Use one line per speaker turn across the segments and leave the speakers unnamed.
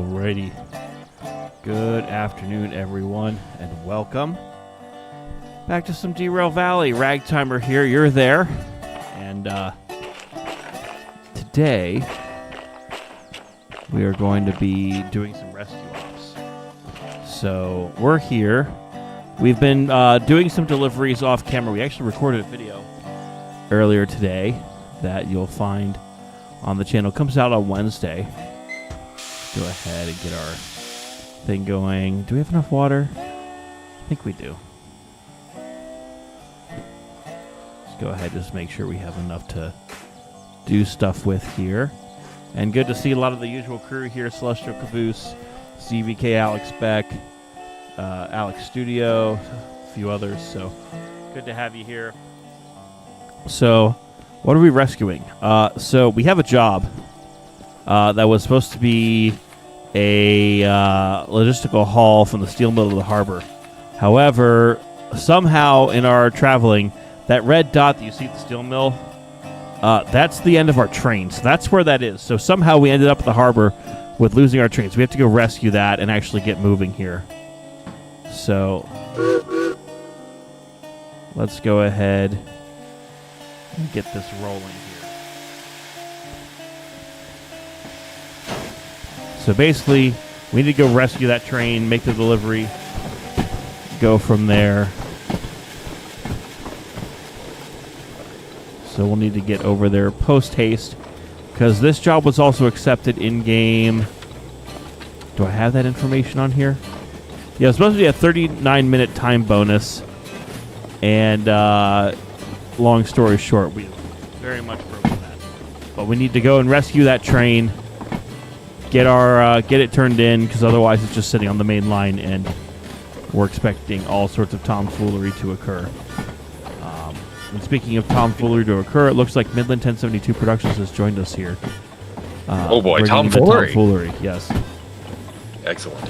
Alrighty. Good afternoon, everyone, and welcome back to some Derail Valley. Ragtimer here, you're there. And today we are going to be doing some rescue ops. So we're here. We've been doing some deliveries off camera. We actually recorded a video earlier today that you'll find on the channel. It comes out on Wednesday. Go ahead and get our thing going. Do we have enough water? I think we do. Let's go ahead and just make sure we have enough to do stuff with here. And good to see a lot of the usual crew here. Celestial Caboose, CVK Alex Beck, Alex Studio, a few others. So good to have you here. So what are we rescuing? So we have a job that was supposed to be a logistical haul from the steel mill to the harbor. However, somehow in our traveling, that red dot that you see at the steel mill, that's the end of our train. So that's where that is. So somehow we ended up at the harbor with losing our train. So we have to go rescue that and actually get moving here. So let's go ahead and get this rolling here. So basically, we need to go rescue that train, make the delivery, go from there. So we'll need to get over there post-haste, because this job was also accepted in-game. Do I have that information on here? Yeah, it's supposed to be a 39-minute time bonus. And long story short, we very much broken that. But we need to go and rescue that train. Get it turned in, because otherwise it's just sitting on the main line, and we're expecting all sorts of tomfoolery to occur. And speaking of tomfoolery to occur, it looks like Midland 1072 Productions has joined us here.
Oh boy, tomfoolery.
Tomfoolery, yes.
Excellent.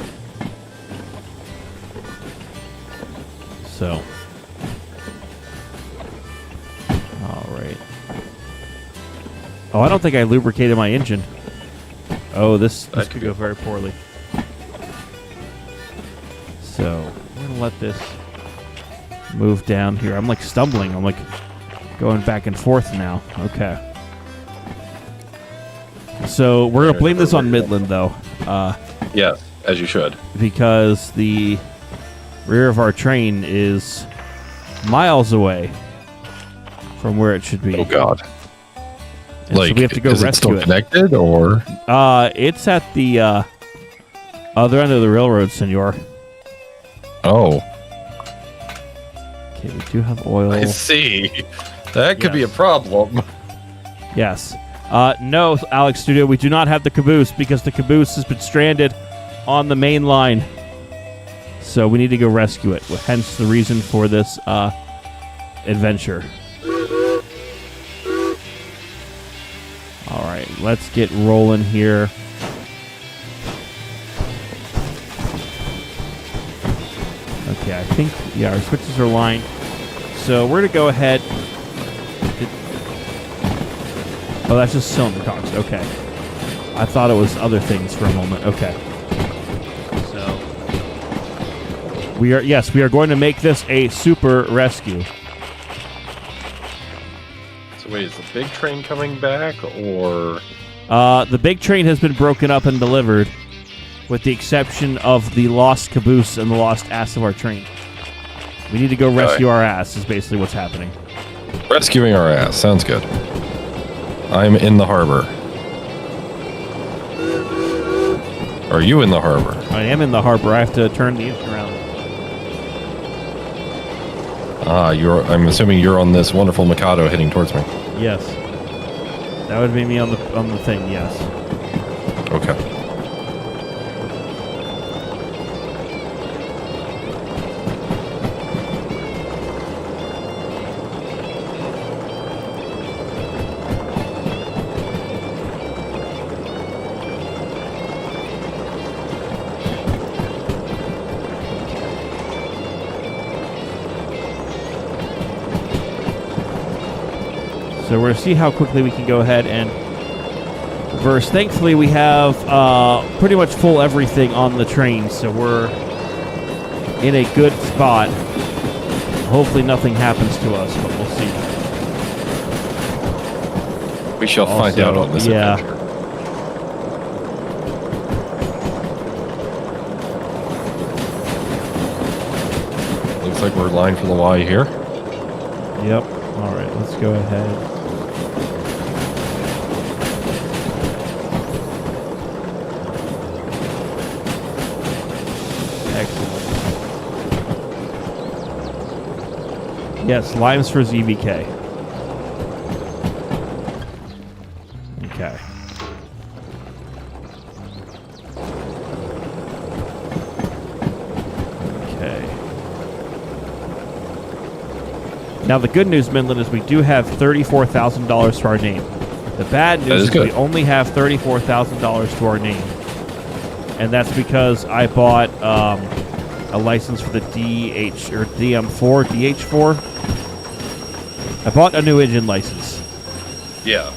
So, all right. Oh, I don't think I lubricated my engine. Oh, this could go very poorly. So, we're going to let this move down here. I'm like stumbling. I'm like going back and forth now. Okay. So, we're going to blame this on Midland, though.
Yeah, as you should.
Because the rear of our train is miles away from where it should be.
Oh, God.
And
like,
so we have to go
is
rescue
it still connected, or?
It's at the other end of the railroad, senor.
Oh.
Okay, we do have oil.
I see. That could be a problem.
Yes. No, Alex Studio, we do not have the caboose, because the caboose has been stranded on the main line. So we need to go rescue it, hence the reason for this adventure. All right, let's get rolling here. Okay, I think, yeah, our switches are lined. So we're going to go ahead. Oh, that's just cylinder cocks. Okay. I thought it was other things for a moment. Okay. So we are going to make this a super rescue.
So wait, is the big train coming back, or?
The big train has been broken up and delivered, with the exception of the lost caboose and the lost ass of our train. We need to go rescue our ass, is basically what's happening.
Rescuing our ass. Sounds good. I'm in the harbor. Are you in the harbor?
I am in the harbor. I have to turn the engine around.
I'm assuming you're on this wonderful Mikado heading towards me.
Yes. That would be me on the thing, yes.
Okay.
So we're going to see how quickly we can go ahead and verse. Thankfully, we have pretty much full everything on the train, so we're in a good spot. Hopefully nothing happens to us, but we'll see.
We shall find out on this adventure. Looks like we're lined for the Y here.
Yep. All right, let's go ahead. Excellent. Yes, limes for ZBK. Okay. Okay. Now the good news, Midland, is we do have $34,000 to our name. The bad news is we only have $34,000 to our name. And that's because I bought a license for the DM4, DH4. I bought a new engine license.
Yeah.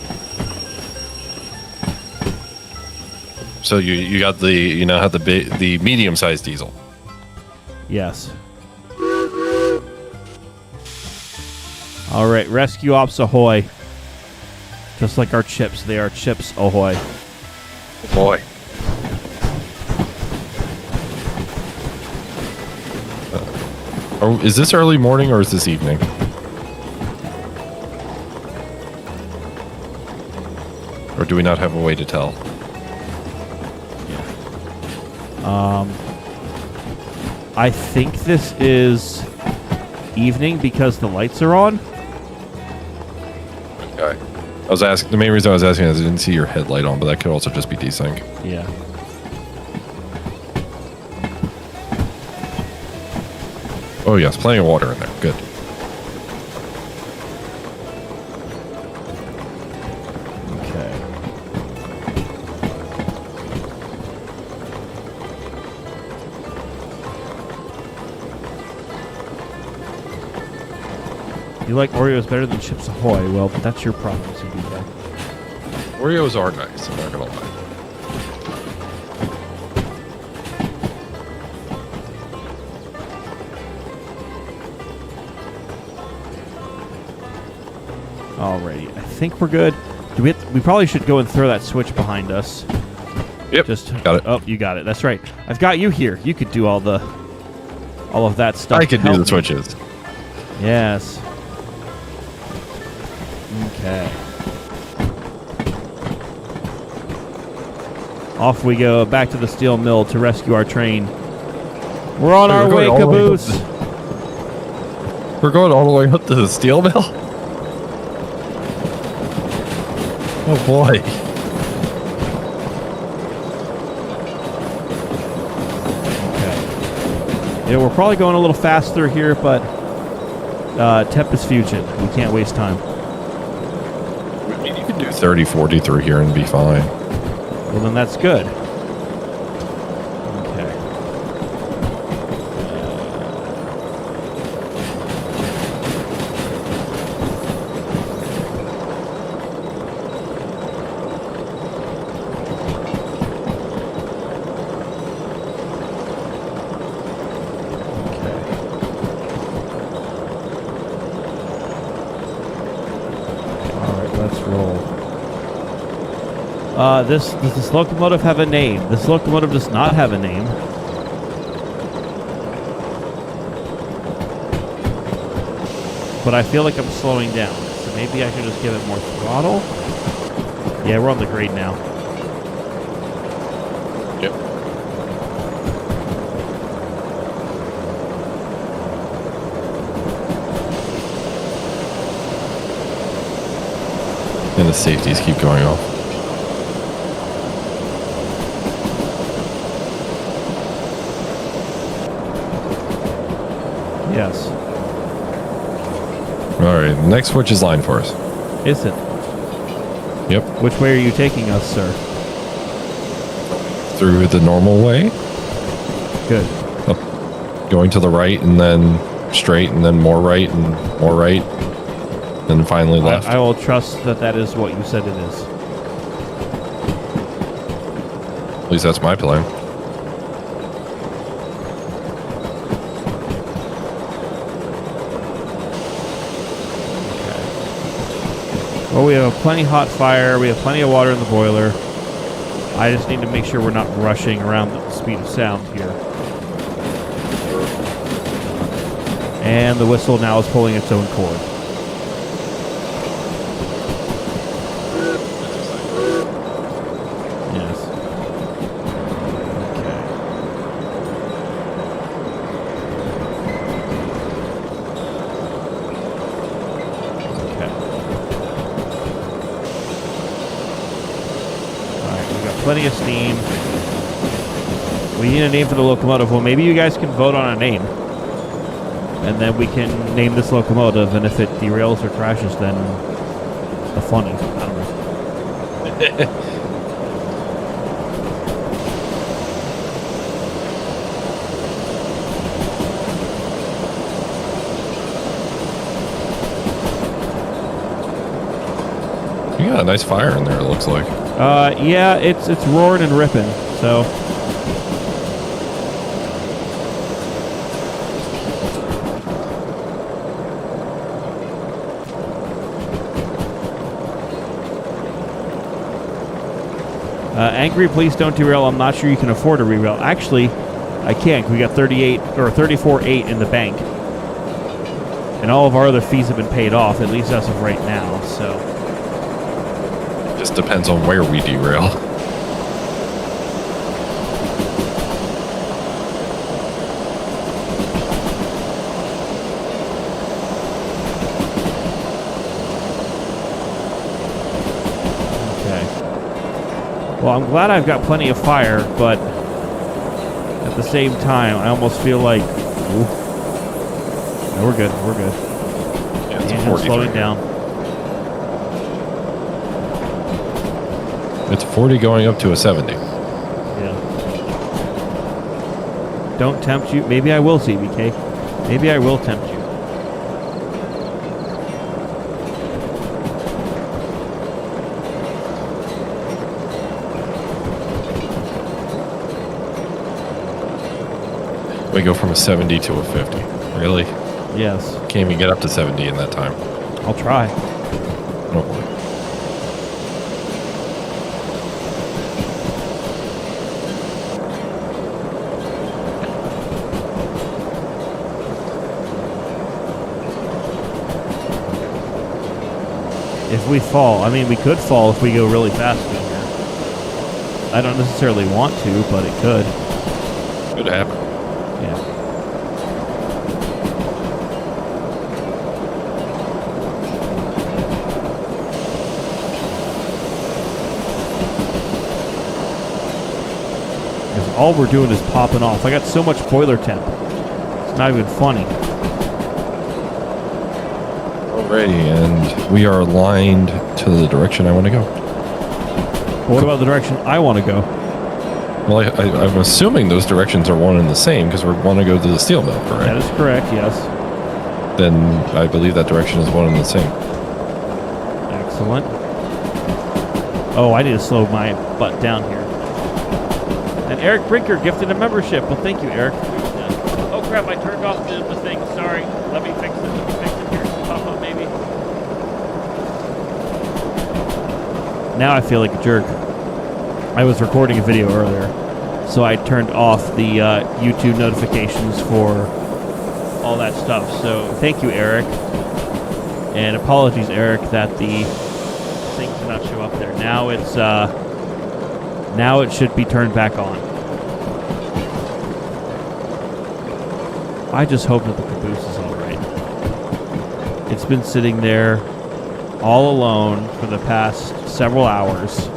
So you got the have the medium sized diesel.
Yes. All right, rescue ops ahoy. Just like our chips, they are chips ahoy.
Boy. Is this early morning or is this evening? Or do we not have a way to tell?
I think this is evening because the lights are on.
Okay. The main reason I was asking is I didn't see your headlight on, but that could also just be desync.
Yeah.
Oh yes, plenty of water in there. Good.
Okay. You like Oreos better than Chips Ahoy? Well, that's your problem, CBK.
Oreos are nice, I'm not gonna lie.
Alrighty, I think we're good. We probably should go and throw that switch behind us.
Yep, got it.
Oh, you got it. That's right. I've got you here. You could do all of that stuff.
I could do the switches.
Yes. Okay. Off we go, back to the steel mill to rescue our train. We're on our way, Caboose.
We're going all the way up to the steel mill? Oh boy.
Okay. Yeah, we're probably going a little faster here, but Tep is fugit. We can't waste time.
I mean, you can do 30, 40 through here and be fine.
Well, then that's good. Okay. Does this locomotive have a name? This locomotive does not have a name. But I feel like I'm slowing down. So maybe I should just give it more throttle? Yeah, we're on the grade now.
Yep. And the safeties keep going off.
Yes.
All right, the next switch is line for us.
Is it?
Yep.
Which way are you taking us, sir?
Through the normal way.
Good.
Up, going to the right and then straight and then more right and more right. And finally left.
I will trust that is what you said it is.
least that's my plan.
Well, we have plenty hot fire. We have plenty of water in the boiler. I just need to make sure we're not rushing around at the speed of sound here. And the whistle now is pulling its own cord. Yes. Okay. Alright, we've got plenty of steam. We need a name for the locomotive. Well, maybe you guys can vote on a name. And then we can name this locomotive, and if it derails or crashes, then the funny. I don't know.
You got a nice fire in there, it looks like.
Yeah, it's roaring and ripping, so... Angry, please don't derail. I'm not sure you can afford a derail. Actually, I can't. We got 38 or 34.8 in the bank, and all of our other fees have been paid off, at least as of right now. So,
just depends on where we derail.
well, I'm glad I've got plenty of fire, but at the same time, I almost feel like, ooh, no, we're good. We're good.
Yeah,
the engine's slowing down.
It's 40 going up to a 70.
Yeah. Don't tempt you. Maybe I will, CBK. Maybe I will tempt you.
We go from a 70 to a 50. Really?
Yes.
Can't even get up to 70 in that time.
I'll try.
Oh boy.
If we fall, I mean, we could fall if we go really fast in here. I don't necessarily want to, but it could.
Could happen.
Yeah. Because all we're doing is popping off. I got so much boiler temp. It's not even funny.
Alrighty, and we are aligned to the direction I want to go.
What about the direction I want to go?
Well, I'm assuming those directions are one and the same because we want to go to the steel mill, correct?
That is correct, yes.
Then I believe that direction is one and the same.
Excellent. Oh, I need to slow my butt down here. And Eric Brinker gifted a membership. Well, thank you, Eric. Oh, crap, I turned off the thing. Sorry. Let me fix it. Let me fix it here. Pop up, maybe. Now I feel like a jerk. I was recording a video earlier, so I turned off the YouTube notifications for all that stuff. So thank you, Eric. And apologies, Eric, that the thing did not show up there. Now it's now it should be turned back on. I just hope that the caboose is all right. It's been sitting there all alone for the past several hours.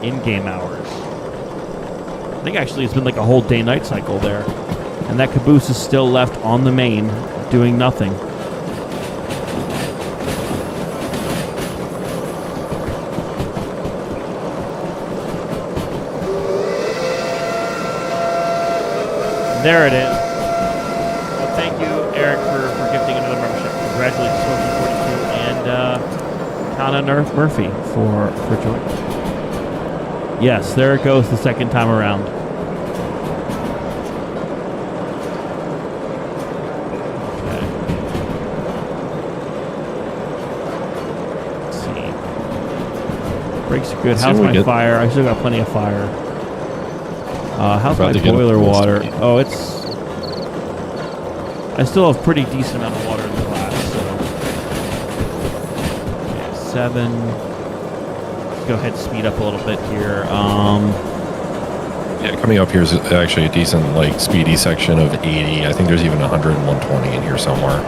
In-game hours. I think actually it's been like a whole day-night cycle there. And that caboose is still left on the main, doing nothing. There it is. Well, thank you, Eric, for gifting another membership. Congratulations, Smoky42, and Kana Murphy for joining. Yes, there it goes the second time around. Okay. Let's see. Brakes are good. How's my fire? I still got plenty of fire. How's my boiler water? Oh, it's... I still have pretty decent amount of water in the glass, so... Okay, 7... Let's go ahead and speed up a little bit here.
Yeah, coming up here is actually a decent, like, speedy section of 80. I think there's even 100 and 120 in here somewhere.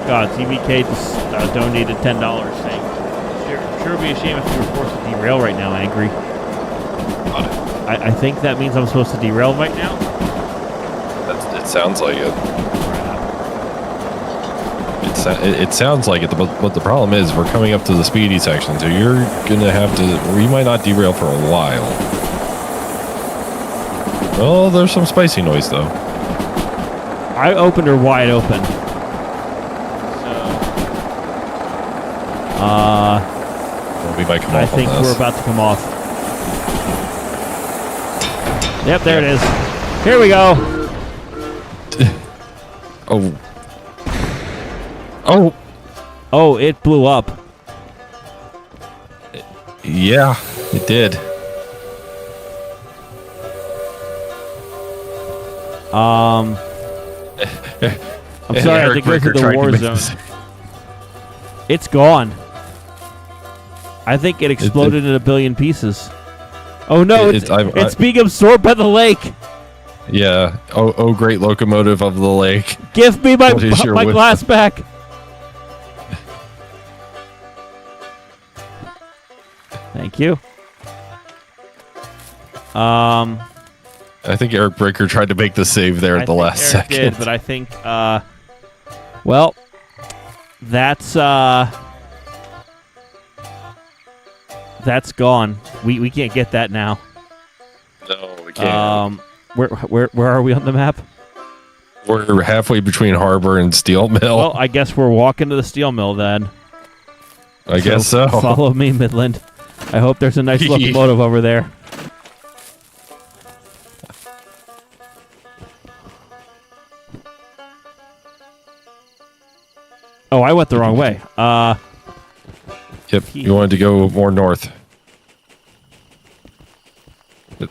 God, CVK just donated $10 saying, sure would be a shame if you were forced to derail right now, Angry. I think that means I'm supposed to derail right now?
It sounds like it. It sounds like it, but the problem is we're coming up to the speedy section, so you're going to have to... We might not derail for a while. Oh, there's some spicy noise, though.
I opened her wide open. So...
we might come off
I think
on this.
we're about to come off. Yep, there it is. Here we go.
Oh. Oh.
Oh, it blew up.
Yeah, it did.
I'm sorry, I had to go to the war zone. It's gone. I think it exploded in a billion pieces. Oh no, it's being absorbed by the lake.
Yeah. Oh, great locomotive of the lake.
Give me my glass back. Thank you. I
think Eric Breaker tried to make the save there at the last second.
Did, but I think, well, that's gone. We can't get that now.
No, we can't.
Where are we on the map?
We're halfway between Harbor and Steel Mill.
Well, I guess we're walking to the steel mill then.
I guess so.
Follow me, Midland. I hope there's a nice locomotive over there. Oh, I went the wrong way.
Yep, you wanted to go more north.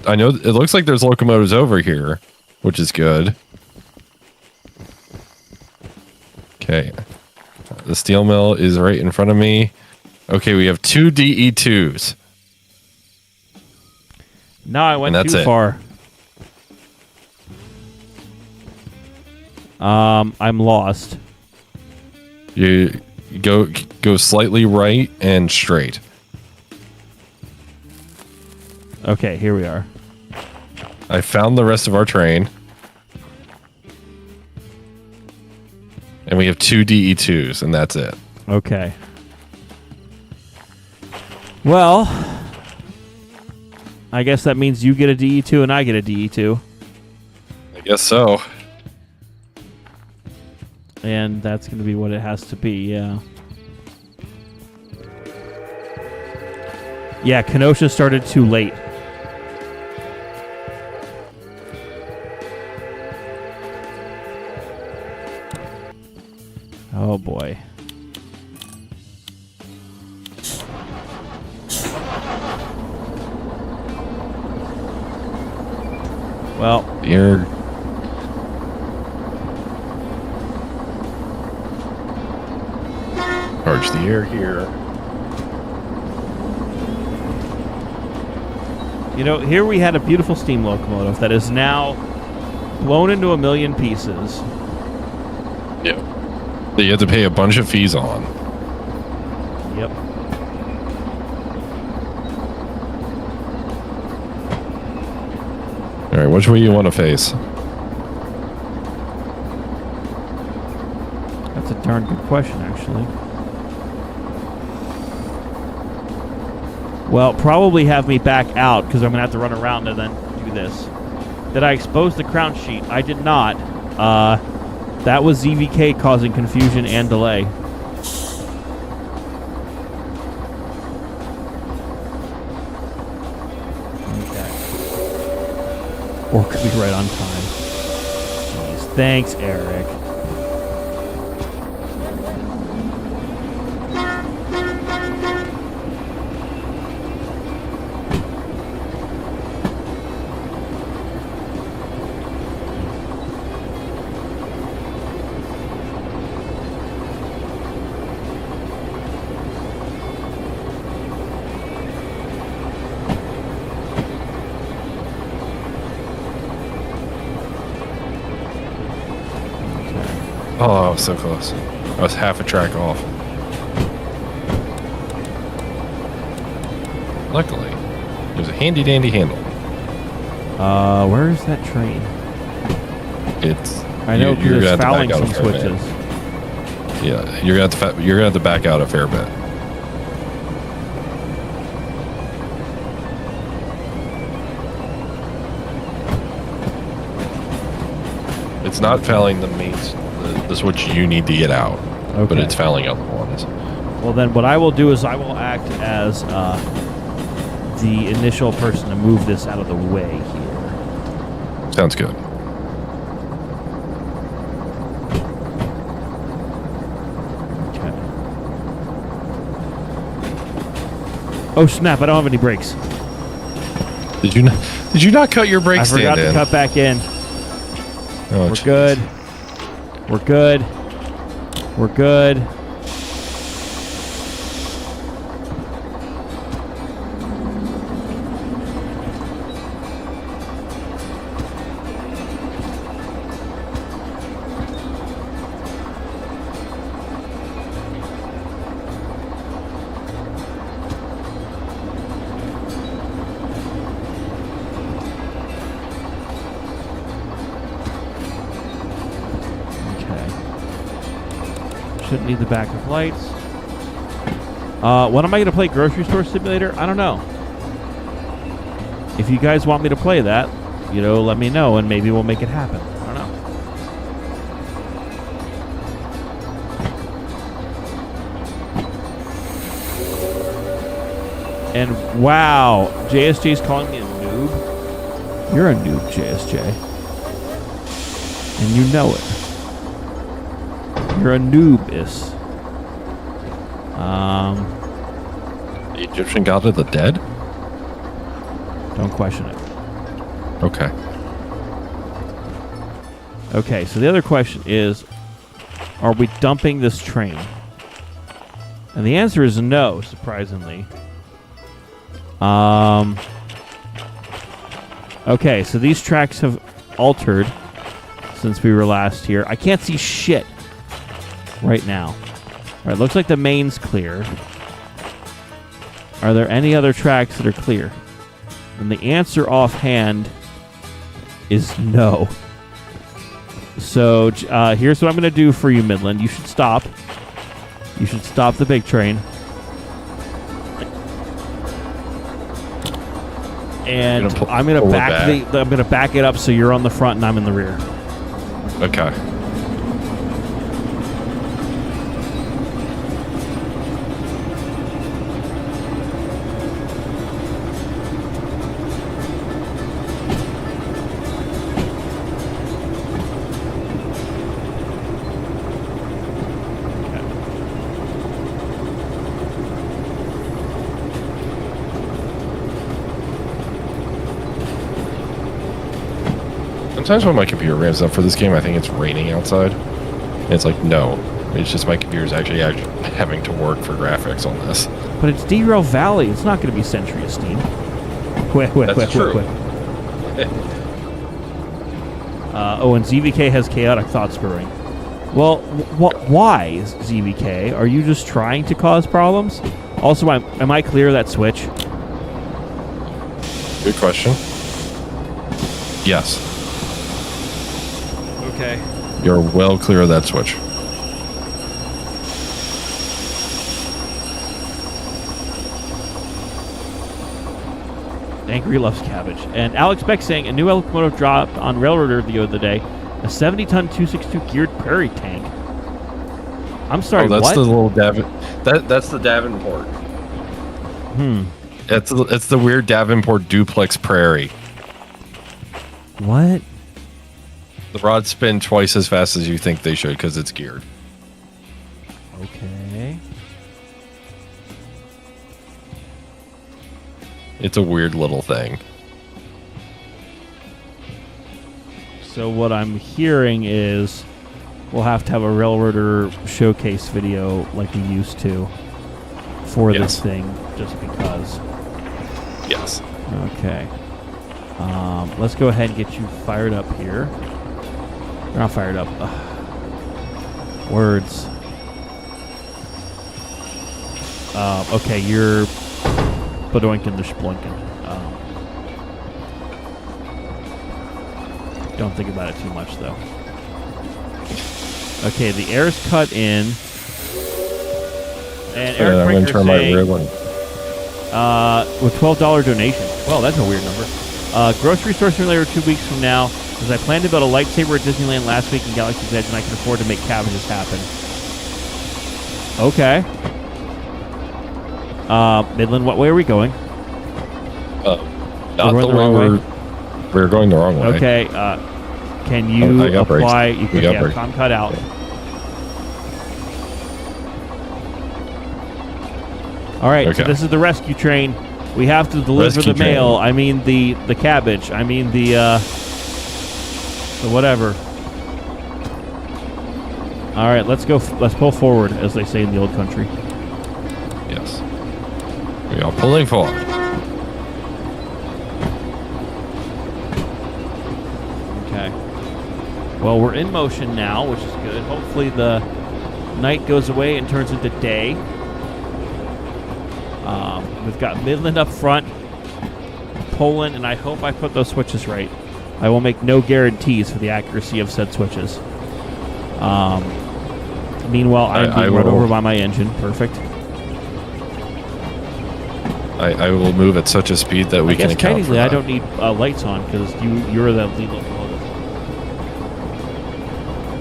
I know it looks like there's locomotives over here, which is good. Okay. The steel mill is right in front of me. Okay, we have 2 DE2s.
No, I went too far. I'm lost.
You go slightly right and straight.
Okay, here we are.
I found the rest of our train. And we have 2 DE2s, and that's it.
Okay. Well, I guess that means you get a DE2 and I get a DE2.
I guess so.
And that's going to be what it has to be, yeah. Yeah, Kenosha started too late. Oh, boy. Well,
Here. Charge the air here.
you know, here we had a beautiful steam locomotive that is now blown into a million pieces.
Yeah. That you have to pay a bunch of fees on.
Yep.
All right, which way you want to face?
That's a darn good question, actually. Well, probably have me back out because I'm going to have to run around and then do this. Did I expose the crown sheet? I did not. That was ZVK causing confusion and delay. Or could be right on time. Jeez. Thanks, Eric.
Oh, I was so close. I was half a track off. Luckily, there's a handy dandy handle.
Where is that train?
It's.
I know
you're
because it's
gonna have
fouling
to back out
some
a fair
switches.
bit. Yeah, you're gonna have to back out a fair bit. It's not fouling the switch you need to get out, but it's fouling other ones.
Well, then what I will do is I will act as the initial person to move this out of the way here.
Sounds good.
Okay. Oh snap! I don't have any brakes.
Did you not cut your brake
I
stand
forgot to
in?
cut back in.
Oh,
We're
geez.
good. We're good. We're good. Shouldn't need the backup lights. When am I going to play Grocery Store Simulator? I don't know. If you guys want me to play that, let me know and maybe we'll make it happen. I don't know. And wow, JSJ's calling me a noob. You're a noob, JSJ. And you know it. You're a noobis.
The Egyptian god of the dead?
Don't question it.
Okay.
Okay, so the other question is, are we dumping this train? And the answer is no, surprisingly. Okay, so these tracks have altered since we were last here. I can't see shit right now. All right, looks like the main's clear. Are there any other tracks that are clear? And the answer offhand is no. So here's what I'm going to do for you, Midland. You should stop. You should stop the big train. And I'm going to back it up so you're on the front and I'm in the rear.
Okay. Sometimes when my computer ramps up for this game, I think it's raining outside. And it's like, no. It's just my computer's actually having to work for graphics on this.
But it's Derail Valley. It's not going to be Century Esteem. Wait. And ZVK has chaotic thoughts brewing. Well, why, ZVK? Are you just trying to cause problems? Also, am I clear of that switch?
Good question. Yes.
Okay.
You're well clear of that switch.
Angry loves cabbage. And Alex Beck saying a new locomotive dropped on Railroader the other day. A 70-ton 262 geared prairie tank. I'm sorry,
that's
what?
the little that's the Davenport. It's the weird Davenport duplex prairie.
What?
The rods spin twice as fast as you think they should because it's geared.
Okay.
It's a weird little thing.
So what I'm hearing is we'll have to have a Railroader showcase video like we used to for this thing, just because.
Yes.
Okay. Let's go ahead and get you fired up here. You're not fired up. Words. Okay, you're bedoinking the sploinking. Don't think about it too much, though. Okay, the air's cut in. And Eric Brinker saying, with $12 donation. Well, that's a weird number. Grocery store simulator 2 weeks from now, because I planned to build a lightsaber at Disneyland last week in Galaxy's Edge, and I can afford to make cabbages happen. Okay. Midland, what way are we going?
Not the way we're going the wrong way.
Okay. Can you apply? You can have com cut out. All right. So this is the rescue train. We have to deliver the mail. I mean the cabbage. I mean the whatever. All right. Let's go. Let's pull forward, as they say in the old country.
Yes. We are pulling forward.
Okay. Well, we're in motion now, which is good. Hopefully the night goes away and turns into day. We've got Midland up front, Poland, and I hope I put those switches right. I will make no guarantees for the accuracy of said switches. Meanwhile, I'm being run over by my engine. Perfect.
I will move at such a speed that we can account for that.
Technically, I don't need lights on because you're the lead locomotive.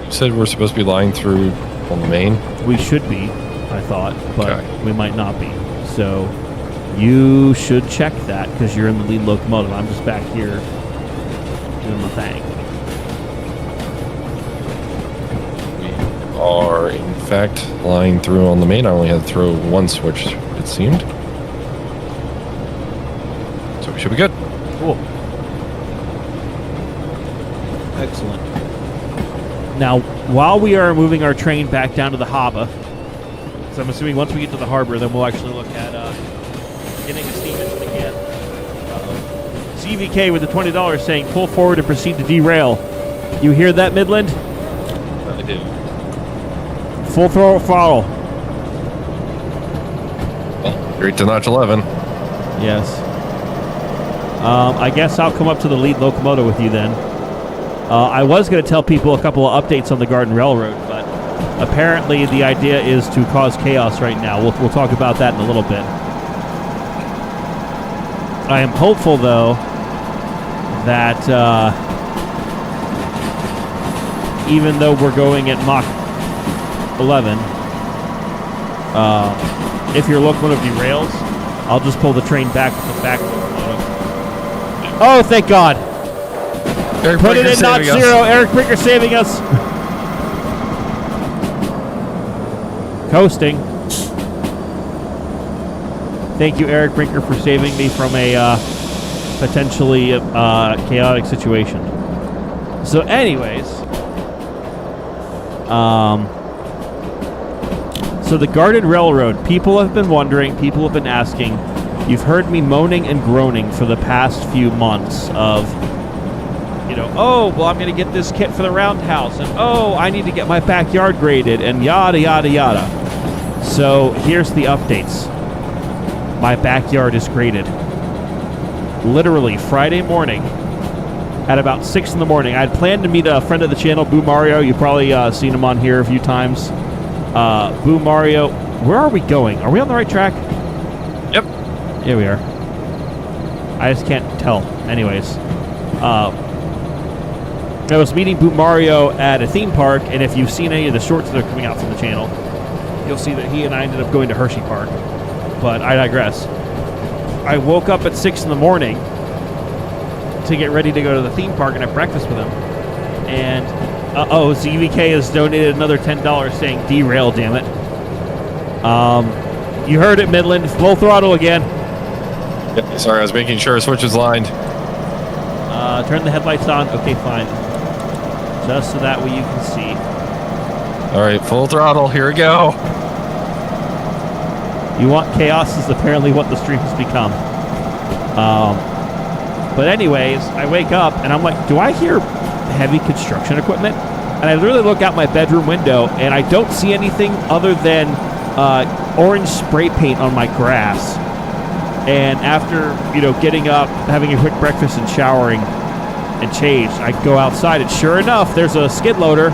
You said we're supposed to be lying through on the main?
We should be, I thought, but we might not be. So you should check that because you're in the lead locomotive. I'm just back here doing my thing.
We are, in fact, lying through on the main. I only had to throw one switch, it seemed. So we should be good.
Cool. Excellent. Now, while we are moving our train back down to the harbor, so I'm assuming once we get to the harbor, then we'll actually look at getting a steam engine again. CVK with the $20 saying, pull forward and proceed to derail. You hear that, Midland?
I do.
Full throttle.
Well, straight to notch 11.
Yes. I guess I'll come up to the lead locomotive with you then. I was going to tell people a couple of updates on the Garden Railroad, but apparently the idea is to cause chaos right now. We'll talk about that in a little bit. I am hopeful, though, that even though we're going at Mach 11, if your locomotive derails, I'll just pull the train back with the back locomotive. Oh, thank God. Put it in Notch 0. Eric Brinker saving us. Coasting. Thank you, Eric Brinker, for saving me from a potentially chaotic situation. So, anyways, so the Garden Railroad. People have been wondering. People have been asking. You've heard me moaning and groaning for the past few months of, oh, well, I'm going to get this kit for the roundhouse, and oh, I need to get my backyard graded, and yada, yada, yada. So here's the updates. My backyard is graded. Literally Friday morning at about 6 in the morning. I had planned to meet a friend of the channel, Boo Mario. You've probably seen him on here a few times. Boo Mario, where are we going? Are we on the right track?
Yep.
Here we are. I just can't tell. Anyways. I was meeting Boo Mario at a theme park, and if you've seen any of the shorts that are coming out from the channel, you'll see that he and I ended up going to Hershey Park. But I digress. I woke up at 6 in the morning to get ready to go to the theme park and have breakfast with him. And, CVK has donated another $10 saying derail, damn it. You heard it, Midland. Full throttle again.
Yep, sorry, I was making sure switch is lined.
Turn the headlights on. Okay, fine. Just so that way you can see.
All right, full throttle. Here we go.
You want chaos is apparently what the stream has become. But anyways, I wake up and I'm like, do I hear heavy construction equipment? And I literally look out my bedroom window and I don't see anything other than orange spray paint on my grass. And after, getting up, having a quick breakfast and showering and changed, I go outside and sure enough, there's a skid loader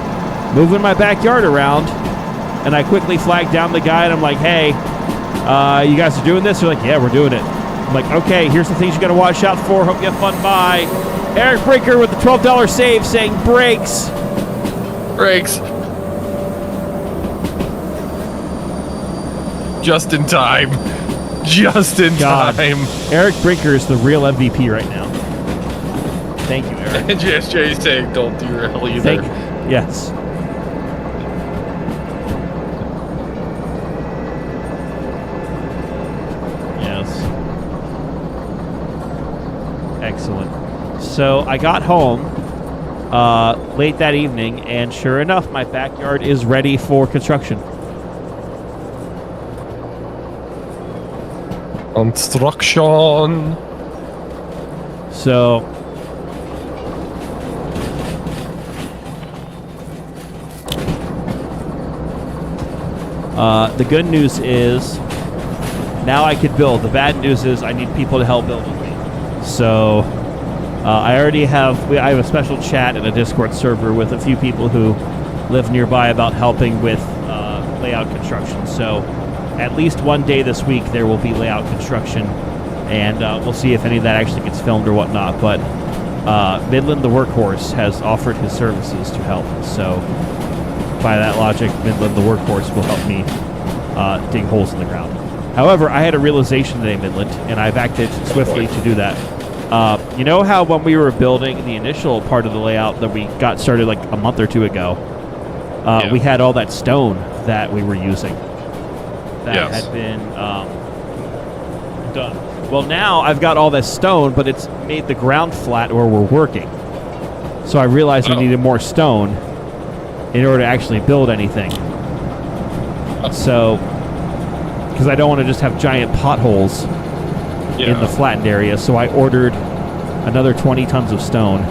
moving my backyard around. And I quickly flag down the guy and I'm like, hey, you guys are doing this? They're like, yeah, we're doing it. I'm like, okay, here's the things you got to watch out for. Hope you have fun. Bye. Eric Brinker with the $12 save saying brakes.
Brakes. Just in time. Just in time.
Eric Brinker is the real MVP right now. Thank you, Eric.
And JSJ saying don't derail either.
Yes. Excellent. So I got home late that evening, and sure enough, my backyard is ready for construction.
Construction.
So the good news is now I could build. The bad news is I need people to help build with me. So I already have I have a special chat in a Discord server with a few people who live nearby about helping with layout construction. So at least one day this week there will be layout construction, and we'll see if any of that actually gets filmed or whatnot. But Midland the Workhorse has offered his services to help. So by that logic, Midland the Workhorse will help me dig holes in the ground. However, I had a realization today, Midland, and I've acted swiftly to do that. You know how when we were building the initial part of the layout that we got started like a month or two ago, we had all that stone that we were using that had been done. Well, now I've got all this stone, but it's made the ground flat where we're working. So I realized we needed more stone in order to actually build anything. So, because I don't want to just have giant potholes in the flattened area, so I ordered another 20 tons of stone.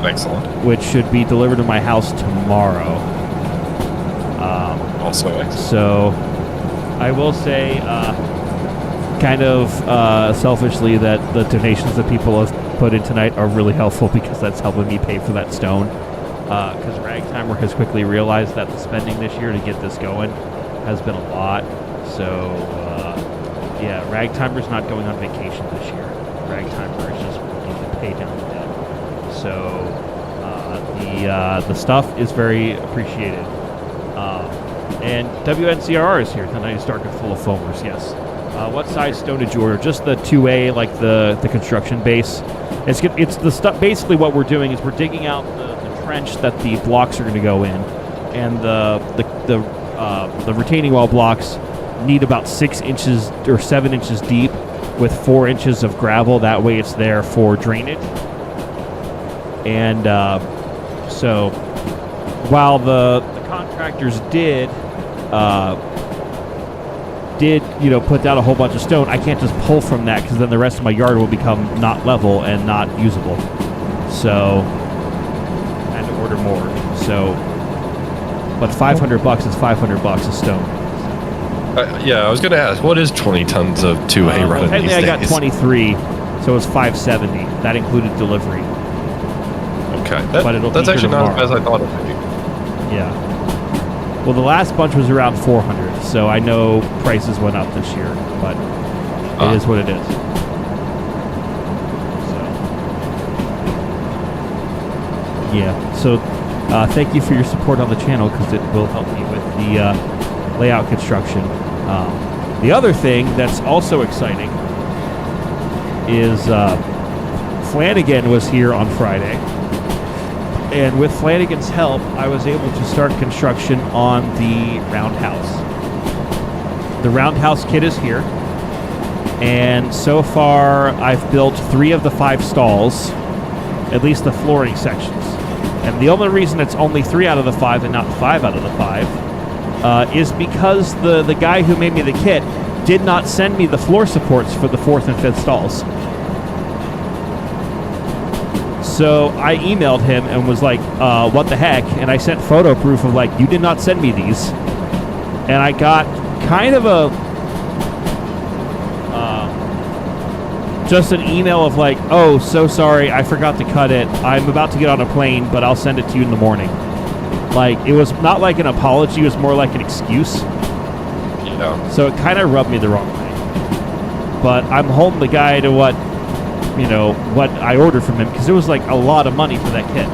Excellent.
Which should be delivered to my house tomorrow.
Also excellent.
So I will say, kind of selfishly, that the donations that people have put in tonight are really helpful because that's helping me pay for that stone. Because Ragtimer has quickly realized that the spending this year to get this going has been a lot. So, yeah, Ragtimer's not going on vacation this year. Ragtimer is just working to pay down the debt. So, the stuff is very appreciated. And WNCRR is here. The night is dark and full of foamers, yes. What size stone did you order? Just the 2A, like the construction base. It's the stuff. Basically, what we're doing is we're digging out the trench that the blocks are going to go in, and the retaining wall blocks need about 6 inches or 7 inches deep with 4 inches of gravel. That way, it's there for drainage. And so, while the contractors did put down a whole bunch of stone, I can't just pull from that because then the rest of my yard will become not level and not usable. So I had to order more. So, but $500 is $500 a stone.
Yeah, I was going to ask, what is 20 tons of 2A running these days?
I got 23, so it was $570. That included delivery.
Okay,
that's
actually not as bad as I thought it would be.
Yeah. Well, the last bunch was around 400, so I know prices went up this year, but it is what it is. So, yeah. So, thank you for your support on the channel because it will help me with the layout construction. The other thing that's also exciting is Flanagan was here on Friday, and with Flanagan's help, I was able to start construction on the roundhouse. The roundhouse kit is here, and so far I've built 3 of the 5 stalls, at least the flooring sections. And the only reason it's only 3 out of the 5 and not 5 out of the 5 is because the guy who made me the kit did not send me the floor supports for the 4th and 5th stalls. So I emailed him and was like, what the heck? And I sent photo proof of like, you did not send me these. And I got kind of a just an email of like, oh, so sorry, I forgot to cut it. I'm about to get on a plane, but I'll send it to you in the morning. Like, it was not like an apology, it was more like an excuse.
Yeah.
So it kind of rubbed me the wrong way. But I'm holding the guy to what I ordered from him, because it was like a lot of money for that kit.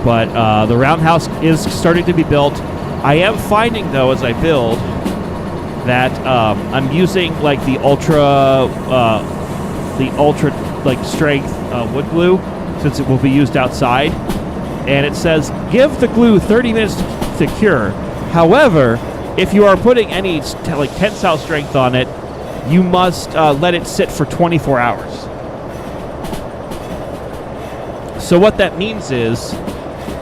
But the roundhouse is starting to be built. I am finding, though, as I build, that I'm using like the ultra like strength wood glue, since it will be used outside, and it says give the glue 30 minutes to cure. However, if you are putting any like tensile strength on it, you must let it sit for 24 hours. So what that means is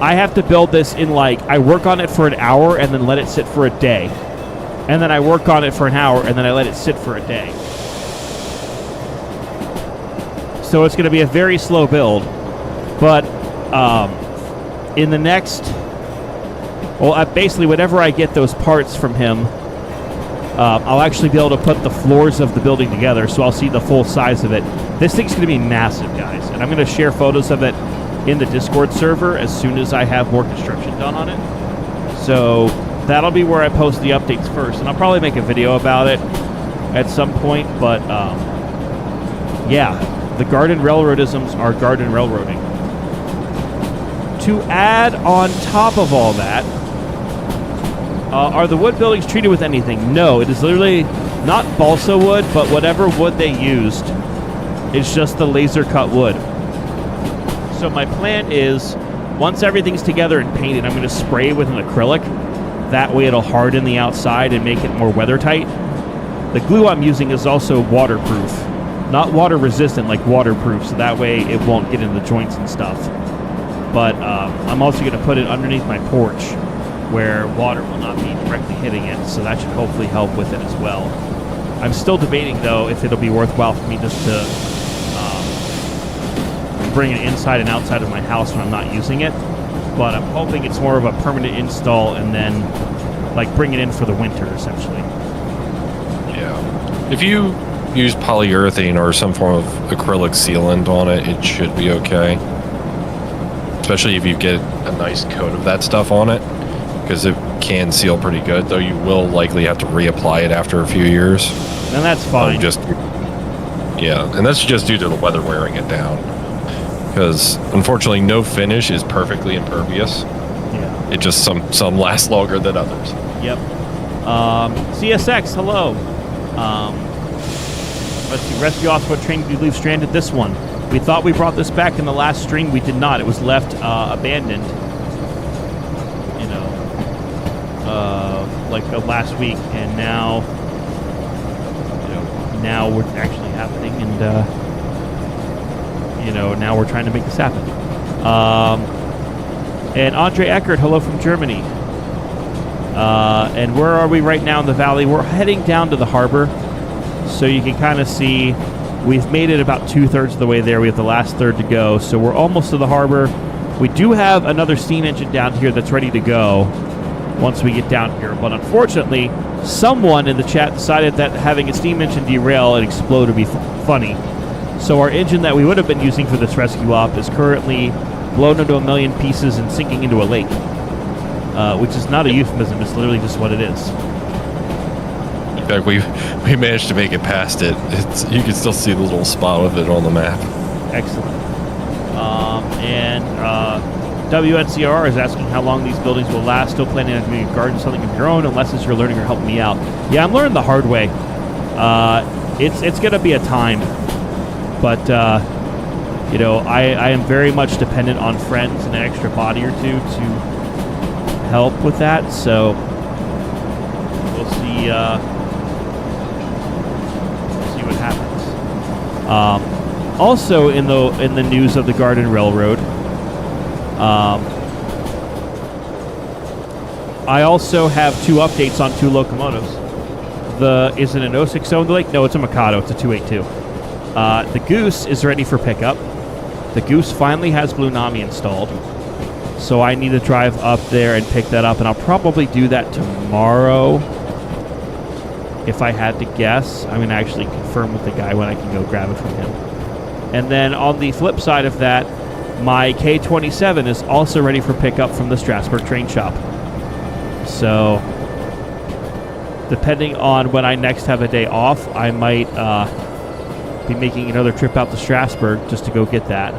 I have to build this in like, I work on it for an hour and then let it sit for a day, and then I work on it for an hour and then I let it sit for a day. So it's going to be a very slow build, but in the next, basically whenever I get those parts from him, I'll actually be able to put the floors of the building together, so I'll see the full size of it. This thing's going to be massive, guys, and I'm going to share photos of it in the Discord server as soon as I have more construction done on it. So that'll be where I post the updates first, and I'll probably make a video about it at some point, but yeah. The garden railroadisms are garden railroading. To add on top of all that, are the wood buildings treated with anything? No, it is literally not balsa wood, but whatever wood they used. It's just the laser cut wood. So my plan is, once everything's together and painted, I'm going to spray with an acrylic. That way it'll harden the outside and make it more weather tight. The glue I'm using is also waterproof. Not water resistant, like waterproof, so that way it won't get in the joints and stuff. But I'm also going to put it underneath my porch where water will not be directly hitting it, so that should hopefully help with it as well. I'm still debating, though, if it'll be worthwhile for me just to bring it inside and outside of my house when I'm not using it. But I'm hoping it's more of a permanent install and then like bring it in for the winter, essentially.
Yeah. If you use polyurethane or some form of acrylic sealant on it, it should be okay. Especially if you get a nice coat of that stuff on it, because it can seal pretty good, though you will likely have to reapply it after a few years.
And that's fine.
And that's just due to the weather wearing it down. Because unfortunately, no finish is perfectly impervious.
Yeah.
It just some last longer than others.
Yep. CSX, hello. Let's see, rescue off what train did you leave stranded? This one. We thought we brought this back in the last stream. We did not. It was left abandoned. Like last week, and now, now we're actually happening, and now we're trying to make this happen. And Andre Eckert, hello from Germany. And where are we right now in the valley? We're heading down to the harbor. So you can kind of see we've made it about 2/3 of the way there. We have the last third to go. So we're almost to the harbor. We do have another steam engine down here that's ready to go once we get down here. But unfortunately, someone in the chat decided that having a steam engine derail and explode would be funny. So our engine that we would have been using for this rescue op is currently blown into a million pieces and sinking into a lake. Which is not a euphemism. It's literally just what it is.
In fact, we managed to make it past it. You can still see the little spot of it on the map.
Excellent. And WNCR is asking how long these buildings will last. Still planning on doing a garden, something of your own, unless you're learning or helping me out. Yeah, I'm learning the hard way. It's going to be a time, but You know, I am very much dependent on friends and an extra body or two to help with that. So we'll see. We'll see what happens. Also, in the news of the Garden Railroad, I also have 2 updates on 2 locomotives. Is it an 06 cylinder lake? No, it's a Mikado. It's a 282. The Goose is ready for pickup. The Goose finally has Blue Nami installed. So I need to drive up there and pick that up, and I'll probably do that tomorrow. If I had to guess, I'm going to actually confirm with the guy when I can go grab it from him. And then on the flip side of that, my K27 is also ready for pickup from the Strasbourg train shop. So, depending on when I next have a day off, I might be making another trip out to Strasbourg just to go get that.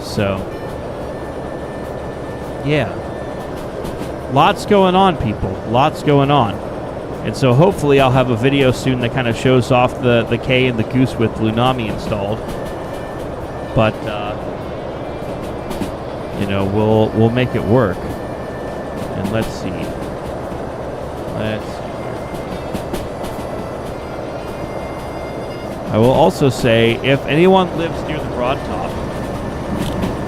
So, yeah. Lots going on, people. Lots going on. And so hopefully I'll have a video soon that kind of shows off the K and the Goose with Blue Nami installed. But, you know, we'll make it work. And let's see. I will also say, if anyone lives near the Broad Top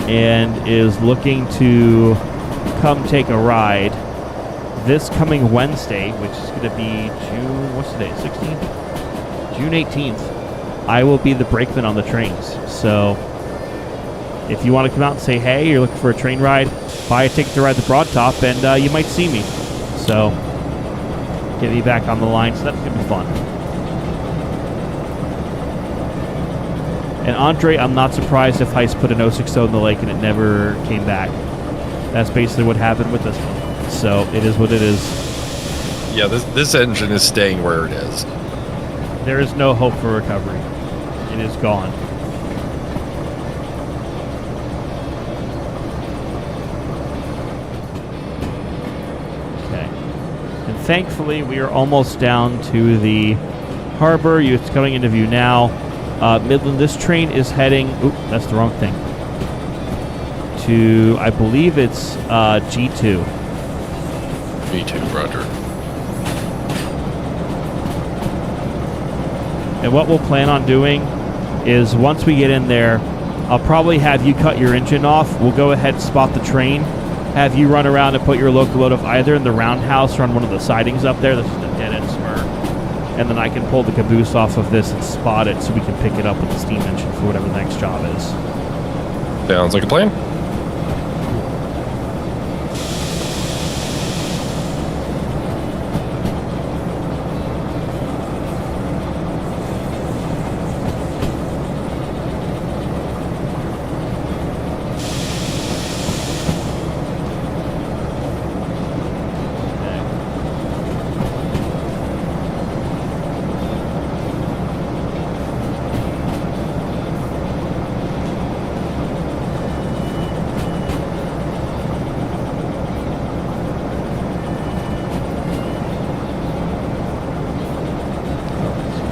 and is looking to come take a ride, this coming Wednesday, which is going to be what's today, 16th? June 18th, I will be the brakeman on the trains. So if you want to come out and say, hey, you're looking for a train ride, buy a ticket to ride the Broad Top, and you might see me. So get me back on the line, so that's going to be fun. And Andre, I'm not surprised if Heist put an 060 in the lake and it never came back. That's basically what happened with this one. So it is what it is.
Yeah, this engine is staying where it is.
There is no hope for recovery. It is gone. Okay. And thankfully, we are almost down to the harbor. It's coming into view now. Midland, this train is heading... Oop, that's the wrong thing. To, I believe it's G2.
G2, roger.
And what we'll plan on doing is once we get in there, I'll probably have you cut your engine off. We'll go ahead and spot the train. Have you run around and put your locomotive either in the roundhouse or on one of the sidings up there. This is a dead-end spur. And then I can pull the caboose off of this and spot it so we can pick it up with the steam engine for whatever the next job is.
Sounds like a plan.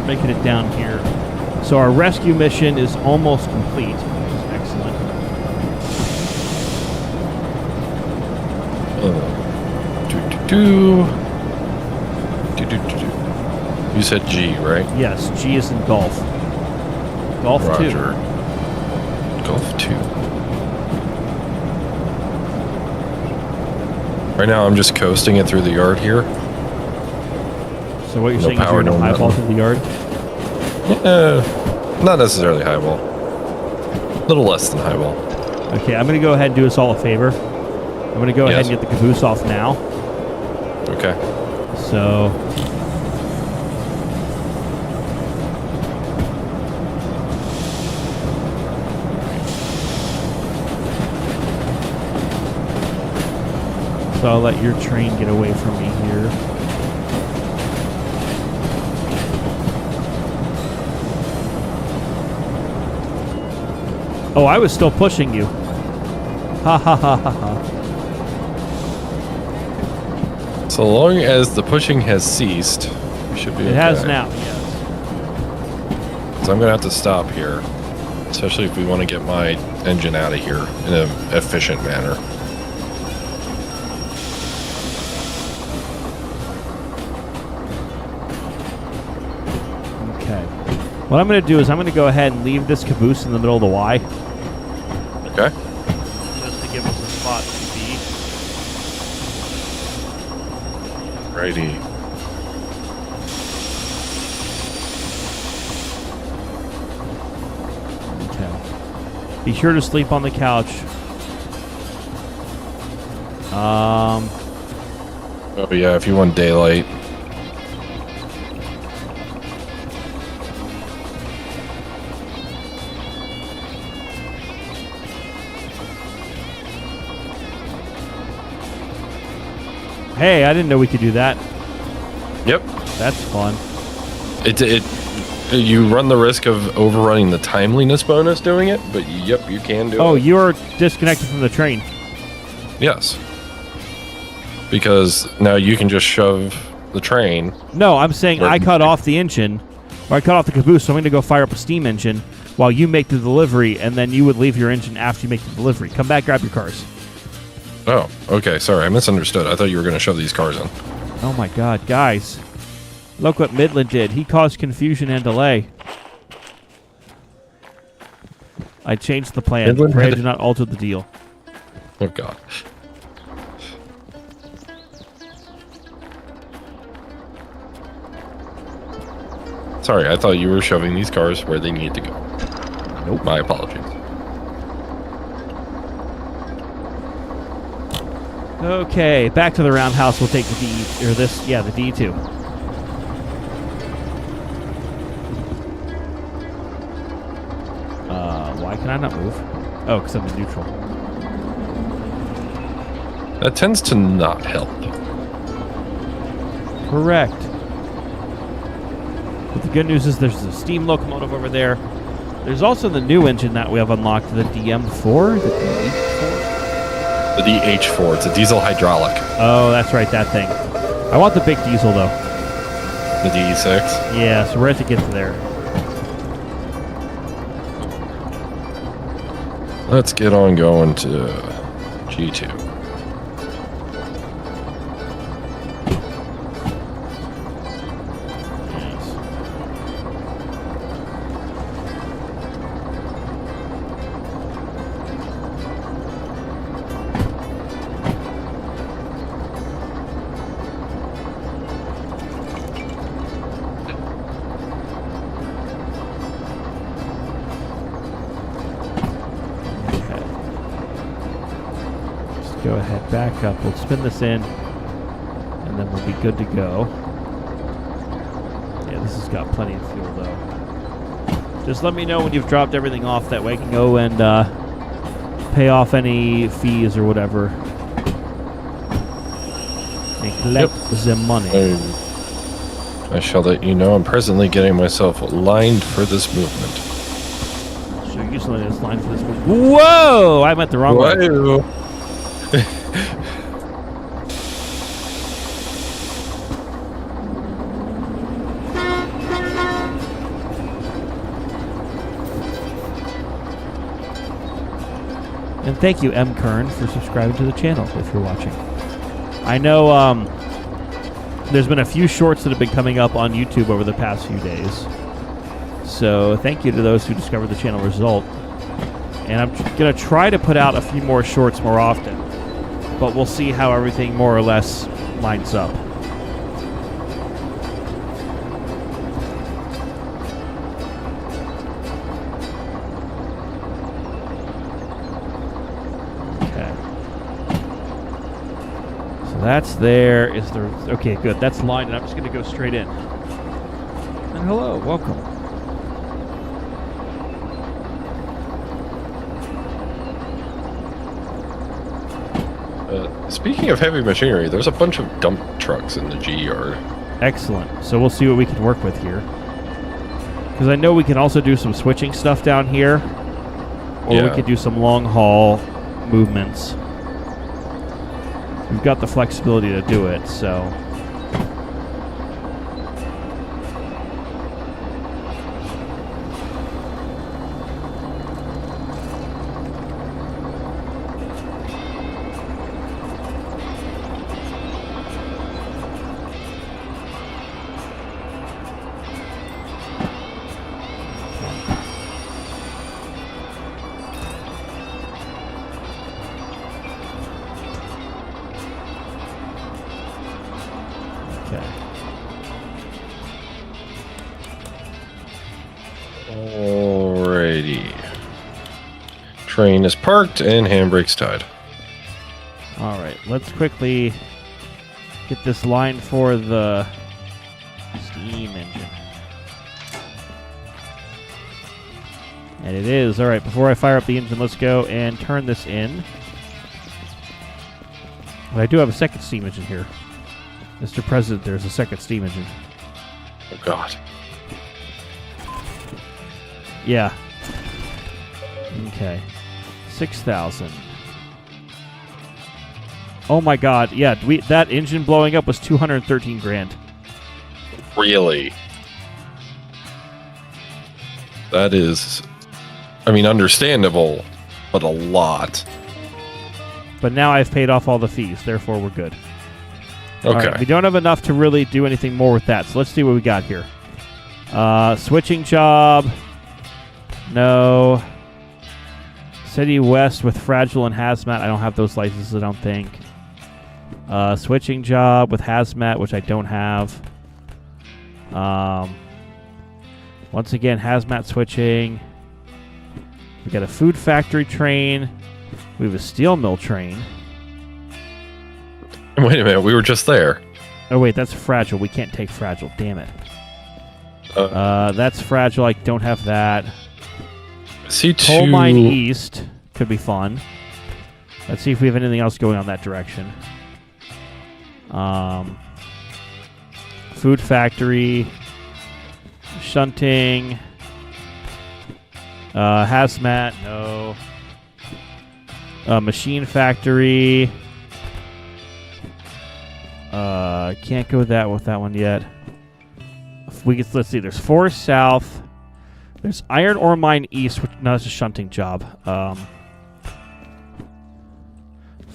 Making it down here. So our rescue mission is almost complete, which is excellent.
You said G, right?
Yes, G is in golf. Golf
Roger.
2.
Golf 2. Right now I'm just coasting it through the yard here.
So what you're
No
saying is
power,
you're going to
no
highball
nothing.
through the yard?
Not necessarily highball. A little less than highball.
Okay, I'm going to go ahead and do us all a favor. I'm going to go ahead and get the caboose off now.
Okay.
So... So I'll let your train get away from me here. Oh, I was still pushing you. Ha ha ha ha ha.
So long as the pushing has ceased, we should be okay.
It has now, yes.
So I'm going to have to stop here. Especially if we want to get my engine out of here in an efficient manner.
Okay. What I'm going to do is I'm going to go ahead and leave this caboose in the middle of the Y.
Okay.
Just to give us a spot to be.
Righty.
Okay. Be sure to sleep on the couch.
Oh yeah, if you want daylight.
Hey, I didn't know we could do that.
Yep.
That's fun.
You run the risk of overrunning the timeliness bonus doing it, but yep, you can do it.
Oh, you're disconnected from the train.
Yes. Because now you can just shove the train.
No, I'm saying I cut off the engine, or I cut off the caboose, so I'm going to go fire up a steam engine while you make the delivery, and then you would leave your engine after you make the delivery. Come back, grab your cars.
Oh, okay. Sorry, I misunderstood. I thought you were going to shove these cars in.
Oh my God, guys. Look what Midland did. He caused confusion and delay. I changed the plan. Pray I do not alter the deal.
Oh, God. Sorry, I thought you were shoving these cars where they need to go.
Nope.
My apologies.
Okay, back to the roundhouse. We'll take the D, or this, yeah, the D2. Why can I not move? Oh, because I'm in neutral.
That tends to not help.
Correct. But the good news is there's a steam locomotive over there. There's also the new engine that we have unlocked, the DM4, the DH4.
The DH4, it's a diesel hydraulic.
Oh, that's right, that thing. I want the big diesel, though.
The DE6?
Yeah, so we're going to get to there.
Let's get on going to G2.
Yes. Go ahead, back up. We'll spin this in, and then we'll be good to go. Yeah, this has got plenty of fuel, though. Just let me know when you've dropped everything off. That way I can go and pay off any fees or whatever. And collect the money.
I shall let you know I'm presently getting myself lined for this movement.
So usually it's line for this movement. Whoa! I went the wrong way.
Whoa.
And thank you, M. Kern, for subscribing to the channel if you're watching. I know there's been a few shorts that have been coming up on YouTube over the past few days. So thank you to those who discovered the channel result. And I'm going to try to put out a few more shorts more often. But we'll see how everything more or less lines up. That's there. Is there? Okay, good. That's lined, and I'm just going to go straight in. And hello, welcome.
Speaking of heavy machinery, there's a bunch of dump trucks in the G yard.
Excellent. So we'll see what we can work with here. Because I know we can also do some switching stuff down here, or we could do some long haul movements. We've got the flexibility to do it, so. Okay.
Alrighty. Train is parked and handbrake's tied.
All right. Let's quickly get this line for the steam engine. And it is. All right. Before I fire up the engine, let's go and turn this in. But I do have a second steam engine here. Mr. President, there's a second steam engine.
Oh, God.
Yeah. Okay. 6,000. Oh my God! Yeah, that engine blowing up was 213 grand.
Really? That is, I mean, understandable, but a lot.
But now I've paid off all the fees, therefore we're good.
Okay.
All right, we don't have enough to really do anything more with that, so let's see what we got here. Switching job. No. City West with Fragile and Hazmat. I don't have those licenses, I don't think. Switching job with Hazmat, which I don't have. Once again, Hazmat switching. We got a food factory train. We have a steel mill train.
Wait a minute, we were just there.
Oh, wait, that's Fragile. We can't take Fragile. Damn it. That's Fragile. I don't have that.
C2.
Coal Mine East could be fun. Let's see if we have anything else going on that direction. Food factory. Shunting. Hazmat. No. Machine factory. Can't go with that one yet. Let's see. There's Forest South. There's Iron Ore Mine East, which no, that's a shunting job.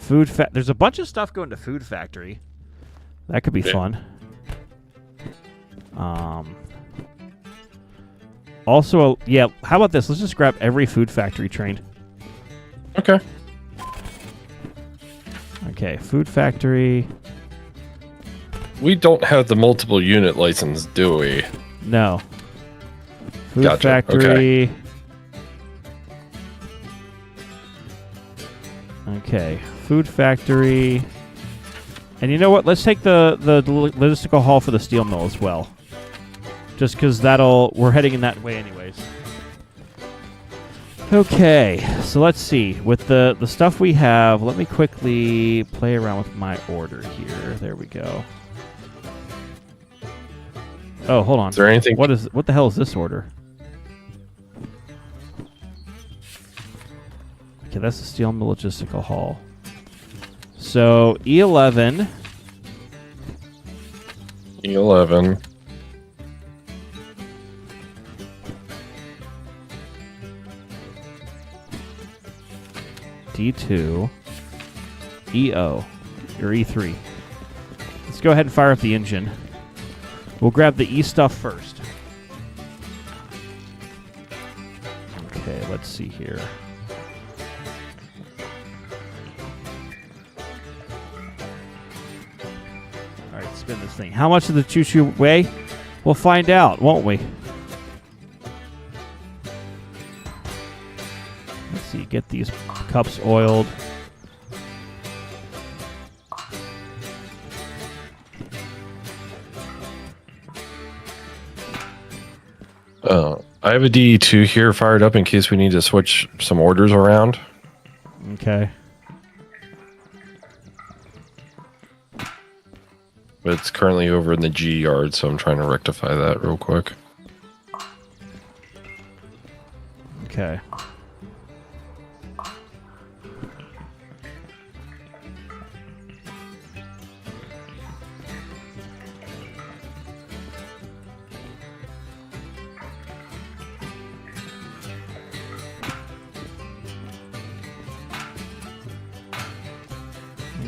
There's a bunch of stuff going to Food Factory. That could be fun. Also, yeah. How about this? Let's just grab every Food Factory train.
Okay.
Okay, Food Factory.
We don't have the multiple unit license, do we?
No. Food
Gotcha.
Factory. Okay. Food Factory. And you know what? Let's take the logistical hall for the steel mill as well. Just because we're heading in that way anyways. Okay. So let's see. With the stuff we have, let me quickly play around with my order here. There we go. Oh, hold on.
Is there anything?
What the hell is this order? Okay, that's the steel mill logistical hall. So E11.
E11.
D2. EO. Or E3. Let's go ahead and fire up the engine. We'll grab the E stuff first. Okay, let's see here. All right, spin this thing. How much does the choo-choo weigh? We'll find out, won't we? Let's see, get these cups oiled.
I have a D2 here fired up in case we need to switch some orders around.
Okay.
But it's currently over in the G yard, so I'm trying to rectify that real quick.
Okay.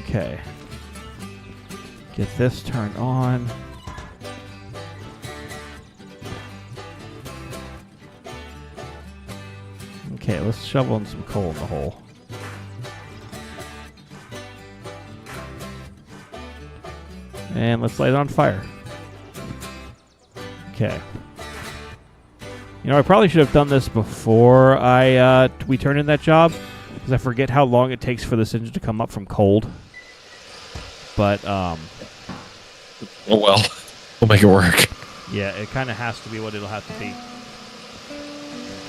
Okay. Get this turned on. Okay, let's shovel in some coal in the hole. And let's light it on fire. Okay. You know, I probably should have done this before we turned in that job, because I forget how long it takes for this engine to come up from cold. But,
Oh well. We'll make it work.
yeah, it kind of has to be what it'll have to be.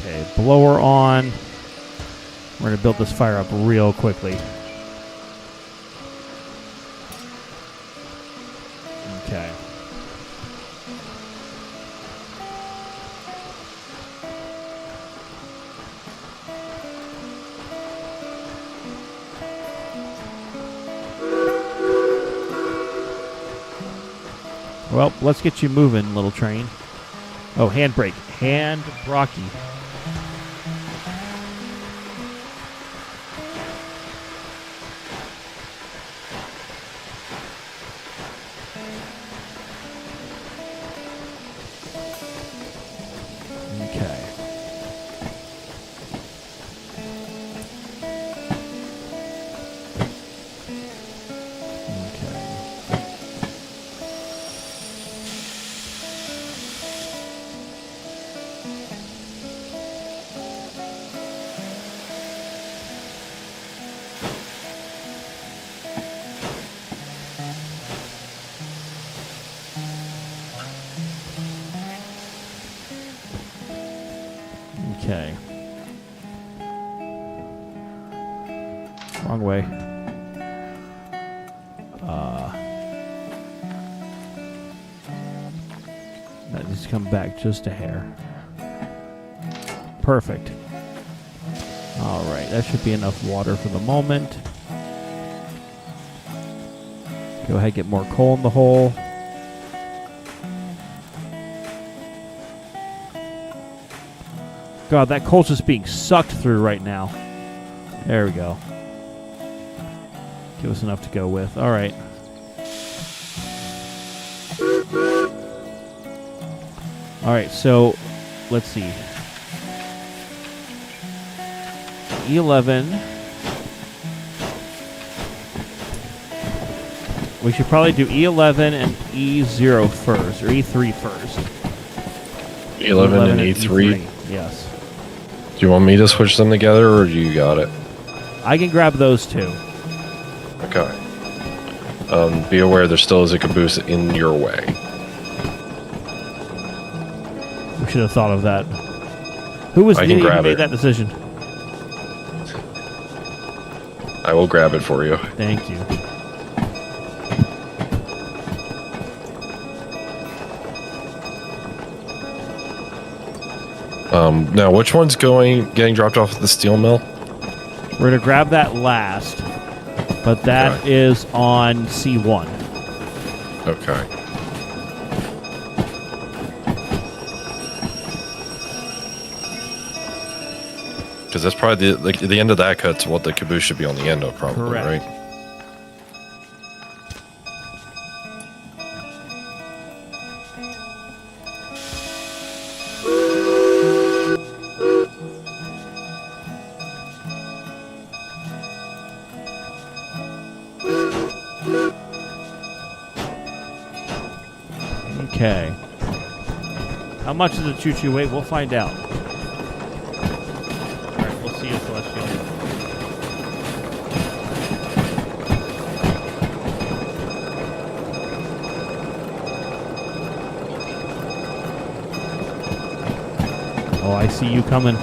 Okay, blower on. We're going to build this fire up real quickly. Okay. Well, let's get you moving, little train. Oh, handbrake. Hand brocky. Okay. Okay. Wrong way. That needs to come back just a hair. Perfect. All right, that should be enough water for the moment. Go ahead, get more coal in the hole. God, that coal's just being sucked through right now. There we go. Give us enough to go with. All right. All right, so let's see. E11. We should probably do E11 and E0 first, or E3 first.
E11 and E3?
Yes.
Do you want me to switch them together, or do you got it?
I can grab those two.
Okay. Be aware there still is a caboose in your way.
We should have thought of that. Who was the idiot who made that decision?
I will grab it for you.
Thank you.
Now, which one's getting dropped off at the steel mill?
We're going to grab that last, but that is on C1.
Okay. Because that's probably the end of that cut's what the caboose should be on the end of, probably,
correct.
Right?
Okay. How much does the choo-choo weigh? We'll find out. Alright, we'll see you, Celestial. Oh, I see you coming.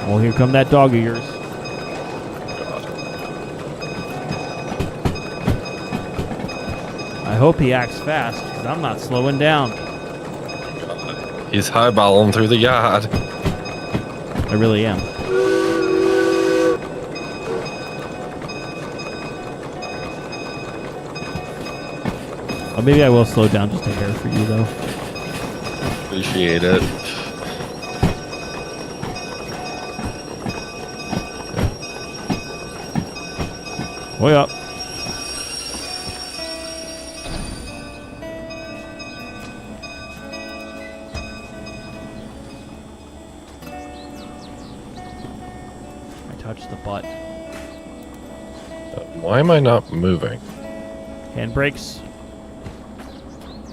Oh, here come that dog of yours. I hope he acts fast, because I'm not slowing down.
He's highballing through the yard.
I really am. Oh, maybe I will slow down just a hair for you, though.
Appreciate it.
Way up. Touch the butt.
Why am I not moving?
Handbrakes.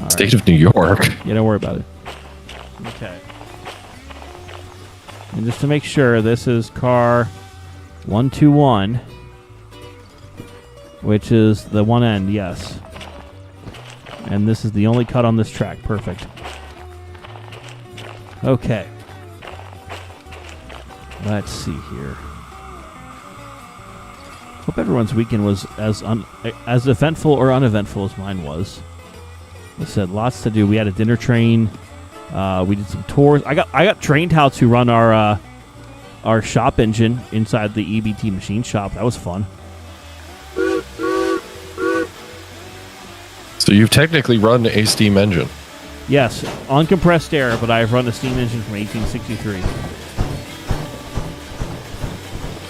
All
State
right.
of New York.
Yeah, don't worry about it. Okay. And just to make sure, this is car 121, which is the one end, yes. And this is the only cut on this track. Perfect. Okay. Let's see here. Hope everyone's weekend was as eventful or uneventful as mine was. Like I said, lots to do. We had a dinner train. We did some tours. I got trained how to run our shop engine inside the EBT machine shop. That was fun.
So you've technically run a steam engine.
Yes, uncompressed air, but I've run a steam engine from 1863.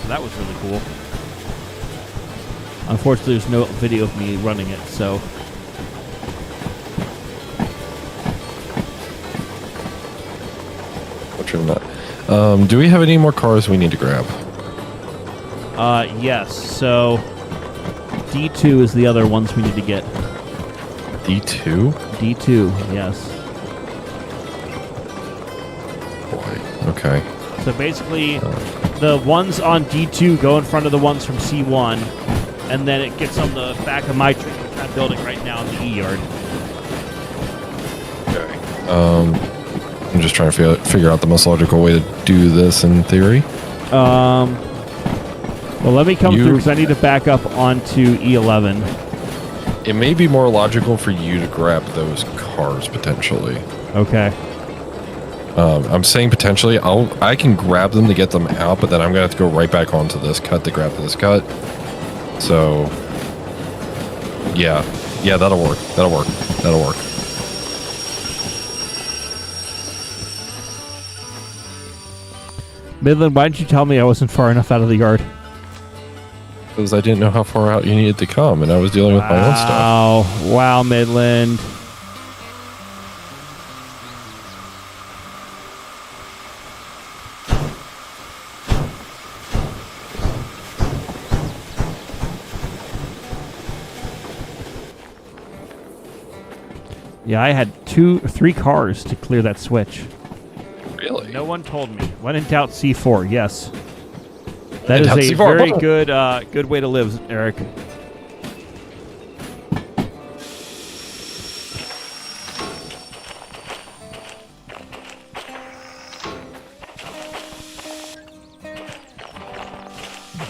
So that was really cool. Unfortunately, there's no video of me running it, so...
Do we have any more cars we need to grab?
Yes. So D2 is the other ones we need to get.
D2?
D2, yes.
Boy, okay.
So basically, the ones on D2 go in front of the ones from C1, and then it gets on the back of my train, which I'm building right now in the E-yard.
Okay. I'm just trying to figure out the most logical way to do this in theory.
Well, let me come through because I need to back up onto E11.
It may be more logical for you to grab those cars potentially.
Okay.
I'm saying potentially. I can grab them to get them out, but then I'm gonna have to go right back onto this cut to grab this cut. So, yeah, that'll work. That'll work.
Midland, why didn't you tell me I wasn't far enough out of the yard?
Because I didn't know how far out you needed to come, and I was dealing with my own stuff.
Wow, Midland. Yeah, I had 3 cars to clear that switch.
Really?
No one told me. When in doubt, C4. Yes, that is a
C4.
very good way to live, Eric.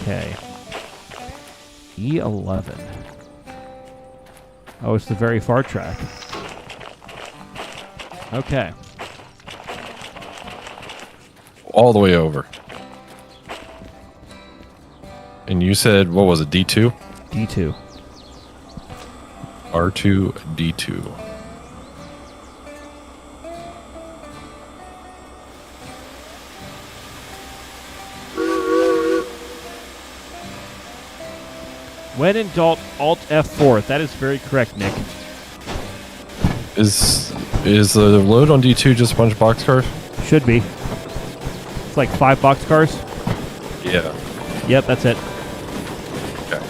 Okay. E11. Oh, it's the very far track. Okay.
All the way over. And you said, what was it, D2?
D2.
R2, D2.
When in doubt, Alt F4. That is very correct, Nick.
Is the load on D2 just a bunch of boxcars?
Should be. It's like 5 boxcars.
Yeah.
Yep, that's it.
Okay.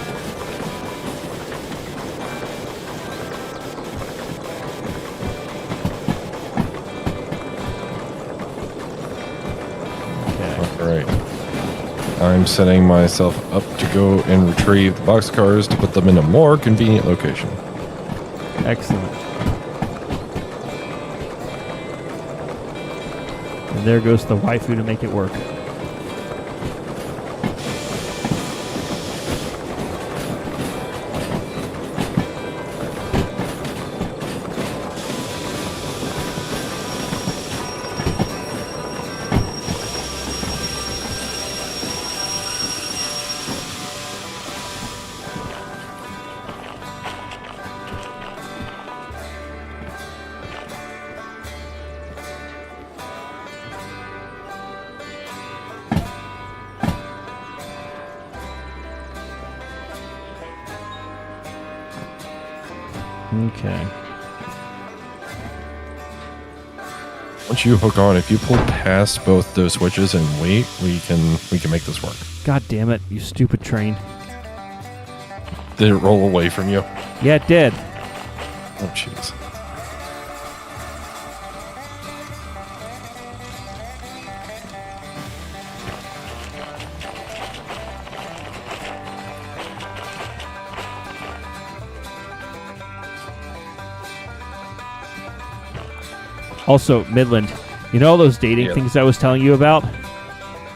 Okay.
All right. I'm setting myself up to go and retrieve the boxcars to put them in a more convenient location.
Excellent. And there goes the waifu to make it work. Okay.
Once you hook on, if you pull past both those switches and wait, we can make this work.
God damn it, you stupid train.
Did it roll away from you?
Yeah, it did.
Oh, jeez.
Also, Midland, you know all those dating things I was telling you about?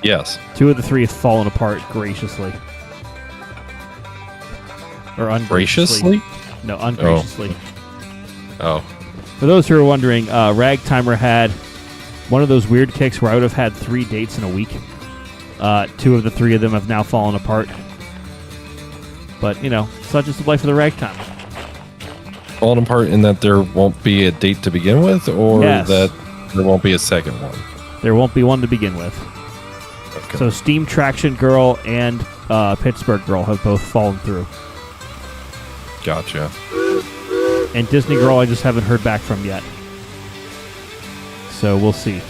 Yes.
2 of the 3 have fallen apart graciously. Or ungraciously.
Graciously?
No, ungraciously.
Oh.
For those who are wondering, Ragtimer had one of those weird kicks where I would have had 3 dates in a week. 2 of the 3 of them have now fallen apart. But, you know, it's not just the life of the Ragtimer.
Falling apart in that there won't be a date to begin with, or
Yes.
that there won't be a second one?
There won't be one to begin with.
Okay.
So Steam Traction Girl and Pittsburgh Girl have both fallen through.
Gotcha.
And Disney Girl I just haven't heard back from yet. So we'll see.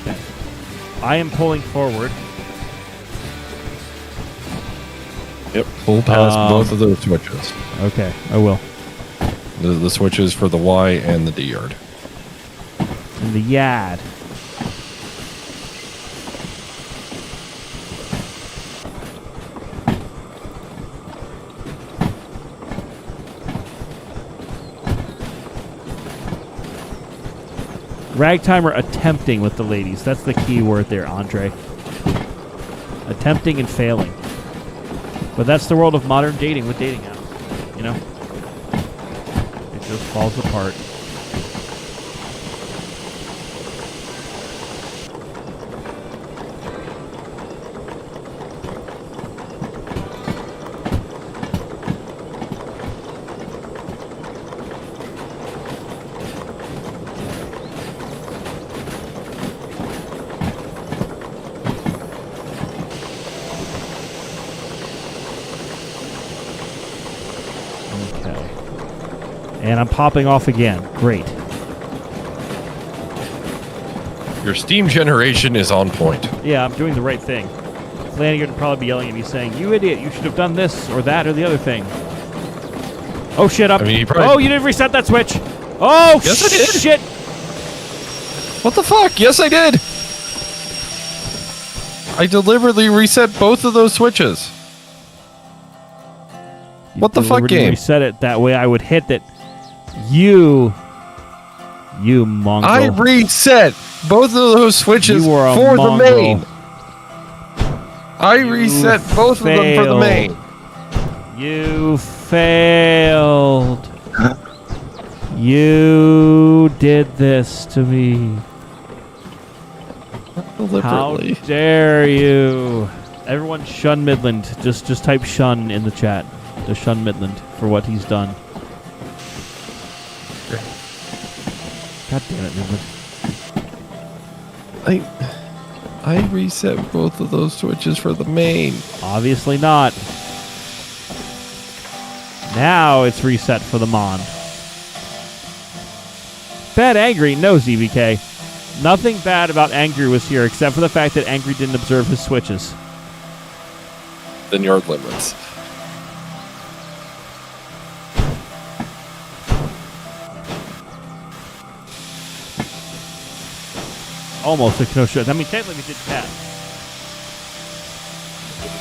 Okay. I am pulling forward.
Yep. Pull past both of those switches.
Okay, I will.
The switches for the Y and the D yard.
In the yad. Ragtimer attempting with the ladies. That's the key word there, Andre. Attempting and failing. But that's the world of modern dating with dating apps. You know? It just falls apart. And I'm popping off again. Great.
Your steam generation is on point.
Yeah, I'm doing the right thing. Flanagan would probably be yelling at me saying, "You idiot, you should have done this or that or the other thing." Oh, shit, up.
I mean, you probably-
Oh, you didn't reset that switch. Oh,
Yes, I did.
shit.
What the fuck? Yes, I did. I deliberately reset both of those switches. What the fuck,
Deliberately
game?
Reset it that way I would hit that. You mongrel.
I reset both of those switches
You were a
for the
mongrel.
main. I reset both of them for the main.
You failed. You did this to me. How
Deliberately.
dare you? Everyone shun Midland. Just type shun in the chat. Just shun Midland for what he's done. God damn it, Midland.
I reset both of those switches for the main.
Obviously not. Now it's reset for the Mon. Bad Angry? No, ZVK. Nothing bad about Angry was here except for the fact that Angry didn't observe his switches.
Then yard limits.
Almost took no shot. I mean, technically we did pass.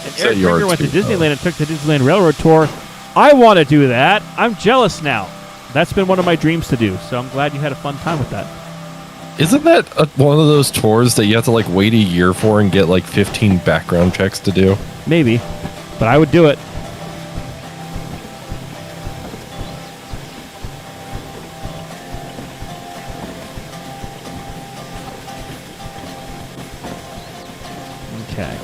And
Set
Eric
yard
Krieger went to
speed,
Disneyland and took the Disneyland Railroad Tour. I want to do that. I'm jealous now. That's been one of my dreams to do, so I'm glad you had a fun time with that.
Isn't that one of those tours that you have to like wait a year for and get like 15 background checks to do?
Maybe, but I would do it. Okay.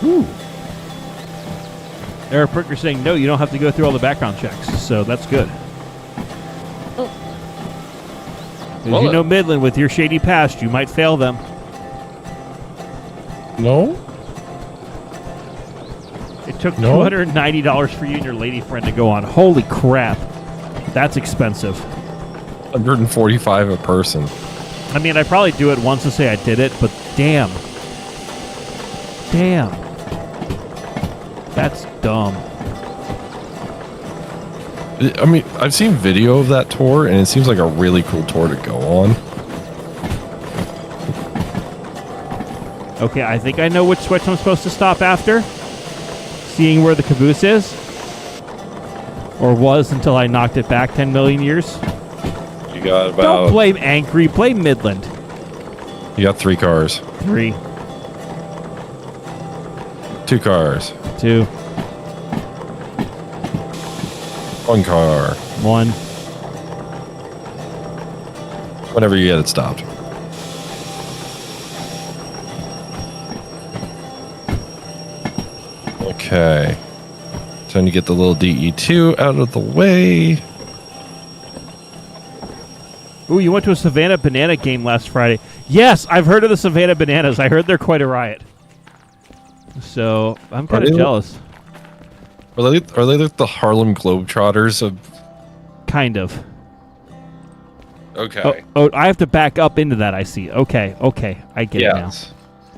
Ooh. Eric Pricker saying, no, you don't have to go through all the background checks, so that's good. Because you know Midland, with your shady past, you might fail them.
No?
It took $290 for you and your lady friend to go on. Holy crap. That's expensive.
$145 a person.
I mean, I'd probably do it once to say I did it, but damn. Damn. That's dumb.
I mean, I've seen video of that tour, and it seems like a really cool tour to go on.
Okay, I think I know which switch I'm supposed to stop after. Seeing where the caboose is. Or was until I knocked it back 10 million years.
You got about...
Don't blame Angry, blame Midland.
You got 3 cars.
3.
2 cars.
2.
1 car.
1.
Whenever you get it stopped. Okay. Time to get the little DE2 out of the way.
Ooh, you went to a Savannah Banana game last Friday. Yes, I've heard of the Savannah Bananas. I heard they're quite a riot. So, I'm kind of jealous.
Are they like the Harlem Globetrotters of...
Kind of.
Okay.
Oh, I have to back up into that, I see. Okay, I get it now.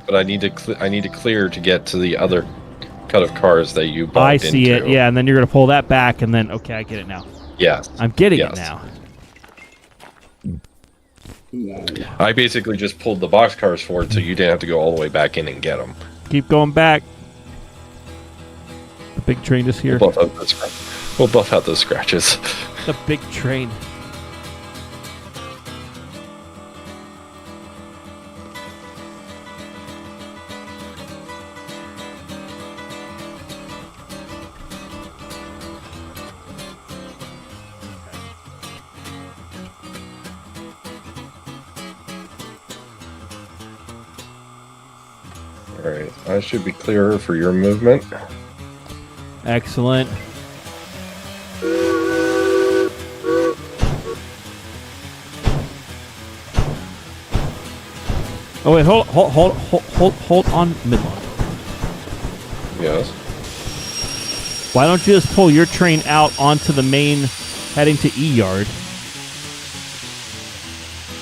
But I need to clear to get to the other cut of cars that you bumped
I see
into.
it, yeah, and then you're going to pull that back, and then, okay, I get it now.
Yes.
I'm getting it now.
I basically just pulled the box cars forward so you didn't have to go all the way back in and get them.
Keep going back. The big train is here.
We'll buff out those scratches.
The big train.
Alright, I should be clearer for your movement.
Excellent. Oh wait, hold on, Midland.
Yes.
Why don't you just pull your train out onto the main, heading to E yard,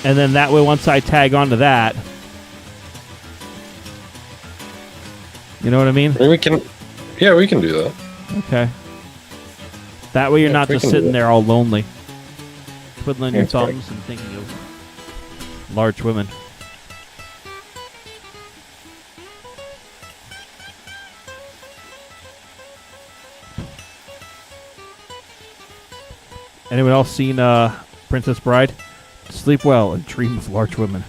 and then that way, once I tag onto that, you know what I mean?
I mean, we can do that.
Okay. That way, you're not just sitting there all lonely, twiddling your thumbs and thinking of large women. Anyone else seen Princess Bride? Sleep well and dream of large women.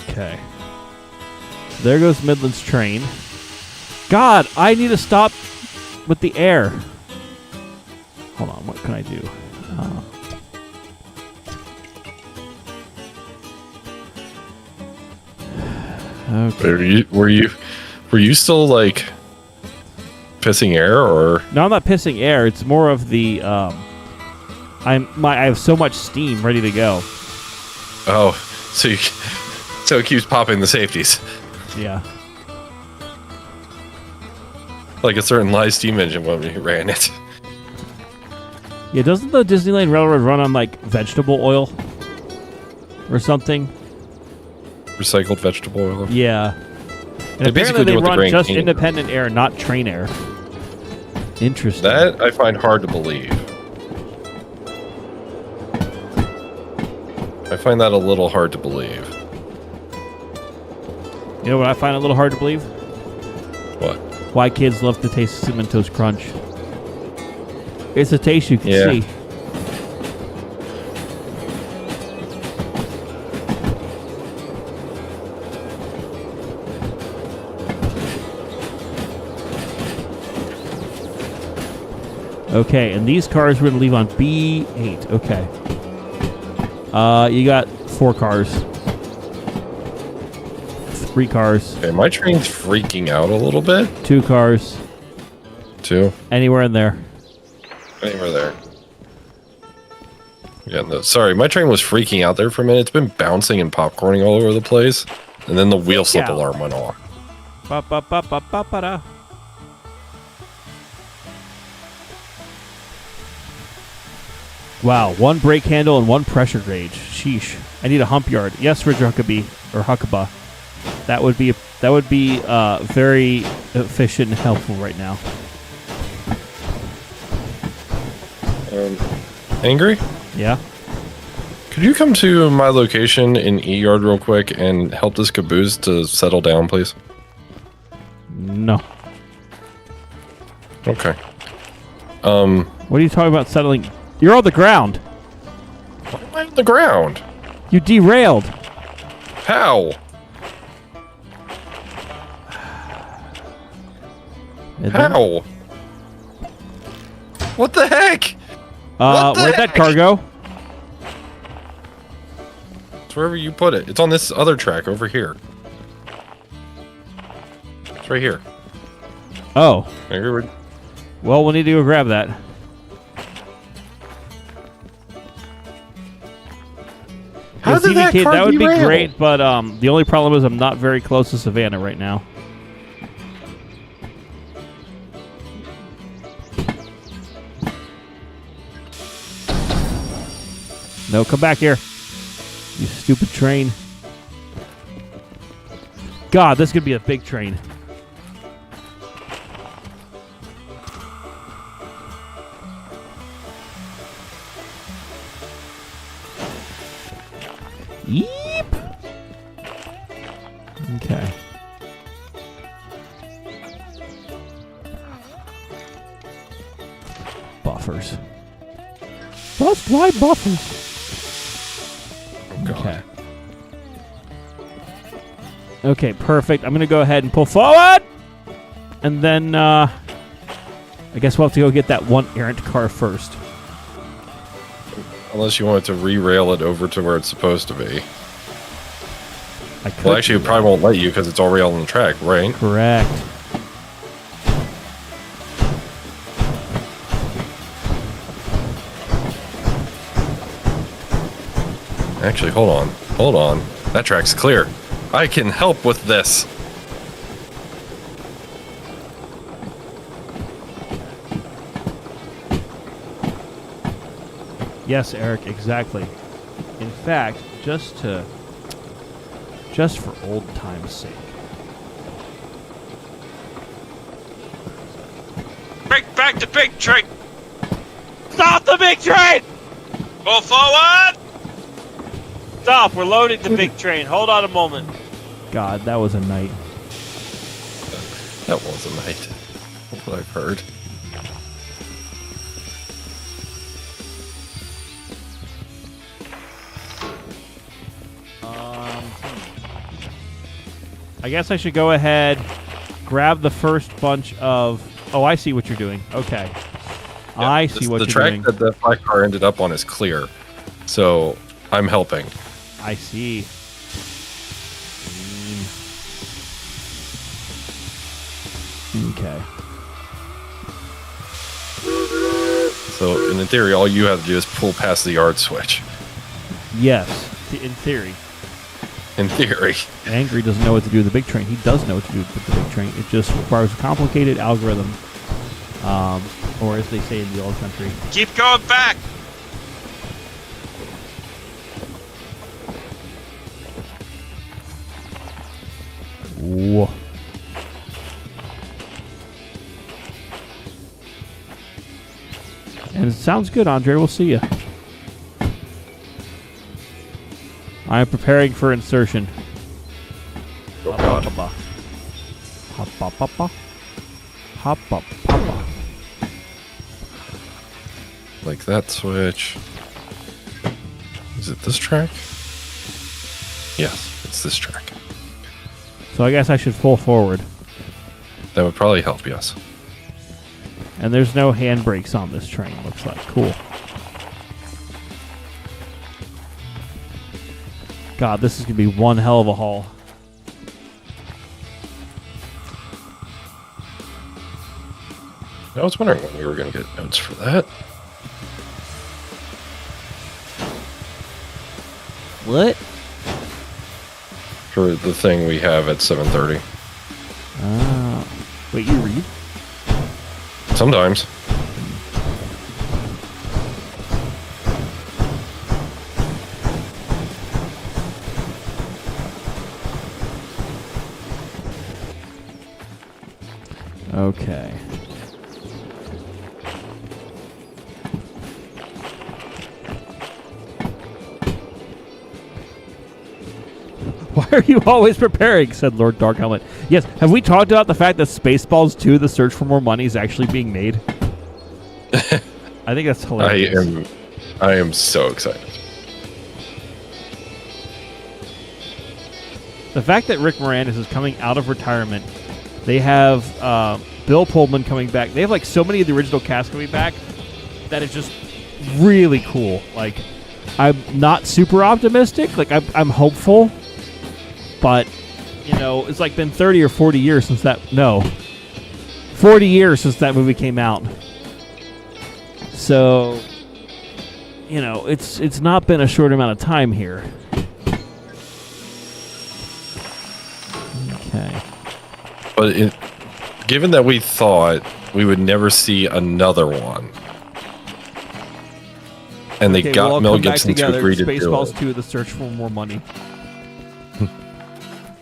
Okay. There goes Midland's train. God, I need to stop with the air. Hold on, what can I do? Okay.
Were you still like pissing air or?
No, I'm not pissing air. It's more of the I have so much steam ready to go.
Oh, so it keeps popping the safeties.
Yeah.
Like a certain live steam engine when we ran it.
Yeah, doesn't the Disneyland Railroad run on like vegetable oil or something?
Recycled vegetable oil.
Yeah. And apparently they run just independent air, not train air. Interesting.
That I find hard to believe. I find that a little hard to believe.
You know what I find a little hard to believe?
What?
Why kids love the taste of Cinnamon Toast Crunch. It's a taste you can see. Okay, and these cars we're going to leave on B8. Okay. You got 4 cars. 3 cars.
Okay, my train's freaking out a little bit.
2 cars.
2.
Anywhere in there.
Anywhere there. Yeah, no, sorry, my train was freaking out there for a minute. It's been bouncing and popcorning all over the place, and then the wheel slip alarm went off.
Ba-ba-ba-ba-ba-ba-da. Wow, 1 brake handle and 1 pressure gauge. Sheesh. I need a hump yard. Yes, Ridge Huckabee or Huckabah. That would be very efficient and helpful right now.
Angry?
Yeah.
Could you come to my location in E-Yard real quick and help this caboose to settle down, please?
No.
Okay.
What are you talking about settling? You're on the ground.
Why am I on the ground?
You derailed.
How? How? What the heck?
Where'd that car go?
It's wherever you put it. It's on this other track over here. It's right here.
Oh.
Angry?
Well, we'll need to go grab that.
How did that car
that would be
derail?
great, but the only problem is I'm not very close to Savannah right now. No, come back here. You stupid train. God, this could be a big train. Yeep. Okay. Buffers. Bust why buffers? Okay. Okay, perfect. I'm going to go ahead and pull forward. And then, I guess we'll have to go get that one errant car first.
Unless you wanted to re-rail it over to where it's supposed to be.
I could
Well, actually, it probably won't let you because it's already on the track, right?
Correct.
Actually, hold on. Hold on. That track's clear. I can help with this.
Yes, Eric, exactly. In fact, just for old time's sake.
Break back the big train!
Stop the big train!
Go forward! Stop, we're loading the big train. Hold on a moment.
God, that was a night.
That was a night. That's what I've heard.
I guess I should go ahead, grab the first bunch of... Oh, I see what you're doing. Okay.
Yeah,
I see what
the
you're
track
doing.
that the black car ended up on is clear. So, I'm helping.
I see. Okay.
So, in theory, all you have to do is pull past the yard switch.
Yes, in theory.
In theory.
Angry doesn't know what to do with the big train. He does know what to do with the big train. It just requires a complicated algorithm. Or as they say in the old country.
Keep going back!
Whoa. And it sounds good, Andre. We'll see you. I am preparing for insertion.
Oh, God.
Hop-a-papa.
Like that switch. Is it this track? Yes, it's this track.
So I guess I should pull forward.
That would probably help, yes.
And there's no handbrakes on this train, looks like. Cool. God, this is going to be one hell of a haul.
I was wondering when we were going to get notes for that.
What?
For the thing we have at 7:30.
Wait, you read?
Sometimes.
Okay. Why are you always preparing? Said Lord Darkhelmet. Yes, have we talked about the fact that Spaceballs 2, The Search for More Money, is actually being made? I think that's hilarious.
I am so excited.
The fact that Rick Moranis is coming out of retirement, they have Bill Pullman coming back. They have like so many of the original cast coming back that is just really cool. Like, I'm not super optimistic. Like, I'm hopeful, but you know, it's like been 30 or 40 years since that. No, 40 years since that movie came out. So, you know, it's not been a short amount of time here. Okay.
But given that we thought we would never see another one, and they got Mel Gibson to agree to do
Spaceballs
it.
2, The Search for More Money.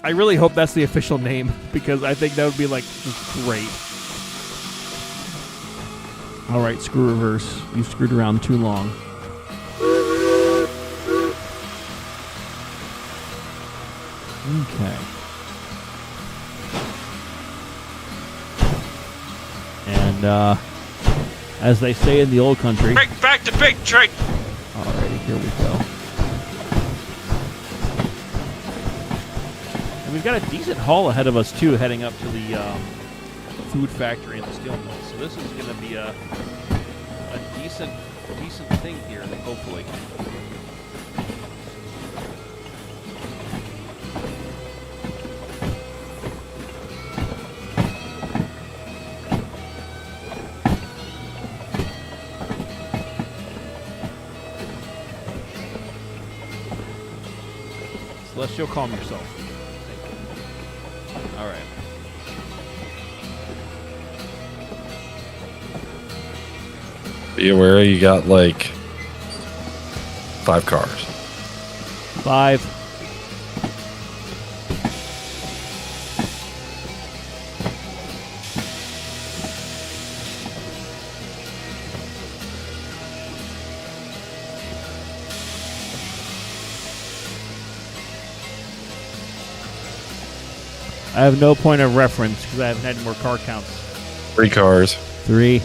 I really hope that's the official name, because I think that would be, like, just great. All right, screw reverse. You screwed around too long. Okay. And, as they say in the old country...
Bring back the big train!
Alrighty, here we go. And we've got a decent haul ahead of us, too, heading up to the food factory and the steel mill. So this is going to be a decent thing here, hopefully. Celestial, calm yourself. All right.
Be aware you got like 5 cars.
5. I have no point of reference because I haven't had more car counts.
3 cars.
3.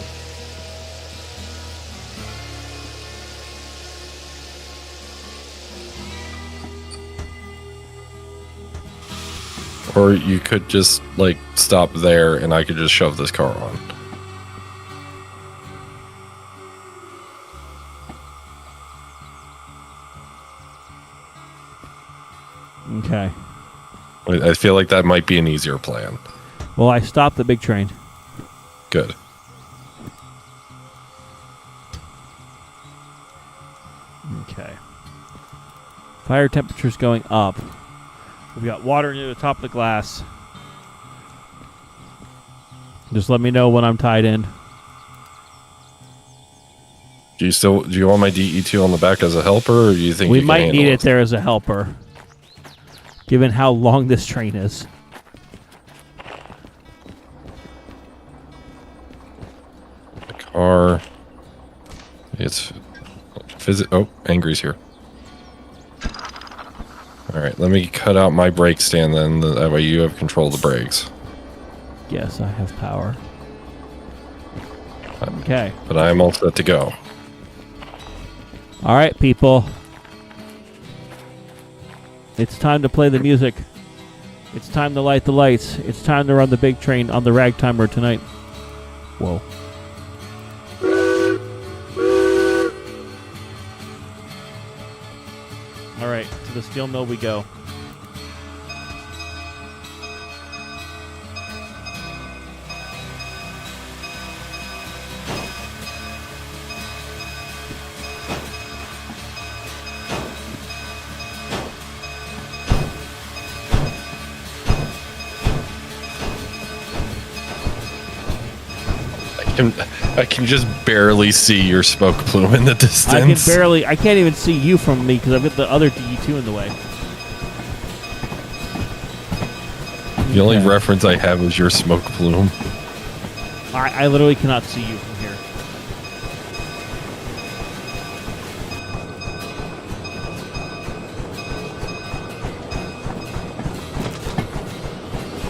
Or you could just like stop there and I could just shove this car on.
Okay.
I feel like that might be an easier plan.
Well, I stopped the big train.
Good.
Okay. Fire temperature's going up. We've got water near the top of the glass. Just let me know when I'm tied in.
Do you want my DE2 on the back as a helper, or do you think
We
you can
might
handle
need
it
it there as a helper, given how long this train is.
The car. It's Oh, Angry's here. All right, let me cut out my brake stand then. That way you have control of the brakes.
Yes, I have power. Okay.
But I am all set to go.
All right, people. It's time to play the music. It's time to light the lights. It's time to run the big train on the ragtimer tonight. Whoa. All right, to the steel mill we go.
I can just barely see your smoke plume in the distance.
I can't even see you from me because I've got the other DE2 in the way.
The only reference I have is your smoke plume.
I literally cannot see you from here.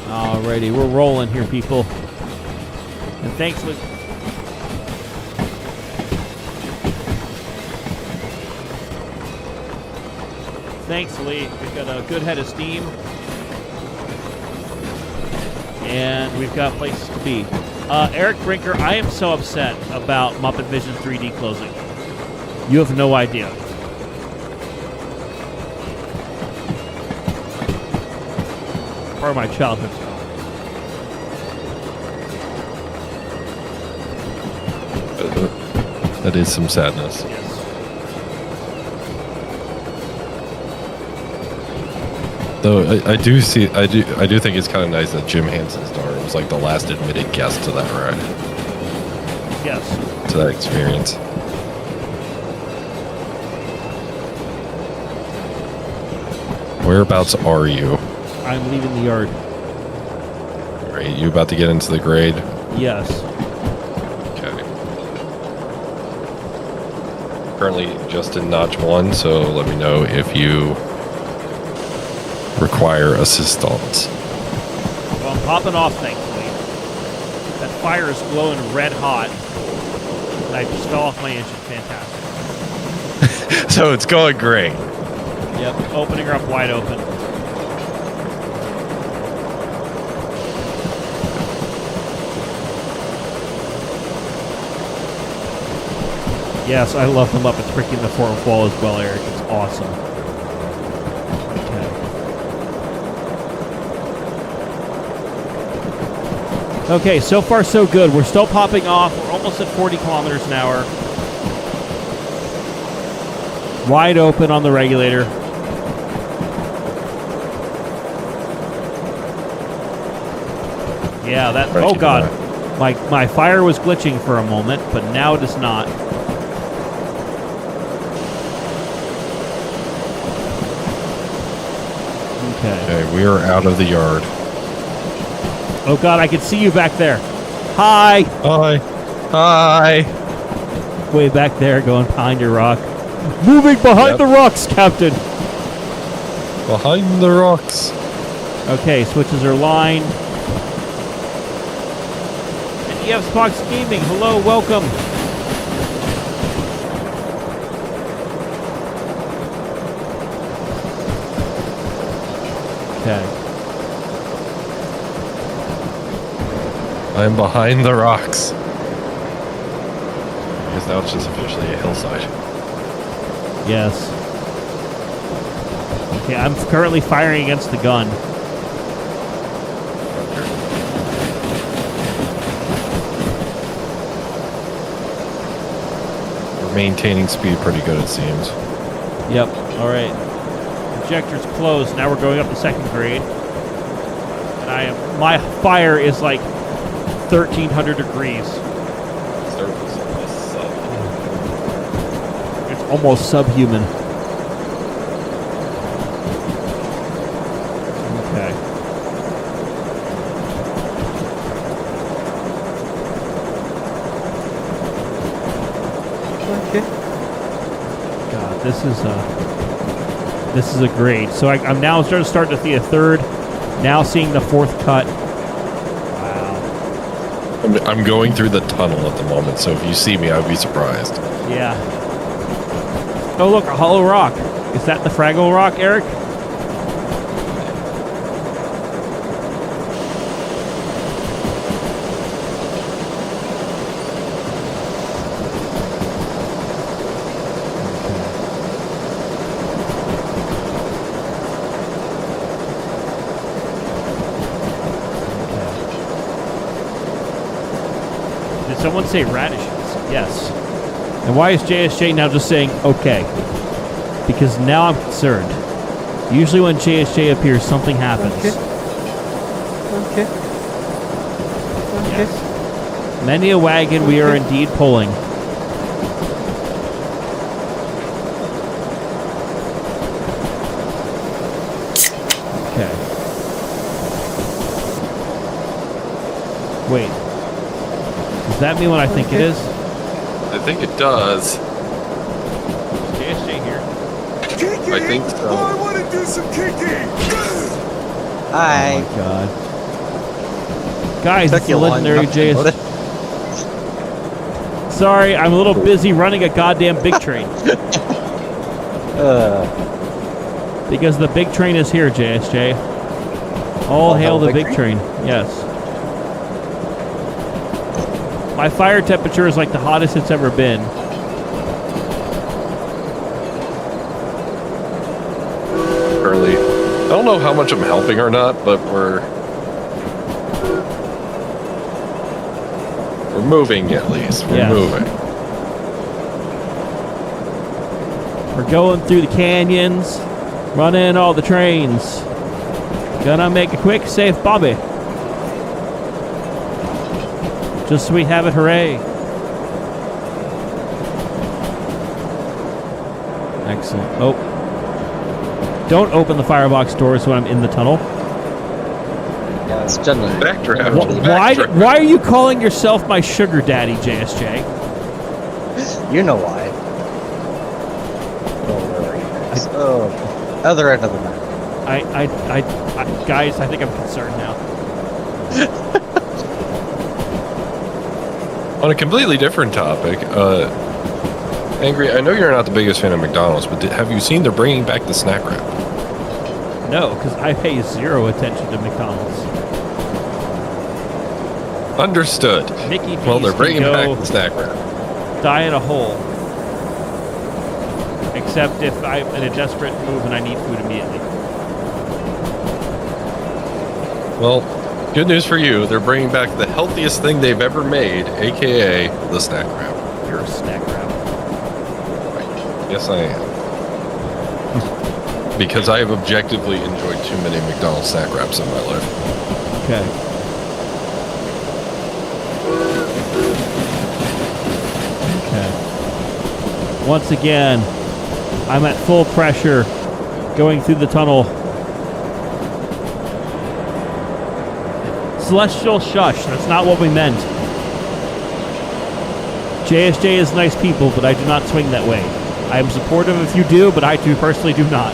Alrighty, we're rolling here, people. And thanks, Luke. Thanks, Lee. We've got a good head of steam. And we've got places to be. Eric Brinker, I am so upset about Muppet Vision 3D closing. You have no idea. Part of my childhood stuff.
That is some sadness.
Yes.
Though I do think it's kind of nice that Jim Henson's daughter was like the last admitted guest to that ride,
Yes.
to that experience. Whereabouts are you?
I'm leaving the yard.
Are you about to get into the grade?
Yes.
Okay. Currently just in notch 1, so let me know if you require assistance.
Well, I'm popping off, thankfully. That fire is glowing red hot. And I just fell off my engine. Fantastic.
So it's going great.
Yep, opening her up wide open. Yes, I love the Muppets breaking the fourth wall as well, Eric. It's awesome. Okay, so far so good. We're still popping off. We're almost at 40 kilometers an hour. Wide open on the regulator. Yeah, that... Oh, God. My fire was glitching for a moment, but now it is not.
Okay, we are out of the yard.
Oh, God, I can see you back there. Hi!
Hi. Hi.
Way back there, going behind your rock. Moving behind the rocks, Captain!
Behind the rocks.
Okay, switches are lined. And EF Spox Gaming, hello, welcome. Okay.
I'm behind the rocks. I guess now it's just officially a hillside.
Yes. Okay, I'm currently firing against the gun.
We're maintaining speed pretty good, it seems.
Yep, alright. Injector's closed. Now we're going up the second grade. And my fire is like 1,300 degrees. It's almost subhuman. Okay. God, this is a grade. So I'm now starting to see a third. Now seeing the fourth cut. Wow.
I'm going through the tunnel at the moment, so if you see me, I would be surprised.
Yeah. Oh, look, a hollow rock. Is that the Fraggle Rock, Eric? Did someone say radishes? Yes. And why is JSJ now just saying okay? Because now I'm concerned. Usually when JSJ appears, something happens.
Okay.
Yes. Many a wagon we are indeed pulling. Okay. Wait. Does that mean what I think it is?
I think it does.
JSJ here.
Kiki!
I think so.
Oh, I want to do some kicking!
Hi.
Oh my god. Guys,
Took
it's
you
the
long
legendary
enough to notice.
JS. Sorry, I'm a little busy running a goddamn big train. Because the big train is here, JSJ. All hail the big train. Yes. My fire temperature is like the hottest it's ever been.
Early. I don't know how much I'm helping or not, but we're moving at least. We're
Yes.
moving.
We're going through the canyons, running all the trains. Gonna make a quick, safe Bobby. Just so we have it, hooray. Excellent. Oh. Don't open the firebox doors when I'm in the tunnel.
Yeah, it's generally.
Backdraft.
Why are you calling yourself my sugar daddy, JSJ?
You know why. Don't worry. Oh, other end of the map.
Guys, I think I'm concerned now.
On a completely different topic, Angry, I know you're not the biggest fan of McDonald's, but have you seen they're bringing back the snack wrap?
No, because I pay zero attention to McDonald's.
Understood.
Mickey D's
Well, they're
can
bringing
go
back the snack wrap.
die in a hole. Except if I'm in a desperate move and I need food immediately.
Well, good news for you. They're bringing back the healthiest thing they've ever made, a.k.a. the snack wrap.
You're a snack wrap.
Yes, I am. Because I have objectively enjoyed too many McDonald's snack wraps in my life.
Okay. Okay. Once again, I'm at full pressure going through the tunnel. Celestial shush. That's not what we meant. JSJ is nice people, but I do not swing that way. I am supportive if you do, but I too personally do not.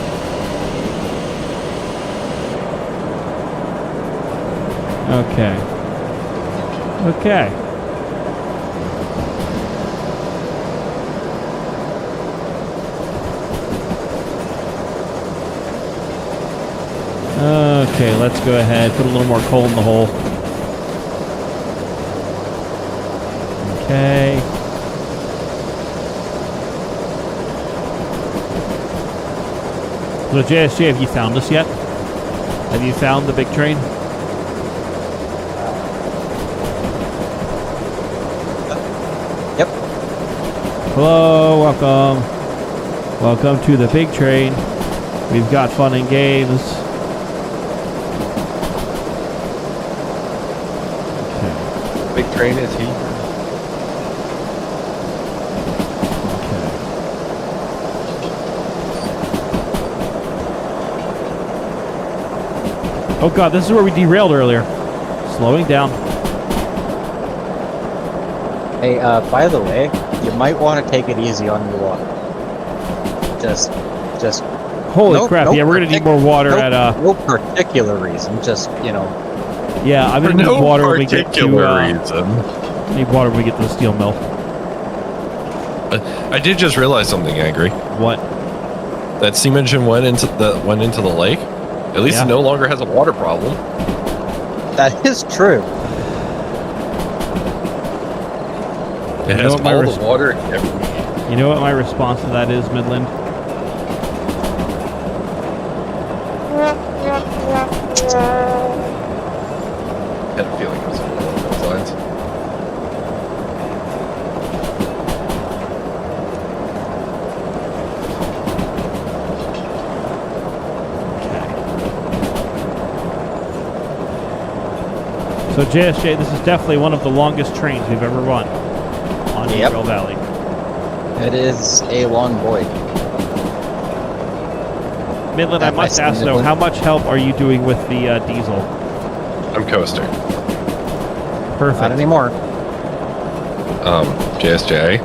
Okay. Okay. Okay, let's go ahead. Put a little more coal in the hole. Okay. So JSJ, have you found us yet? Have you found the big train?
Yep.
Hello, welcome. Welcome to the big train. We've got fun and games. Okay.
Big train is here.
Okay. Oh god, this is where we derailed earlier. Slowing down.
Hey, by the way, you might want to take it easy on your water. Just.
Holy
no-
crap,
no
yeah, we're gonna need more water
no,
at
no particular reason, just,
yeah, I'm
For
gonna need
no
water when we get to
particular reason.
need water when we get to the steel mill.
I did just realize something, Angry.
What?
That steam engine went into the lake. At least
Yeah.
it no longer has a water problem.
that is true.
It
know
has
what my
all
res-
the water.
You know what my response to that is, Midland?
I had a feeling it was along those lines.
So So JSJ, this is definitely one of the longest trains we've ever run on
Yep.
Derail Valley.
It is a long void.
Midland, I
That
must
nice
ask though,
Midland.
how much help are you doing with the diesel?
I'm coaster.
Perfect.
Not anymore.
JSJ.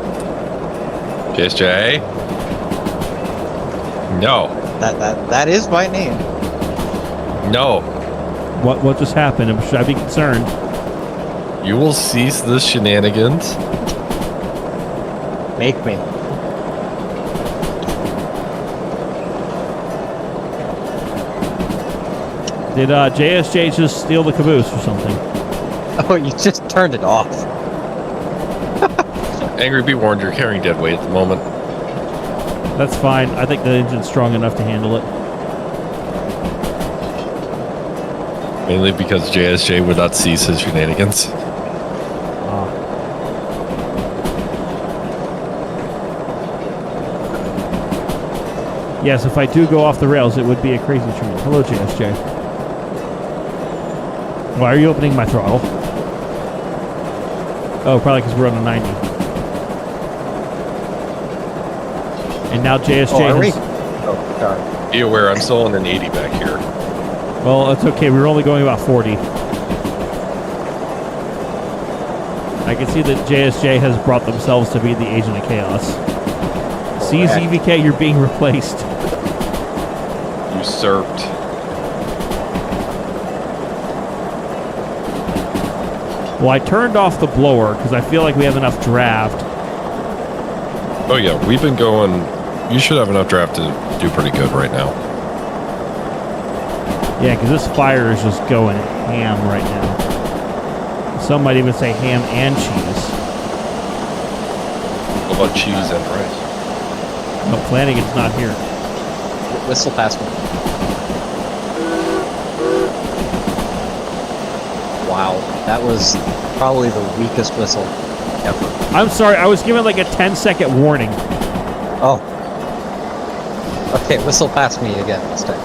JSJ. No.
That is my name.
No.
What just happened? Should I be concerned?
You will cease the shenanigans.
Make me.
Did JSJ just steal the caboose or something?
Oh, you just turned it off.
Angry, be warned, you're carrying dead weight at the moment.
That's fine. I think the engine's strong enough to handle it.
Mainly because JSJ would not cease his shenanigans.
Ah. Yes, if I do go off the rails, it would be a crazy train. Hello, JSJ. Why are you opening my throttle? Oh, probably because we're on a 90. And now JSJ
Oh, are we?
has...
Oh, sorry.
Be aware, I'm still on an 80 back here.
Well, it's okay. We were only going about 40. I can see that JSJ has brought themselves to be the agent of chaos. CZVK, you're being replaced.
Usurped.
Well, I turned off the blower because I feel like we have enough draft.
Oh yeah, we've been going. You should have enough draft to do pretty good right now.
Yeah, because this fire is just going ham right now. Some might even say ham and cheese.
What about cheese and rice?
No, Flanagan's not here.
Whistle past me. Wow, that was probably the weakest whistle ever.
I'm sorry, I was given like a 10-second warning.
Oh. Okay, whistle past me again this time.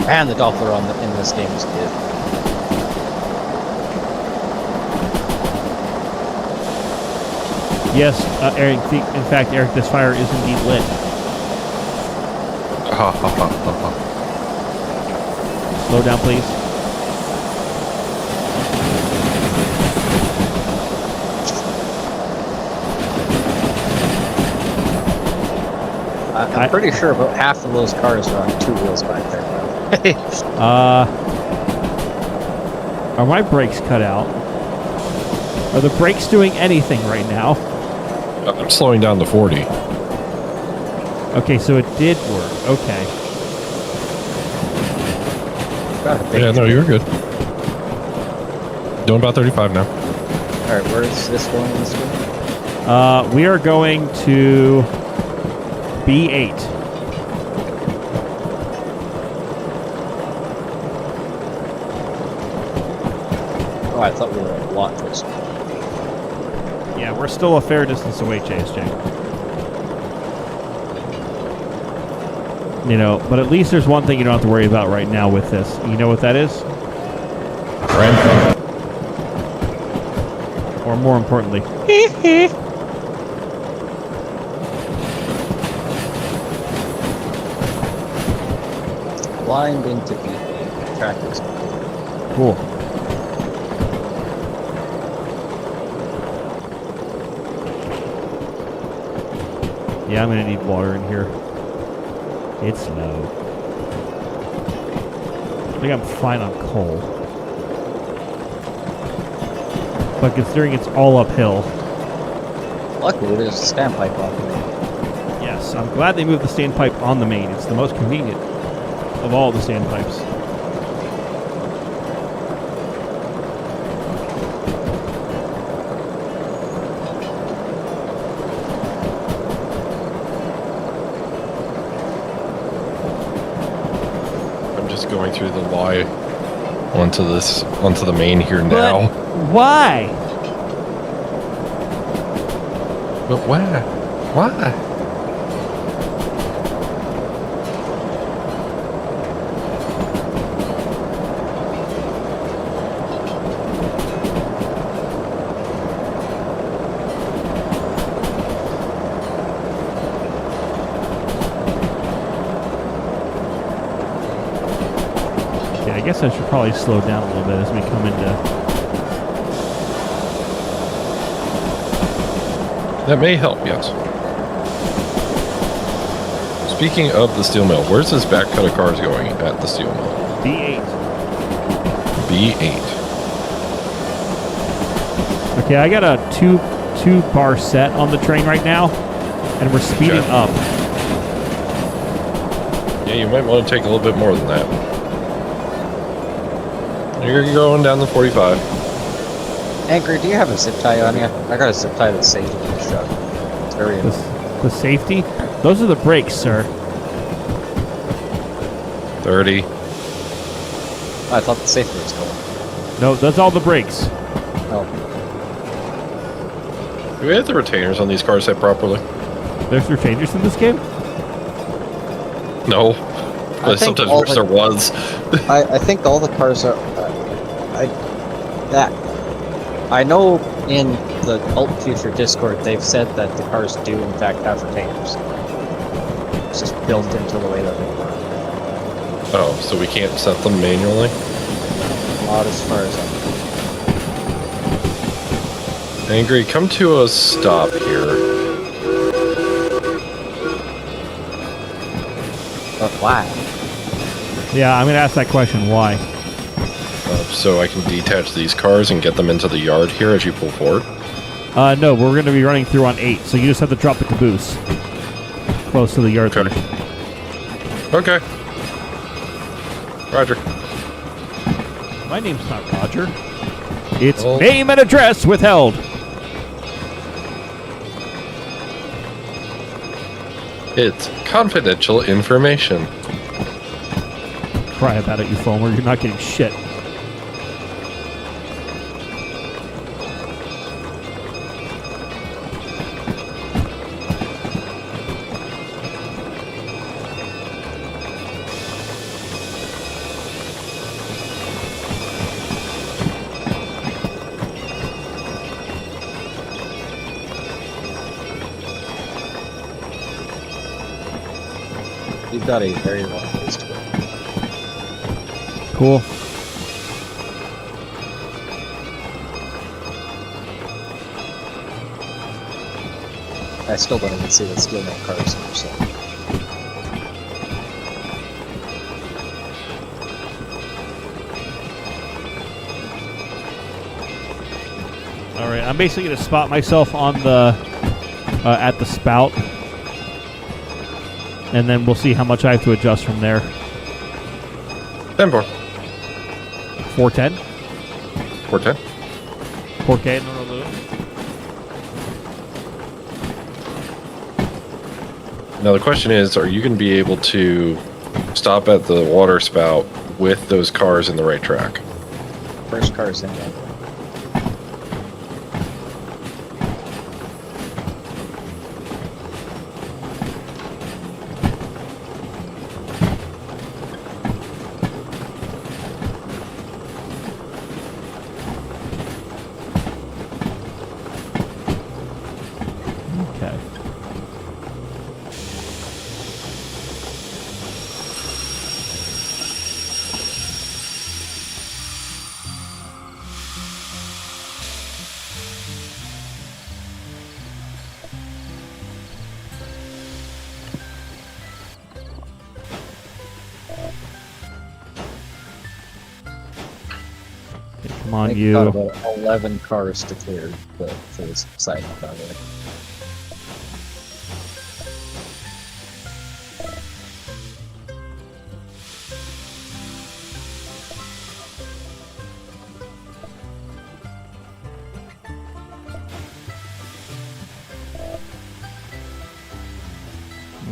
And the Doppler in this game is good.
Yes, Eric, in fact, Eric, this fire is indeed lit.
Ha ha ha ha ha.
Slow down, please.
I'm pretty sure about half of those cars are on two wheels back there.
Are my brakes cut out? Are the brakes doing anything right now?
I'm slowing down to 40.
Okay, so it did work. Okay.
Got a big
Yeah, no, you're good. Doing about 35 now.
Alright, where is this going this way?
We are going to B8.
Oh, I thought we were at lot first.
Yeah, we're still a fair distance away, JSJ. You know, but at least there's one thing you don't have to worry about right now with this. You know what that is? Or more importantly,
Blind into B8. Tractors.
cool. Yeah, I'm gonna need water in here. It's low. I think I'm fine on coal. But considering it's all uphill,
Luckily, there's a standpipe on the main.
yes, I'm glad they moved the standpipe on the main. It's the most convenient of all the standpipes.
I'm just going through the Y onto the main here now.
Why?
But why? Why?
guess I should probably slow down a little bit as we come into...
That may help, yes. Speaking of the steel mill, where's this back cut of cars going at the steel mill?
B8.
B8.
Okay, I got a two bar set on the train right now, and we're speeding
Okay.
up.
Yeah, you might want to take a little bit more than that. You're going down the 45.
Anchor, do you have a zip tie on you? I got a zip tie that's safe in the truck. It's very
The safety? Those are the brakes, sir.
30.
I thought the safety was going.
No, that's all the brakes.
Oh,
Do we have the retainers on these cars set properly?
There's retainers in this game?
No.
I
But
think
sometimes
all
wish
the-
there was.
I think all the cars are. I know in the Alt Future Discord they've said that the cars do in fact have retainers. It's just built into the way that they work.
Oh, so we can't set them manually?
Not as far as I'm.
Angry, come to a stop here.
But why?
Yeah, I'm going to ask that question. Why?
So I can detach these cars and get them into the yard here as you pull forward.
No, we're going to be running through on 8, so you just have to drop the caboose close to the yard.
Okay. Okay. Roger.
My name's not Roger. It's
Well-
name and address withheld.
It's confidential information.
Cry about it, you foamer. You're not getting shit.
You've got a very long ways to go.
Cool.
I still don't even see the steel mill cars in so.
All right, I'm basically going to spot myself on the at the spout, and then we'll see how much I have to adjust from there.
10-4.
410?
410.
4K, no.
Now the question is, are you going to be able to stop at the water spout with those cars in the right track?
First car's in there.
Okay. Come
I
on,
think
you.
got about 11 cars to clear for this sidewalk out there.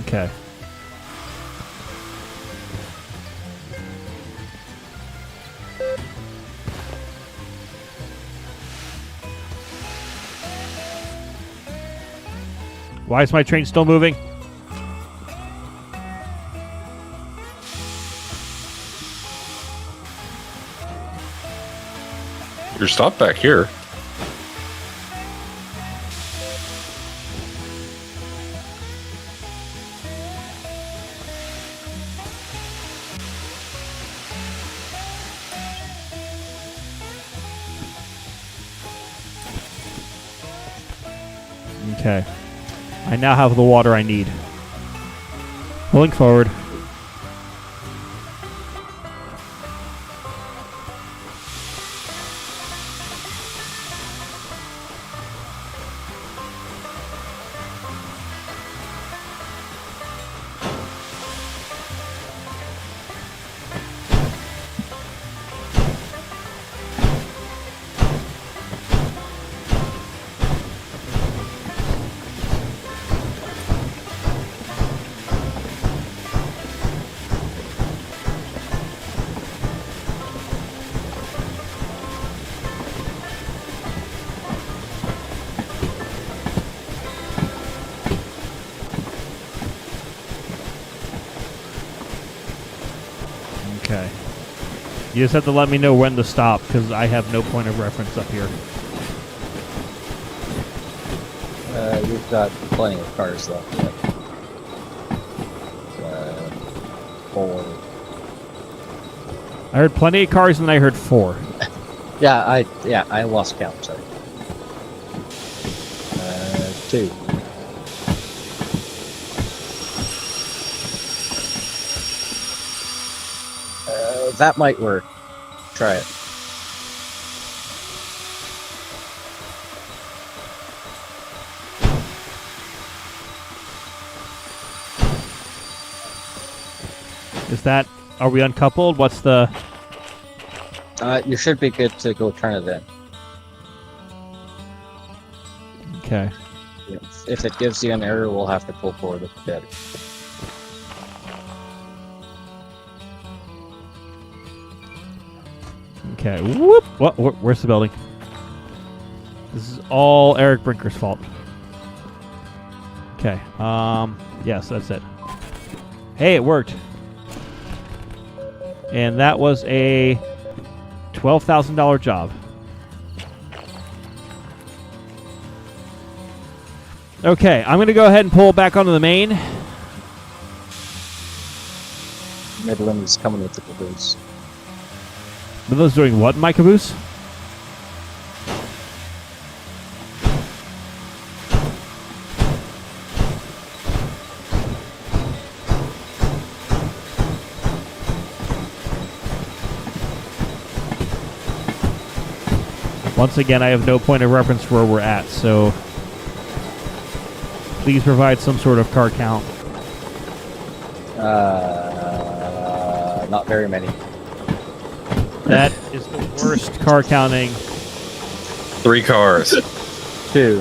Okay. Why is my train still moving?
You're stopped back here.
Okay. I now have the water I need. Pulling forward. Okay. You just have to let me know when to stop, because I have no point of reference up here.
You've got plenty of cars left. Yet. 4.
I heard plenty of cars, and I heard 4.
Yeah, I lost count. Sorry. 2. That might work. Try it.
Is that... Are we uncoupled? What's the...
You should be good to go turn it in.
Okay.
If it gives you an error, we'll have to pull forward a bit.
Okay. Whoop! Where's the building? This is all Eric Brinker's fault. Okay. Yes, that's it. Hey, it worked. And that was a $12,000 job. Okay, I'm going to go ahead and pull back onto the main.
Midland is coming with the caboose.
Midland's doing what in my caboose? Once again, I have no point of reference for where we're at, so please provide some sort of car count.
Not very many.
That is the worst car counting.
3 cars.
2.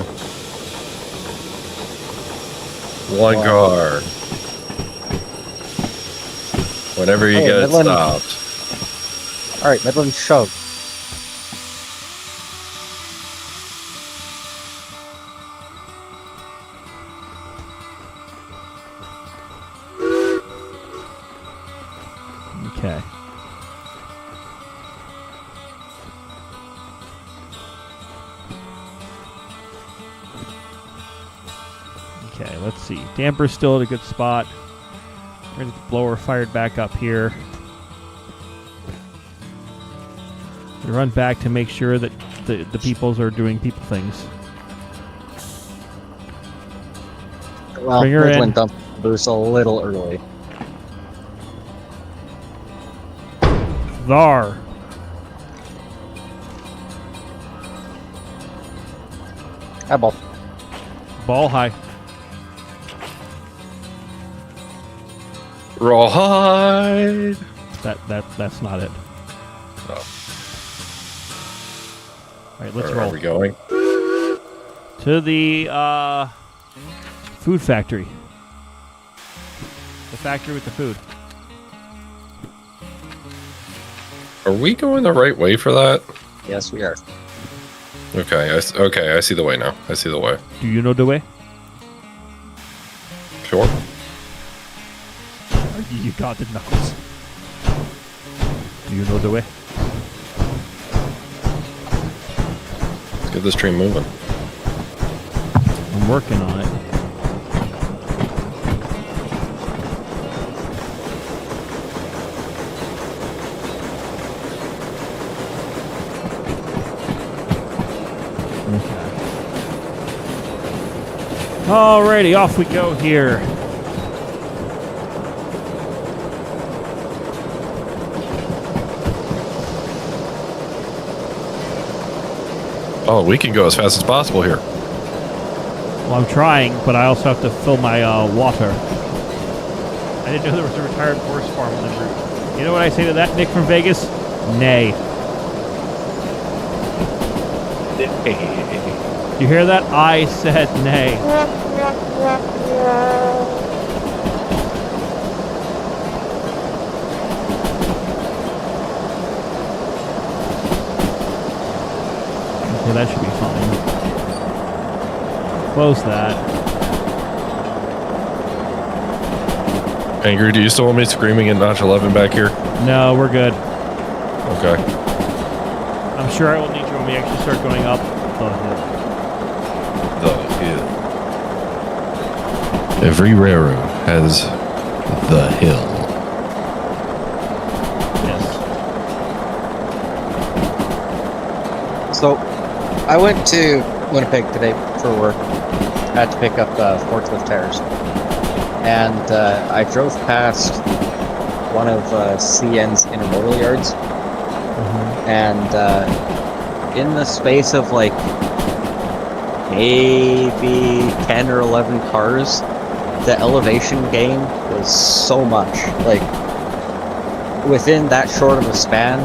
1 car. Whenever you
Hey,
get it
Midland.
stopped.
All right, Midland, shove.
Okay. Okay, let's see. Damper's still at a good spot. We're going to get the blower fired back up here. We run back to make sure that the peoples are doing people things.
Well,
Bring her in.
Midland dumped the caboose a little early.
Thar.
Eyeball.
Ball high.
Rawhide.
That's not it.
Oh.
All right, let's
Where
roll
are we going?
to the food factory. The factory with the food.
Are we going the right way for that?
Yes, we are.
Okay, I see the way now. I see the way.
Do you know the way?
Sure.
You got it, Knuckles. Do you know the way?
Let's get this train moving.
I'm working on it. Okay. Alrighty, off we go here.
Oh, we can go as fast as possible here.
Well, I'm trying, but I also have to fill my water. I didn't know there was a retired horse farm on the route. You know what I say to that, Nick from Vegas? Nay. You hear that? I said nay. Okay, that should be fine. Close that.
Angry, do you still want me screaming in notch 11 back here?
No, we're good.
Okay.
I'm sure I will need you when we actually start going up the hill.
The hill. Every railroad has the hill.
Yes.
So, I went to Winnipeg today for work. I had to pick up forklift tires. And I drove past one of CN's intermodal yards. And in the space of like maybe 10 or 11 cars, the elevation gain was so much. Like, within that short of a span,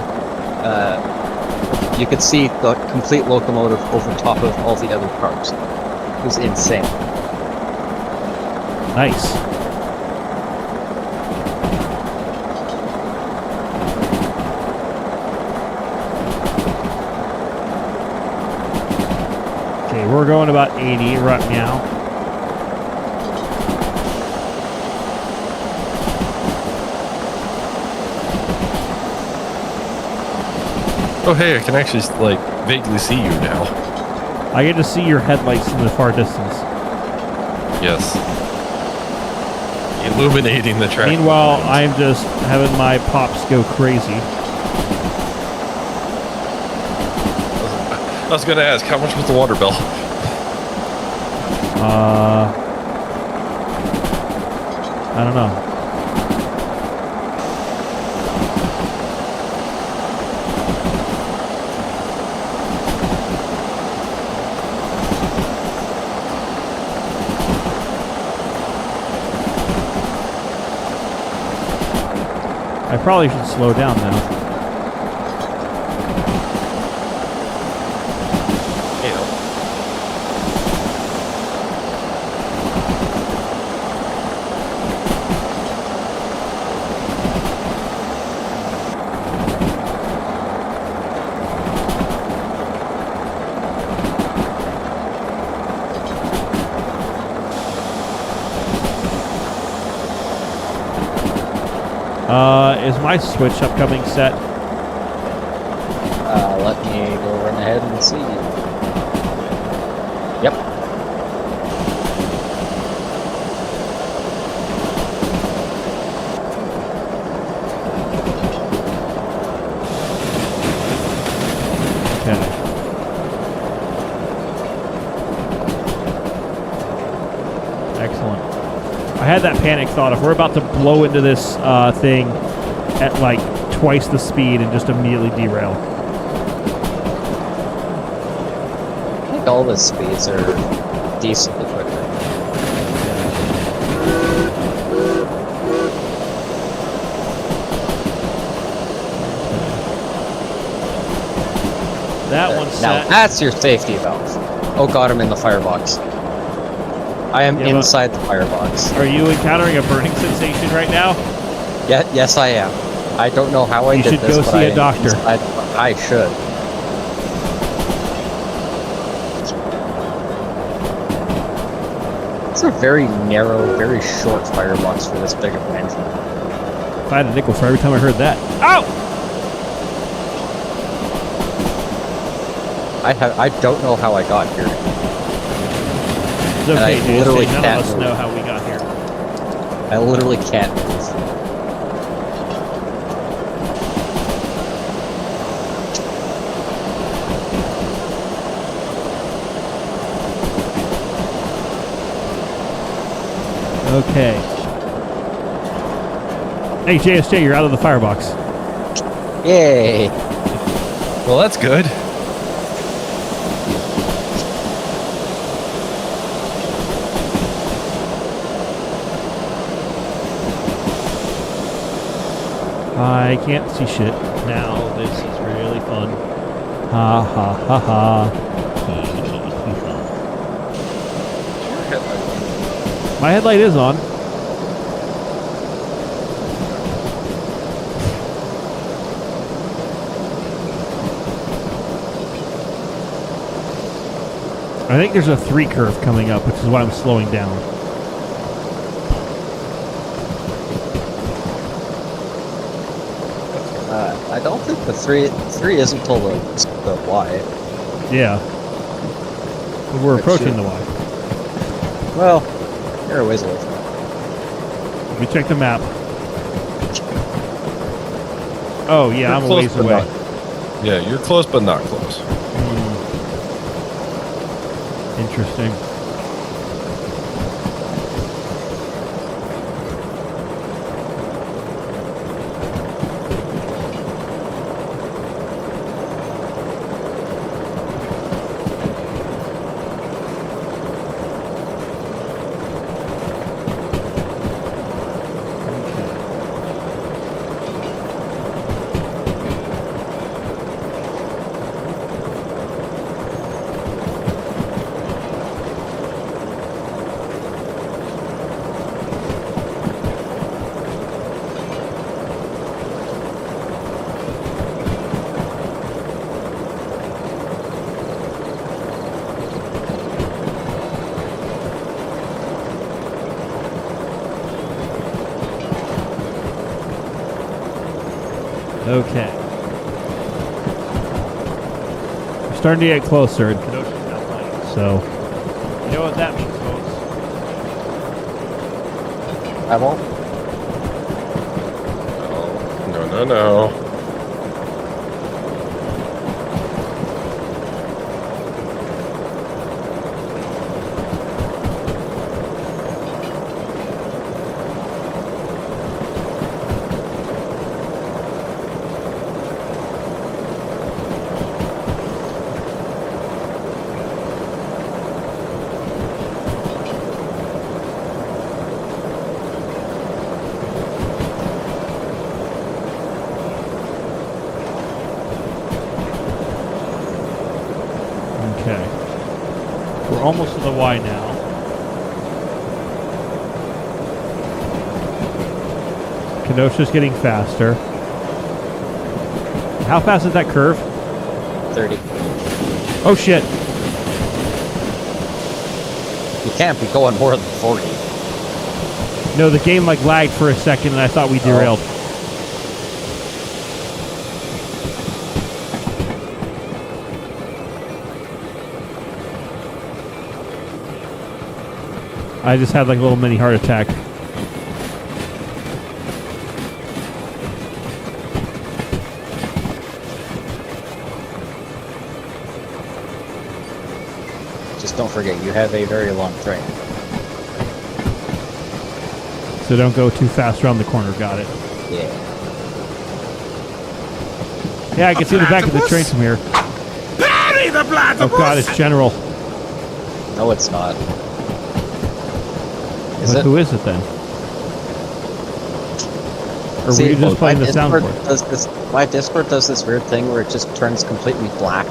you could see the complete locomotive over top of all the other cars. It was insane.
Nice. Okay, we're going about 80 right now.
Oh, hey, I can actually, like, vaguely see you now.
I get to see your headlights in the far distance.
Yes. Illuminating the track.
Meanwhile, I'm just having my pops go crazy.
I was going to ask, how much was the water bill?
I don't know. I probably should slow down now. Is my switch upcoming set?
Let me go run ahead and see. Yep.
Okay. Excellent. I had that panic thought if we're about to blow into this thing at like twice the speed and just immediately derail.
I think all the speeds are decently quick.
That one's
Now
set.
that's your safety valve. Oh god, I'm in the firebox. I am
Yeah, but-
inside the firebox.
Are you encountering a burning sensation right now?
Yeah, yes, I am. I don't know how I
You
did
should
this,
go
but
see
I
a
am
doctor.
inside- I should. It's a very narrow, very short firebox for this big of an engine.
If I had a nickel for every time I heard that. Ow!
I don't know how I got here.
It's
And I
okay, dude.
literally
None
can't
of us
move.
know how we got here.
I literally can't move.
Okay. Hey, JSJ, you're out of the firebox.
Yay!
Well, that's good.
I can't see shit. Now this is really fun. Ha ha ha ha. My headlight is on. I think there's a 3 curve coming up, which is why I'm slowing down.
I don't think the three isn't till the Y.
Yeah. But we're
But
approaching
shit.
the Y.
Well, you're a ways away from it.
Let me check the map. Oh, yeah,
You're
I'm a
close,
ways
but
away.
not- Yeah, you're close, but not close.
Interesting. Okay. We're starting to get closer, and Kenosha's not playing, so you know what that means, folks.
I won't.
No.
Okay. We're almost to the Y now. Kenosha's getting faster. How fast is that curve?
30.
Oh shit.
You can't be going more than 40.
No, the game like lagged for a second and I thought we derailed. I just had like a little mini heart attack.
Just don't forget, you have a very long train.
So don't go too fast around the corner. Got it.
Yeah.
Yeah, I can see the back of the train from here.
Bury the platypus!
Oh god, it's General.
No, it's not. Is
But
it?
who is it then? Or
See,
were you just playing
my
the sound
Discord
for it?
does this. My Discord does this weird thing where it just turns completely black,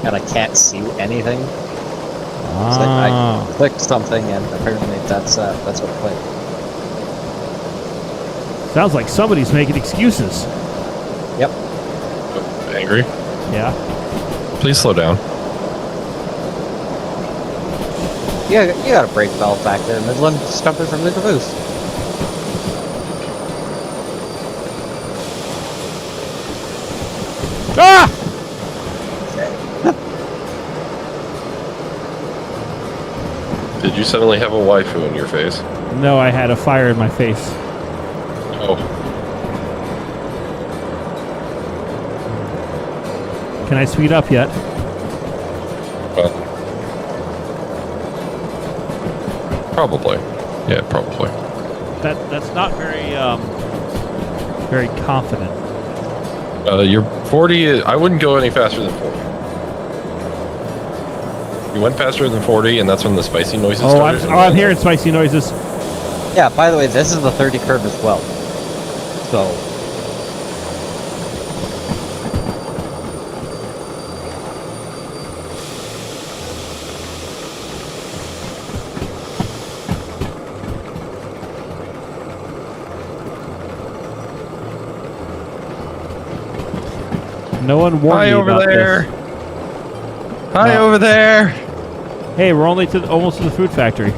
and I can't see anything. It's like I clicked something, and apparently that's what played.
Sounds like somebody's making excuses.
Yep.
Angry?
Yeah.
Please slow down.
Yeah, you got a brake valve back there, Midland. Stop it from the caboose.
Ah!
Did you suddenly have a waifu in your face?
No, I had a fire in my face.
Oh,
Can I speed up yet?
well. Probably. Yeah, probably.
That's not very confident.
Your 40, I wouldn't go any faster than 40. You went faster than 40, and that's when the spicy noises started.
I'm hearing spicy noises.
Yeah, by the way, this is the 30 curve as well. So,
No one warned
Hi
me
over
about
there.
this.
Hi over there.
Hey, we're only almost to the food factory.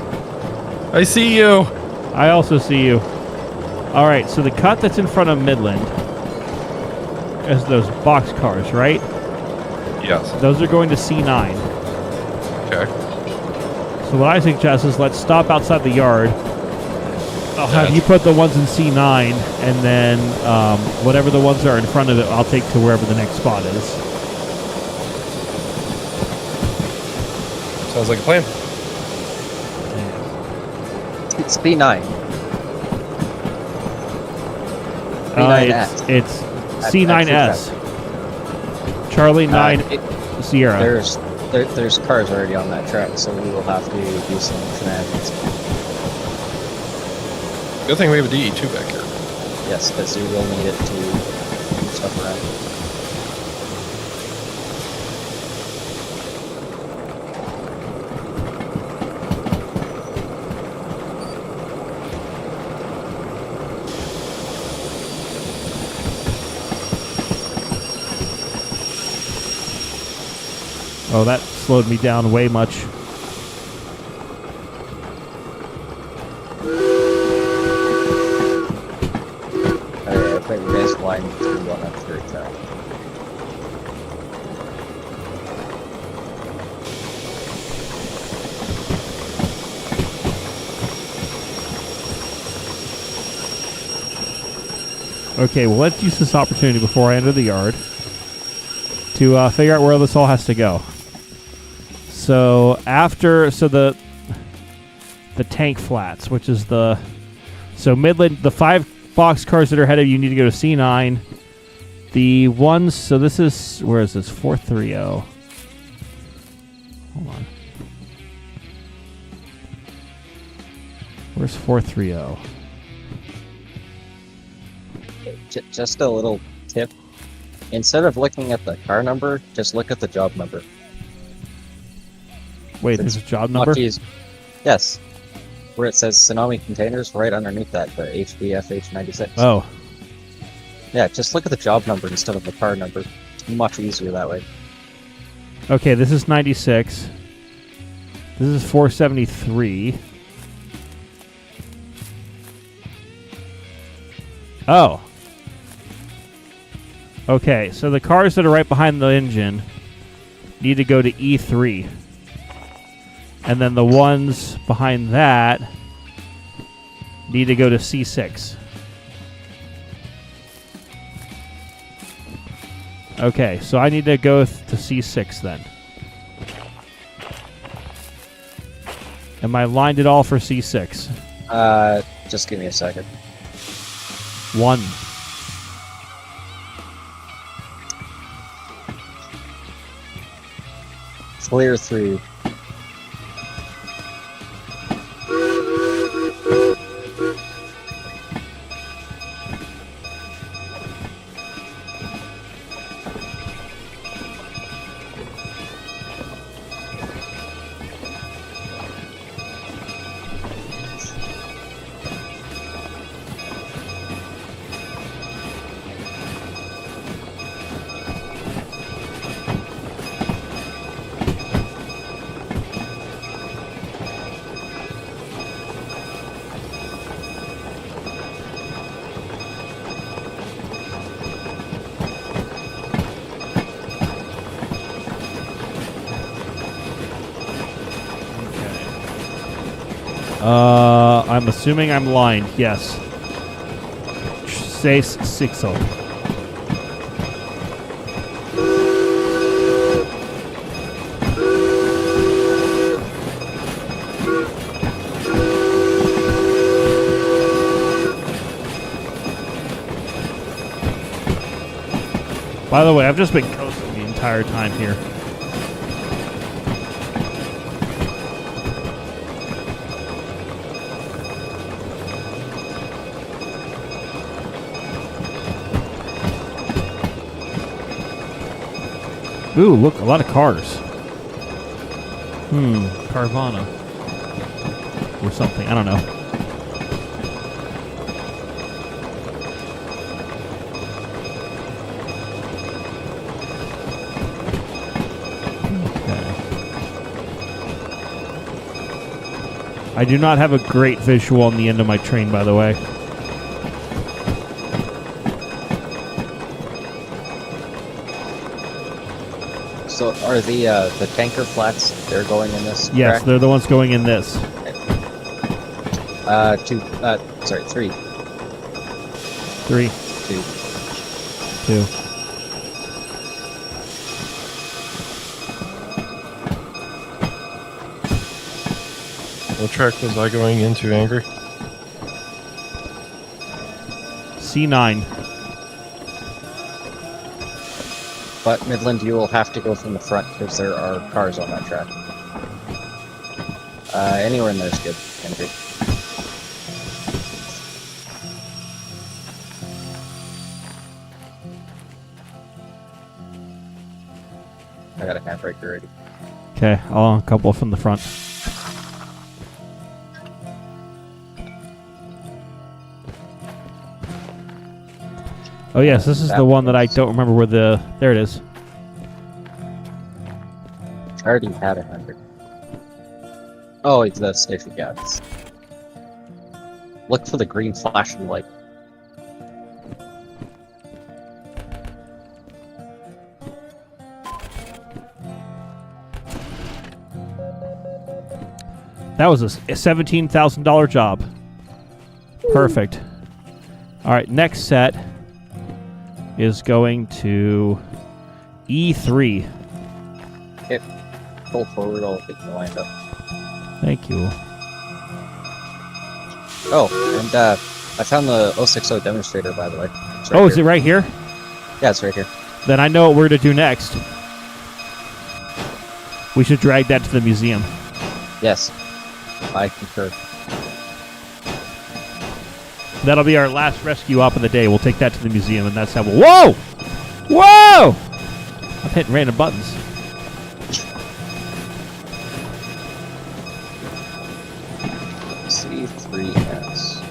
I see you.
I also see you. All right, so the cut that's in front of Midland is those box cars, right?
Yes.
Those are going to C9.
Okay.
So what I suggest is let's stop outside the yard. I'll have you put the ones in C9, and then whatever the ones are in front of it, I'll take to wherever the next spot is.
Sounds like a plan.
it's B9. B9S.
It's
At
C9S. Charlie 9 Sierra.
There's cars already on that track, so we will have to do some shenanigans.
Good thing we have a DE2 back here.
Yes, because you will need it to move stuff around.
Oh, that slowed me down way much.
I think we guys blind to one up through track.
Okay, well, let's use this opportunity before I enter the yard to figure out where this all has to go. So the tank flats, which is so Midland, the 5 box cars that are ahead of you need to go to C9. The ones, so this is, where is this? 430. Hold on. Where's 430?
Just a little tip. Instead of looking at the car number, just look at the job number.
Wait, there's a job number?
Yes. Where it says Tsunami Containers, right underneath that, the HBFH96.
Oh.
Yeah, just look at the job number instead of the car number. It's much easier that way.
Okay, this is 96. This is 473. Oh. Okay, so the cars that are right behind the engine need to go to E3. And then the ones behind that need to go to C6. Okay, so I need to go to C6 then. Am I lined at all for C6?
Just give me a second.
1.
Clear through.
I'm assuming I'm lined. Yes. 6. By the way, I've just been coasting the entire time here. Ooh, look, a lot of cars. Carvana. Or something, I don't know. Okay. I do not have a great visual on the end of my train, by the way.
So are the tanker flats? They're going in this.
Yes,
track?
they're the ones going in this.
Three.
Three,
Two.
two.
What track was I going into, Angry?
C9.
But Midland, you will have to go from the front because there are cars on that track. Anywhere in there is good, Henry. I got a handbrake already.
Okay, a couple from the front. Oh yes, this is the one that I don't remember where the... There it is.
I already had a handbrake. Oh, it's the station gas. Look for the green flashing light.
That was a $17,000 job. Perfect. All right, next set is going to E3.
Okay, pull forward, I'll get you lined up.
Thank you.
Oh, and I found the 060 demonstrator, by the way. It's right
Oh, is
here.
it right here?
Yeah, it's right here.
Then I know what we're to do next. We should drag that to the museum.
Yes, I concur.
That'll be our last rescue op of the day. We'll take that to the museum, and that's how we'll... Whoa! Whoa! I'm hitting random buttons.
C3S.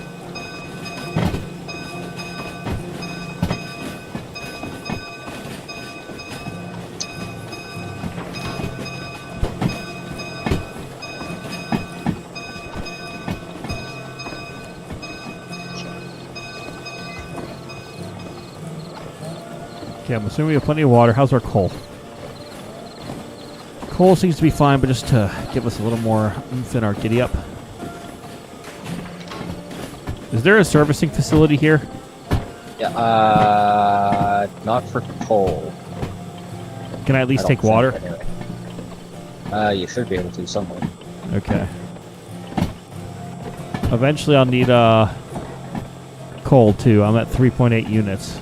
Okay, I'm assuming we have plenty of water. How's our coal? Coal seems to be fine, but just to give us a little more oomph in our giddy up. Is there a servicing facility here?
Yeah, not for coal.
Can I at least
I don't
take
think,
water?
Anyway. You should be able to somewhere.
Okay. Eventually I'll need coal too. I'm at 3.8 units.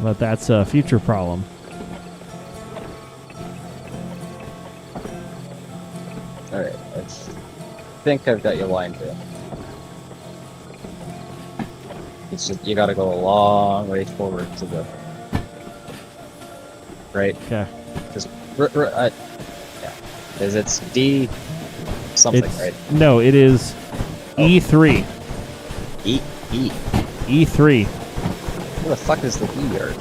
But that's a future problem.
Alright, I think I've got you lined in. It's just, you gotta go a long way forward to the... Right?
Okay.
Just, yeah. Because it's D... something,
It's,
right?
no, it is E3.
E.
E3.
Where the fuck is the E yard?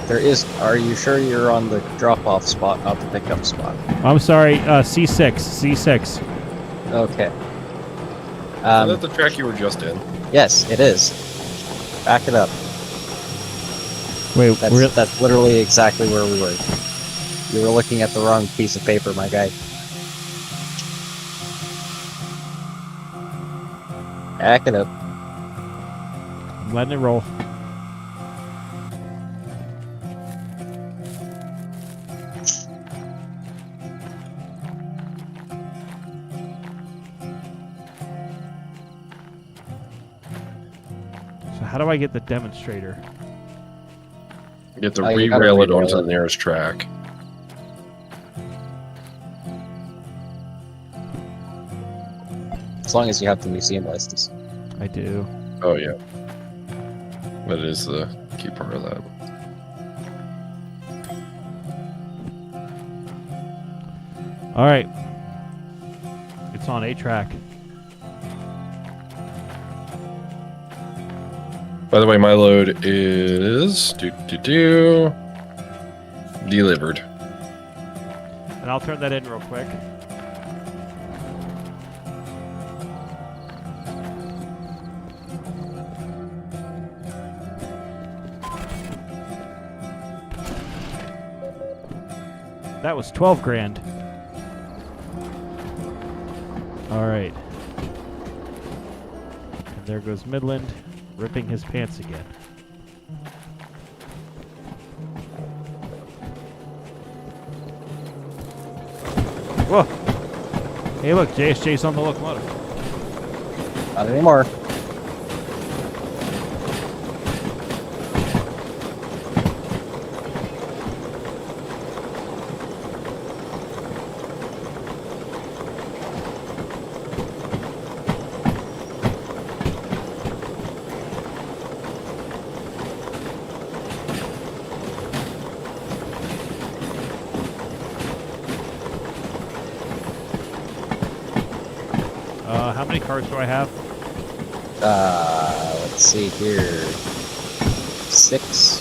There is. Are you sure you're on the drop-off spot, not the pickup spot?
I'm sorry, C6. C6.
Okay.
Is that the track you were just in?
Yes, it is. Back it up.
Wait,
That's literally exactly where we were. You were looking at the wrong piece of paper, my guy. Back it up.
I'm letting it roll. How do I get the demonstrator?
You have to
You gotta
re-rail it
re-rail
onto
it.
the nearest track.
As long as you have the museum license.
I do.
Oh yeah, that is the key part of that.
All right. It's on a track.
By the way, my load is delivered.
And I'll turn that in real quick. That was 12 grand. All right. And there goes Midland, ripping his pants again. Whoa. Hey, look, JSJ's on the locomotive.
Not anymore.
How many cars do I have?
Let's see here. 6.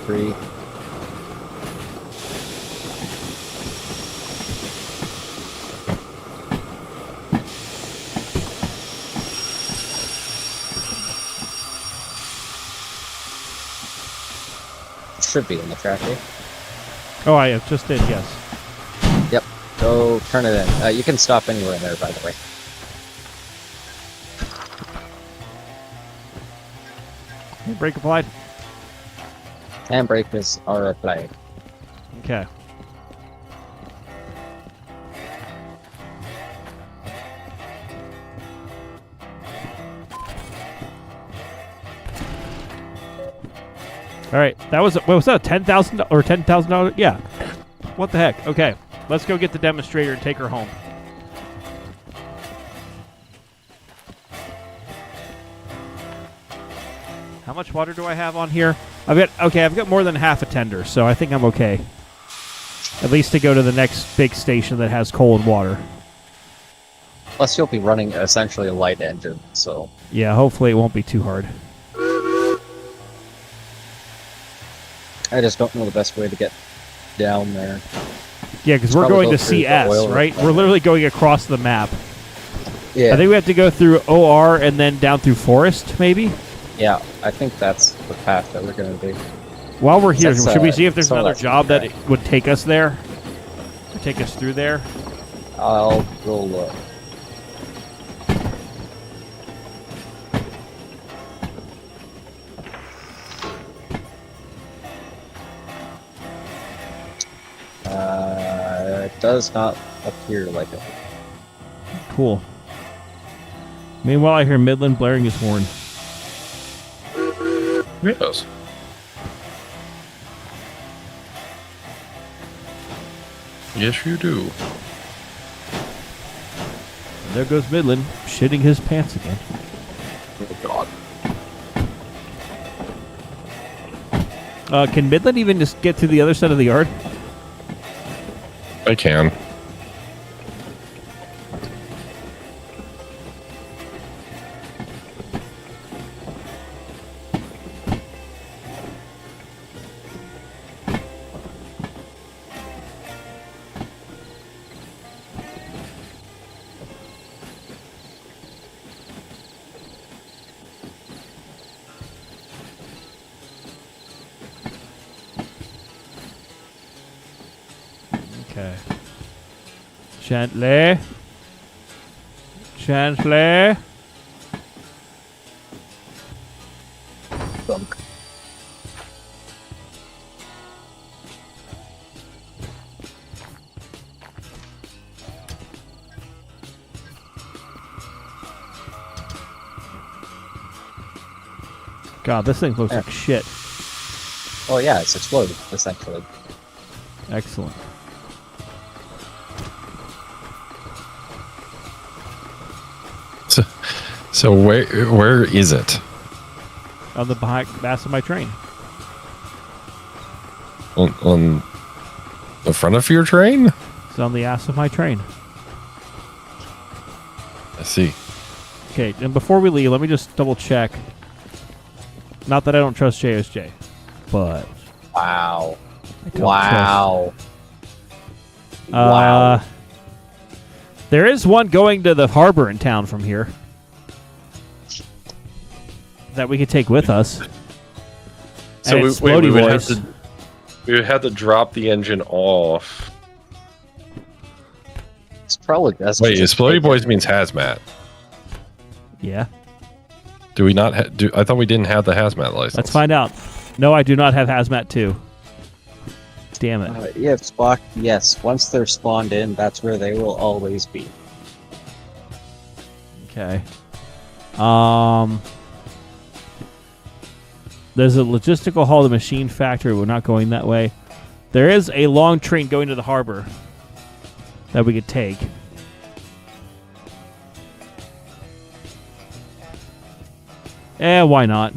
Three. Should be in the tracking.
Oh, I just did, yes.
Yep. Go turn it in. You can stop anywhere in there, by the way.
Hey, brake applied.
Handbrakes are applied.
Okay. All right, that was what was that? $10,000 or $10,000? Yeah. What the heck? Okay, let's go get the demonstrator and take her home. How much water do I have on here? I've got more than half a tender, so I think I'm okay. At least to go to the next big station that has coal and water.
Plus, you'll be running essentially a light engine, so
Yeah, hopefully it won't be too hard.
I just don't know the best way to get down there.
Yeah, because we're
Probably
going
go
to
through the
CS,
oil
right?
refinery.
We're literally going across the map.
Yeah,
I think we have to go through OR and then down through Forest, maybe?
yeah, I think that's the path that we're going to do.
While we're here,
That's,
should we see if there's
some of
another
that's
job that
correct.
would take us there? Or take us through there?
I'll go look. It does not appear like it.
Cool. Meanwhile, I hear Midland blaring his horn.
Yes. Yes, you do.
And there goes Midland, shitting his pants again.
Oh, God.
Can Midland even just get to the other side of the yard?
I can.
Okay. Gently. Gently.
Bunk.
God, this thing looks like shit.
Oh yeah, it's exploded, essentially.
Excellent.
So where is it?
On the back of my train.
On the front of your train?
It's on the ass of my train.
I see.
Okay, and before we leave, let me just double check. Not that I don't trust JSJ, but
Wow.
I don't
Wow.
trust-
Wow.
There is one going to the harbor in town from here that we could take with us.
So
And
we,
it's
wait, we
Splody
would have
Boys.
to we would have to drop the engine off.
It's probably best.
Wait,
to
is
just
Splody
take
Boys
it.
means hazmat?
Yeah,
Do we not? Do I thought we didn't have the hazmat license?
let's find out. No, I do not have hazmat 2. Damn it.
Yeah, Spock. Yes, once they're spawned in, that's where they will always be.
Okay. There's a logistical haul to the machine factory. We're not going that way. There is a long train going to the harbor that we could take. Why not?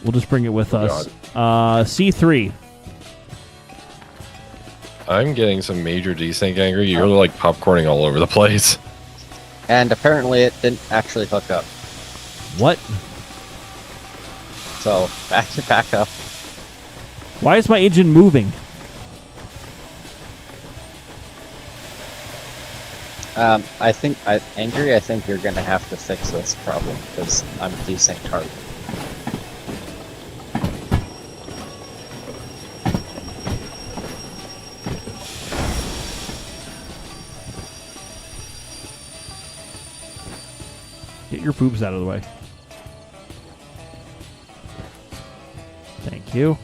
We'll just bring it with us. C3.
I'm getting some major desync angry. You're like popcorning all over the place.
And apparently, it didn't actually hook up.
What?
So back up.
Why is my engine moving?
I think Angry. I think you're gonna have to fix this problem because I'm desynced hard.
Get your boobs out of the way. Thank you.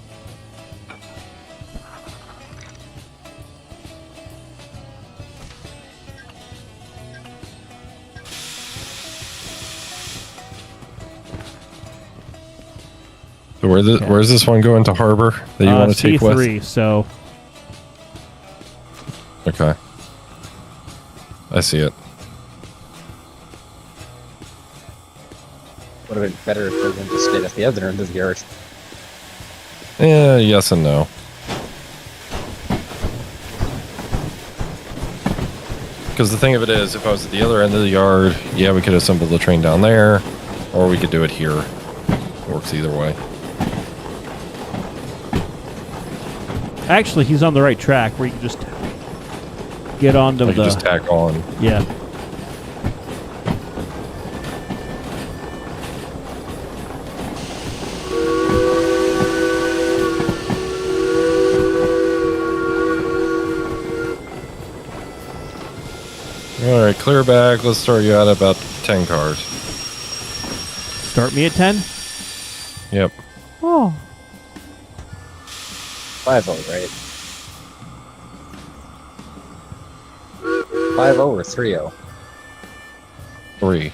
So where's this one going to harbor that you want to take with?
C3, so
Okay. I see it.
Would have been better if they would just stayed at the other end of the yard.
Yeah, yes and no. Because the thing of it is, if I was at the other end of the yard, yeah, we could assemble the train down there, or we could do it here. It works either way.
actually he's on the right track where you can just get onto
I could
the
just tack on.
yeah.
All right, clear back. Let's start you at about 10 cars.
Start me at 10.
Yep.
Oh,
5-0, right? 5-0 or 3-0?
3.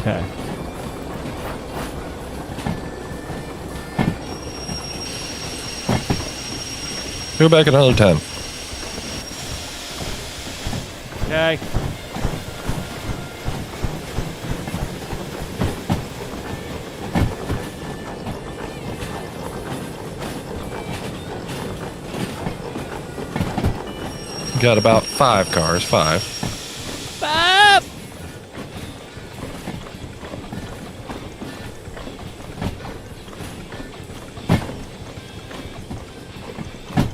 okay.
Go back another 10.
Okay.
Got about 5 cars. 5.
Bob!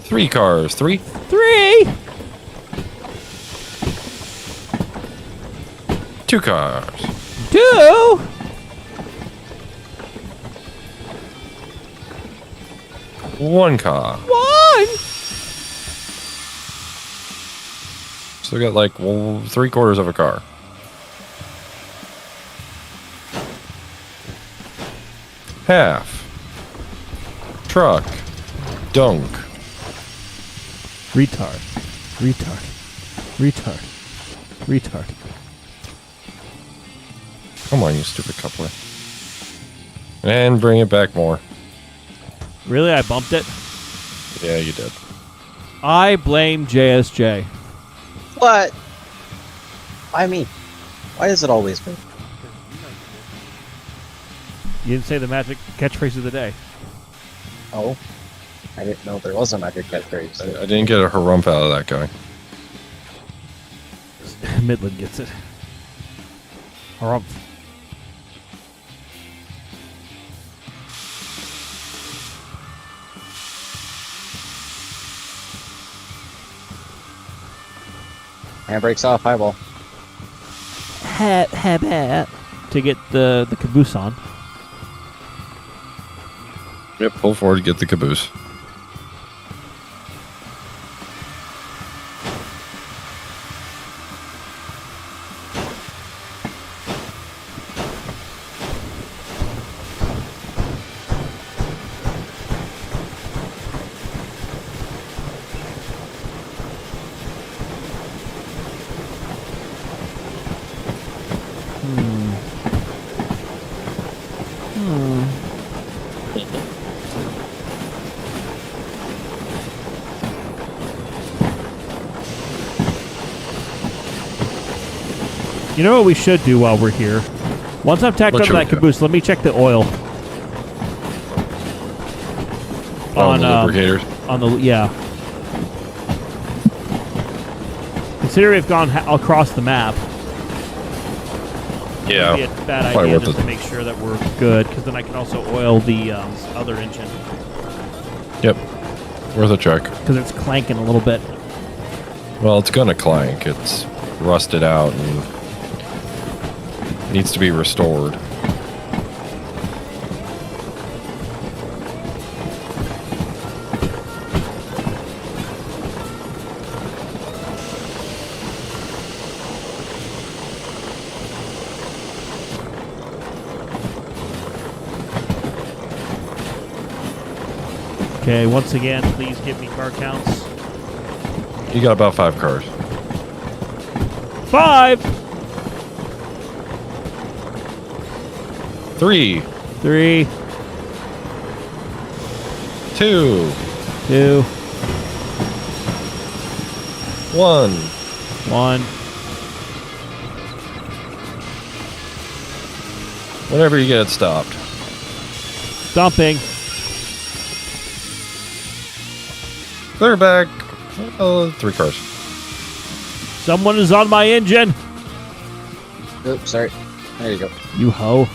3 cars. 3.
3.
2 cars.
2.
1 car.
1. fine.
Still got like 3/4 of a car. Half. Truck. Dunk.
Retard.
Come on, you stupid coupler. And bring it back more.
Really, I bumped it.
Yeah, you did.
I blame JSJ.
What? Why me? Why is it always me?
You didn't say the magic catchphrase of the day.
Oh, I didn't know there was a magic catchphrase.
I didn't get a harumph out of that guy.
Midland gets it. Harumph.
Handbrakes off, highball.
To get the caboose on.
Yep, pull forward, get the caboose.
You know what we should do while we're here? Once I've tacked
What
up
should we
that
do?
caboose, let me check the oil.
On the lubricators.
On the yeah. Consider we've gone across the map.
Yeah.
It'd be a bad
Probably
idea
worth
just
it.
to make sure that we're good, because then I can also oil the other engine
Yep. Worth a check.
because it's clanking a little bit.
Well, it's gonna clank. It's rusted out and needs to be restored.
Okay, once again, please give me car counts.
You got about 5 cars.
5,
3,
3,
2,
2,
1.
1.
Whenever you get it stopped.
Dumping.
Clear back. 3 cars.
Someone is on my engine.
Oops, sorry. There you go.
You hoe.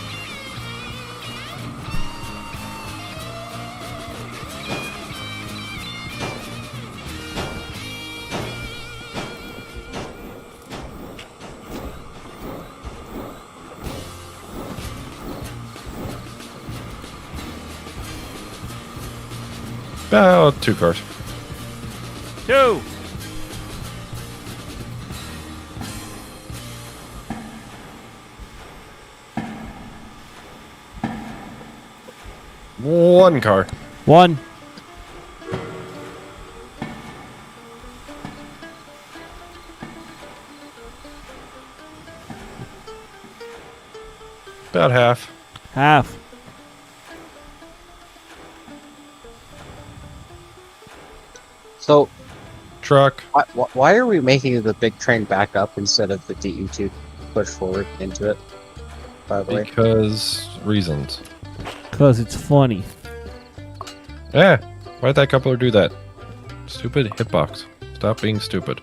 About 2 cars.
2.
One car.
1.
About half.
Half.
So,
Truck.
why are we making the big train back up instead of the DE2 push forward into it? By the way,
Because reasons.
Because it's funny.
Yeah. Why'd that coupler do that? Stupid hitbox. Stop being stupid.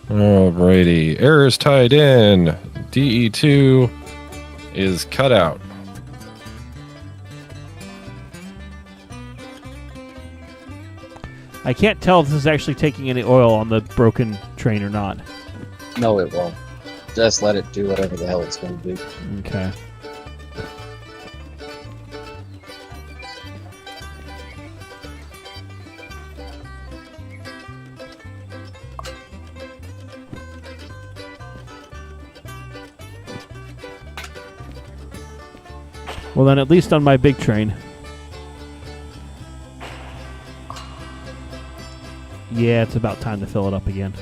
Alrighty. Errors tied in. DE2 is cut out.
I can't tell if this is actually taking any oil on the broken train or not.
no, it won't. just let it do whatever the hell it's going to do.
Okay. Well, then at least on my big train. Yeah, it's about time to fill it up again.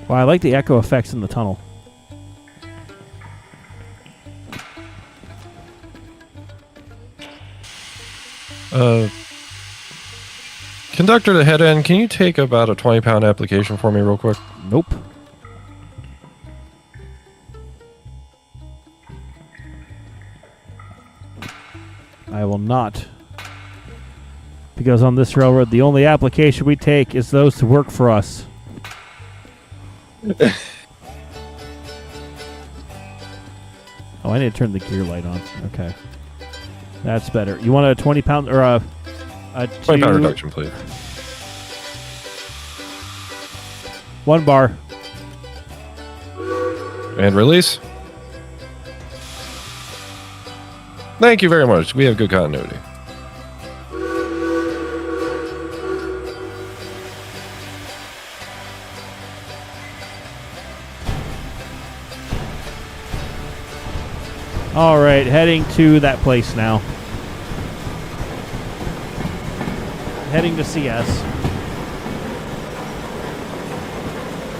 Well, I like the echo effects in the tunnel.
Conductor to head end, can you take about a 20-pound application for me real quick?
Nope. I will not. Because on this railroad, the only application we take is those to work for us. Oh, I need to turn the gear light on. Okay. That's better. You want a 20-pound or a
20-pound reduction, please.
1 bar.
And release. Thank you very much. We have good continuity.
All right, heading to that place now. Heading to CS.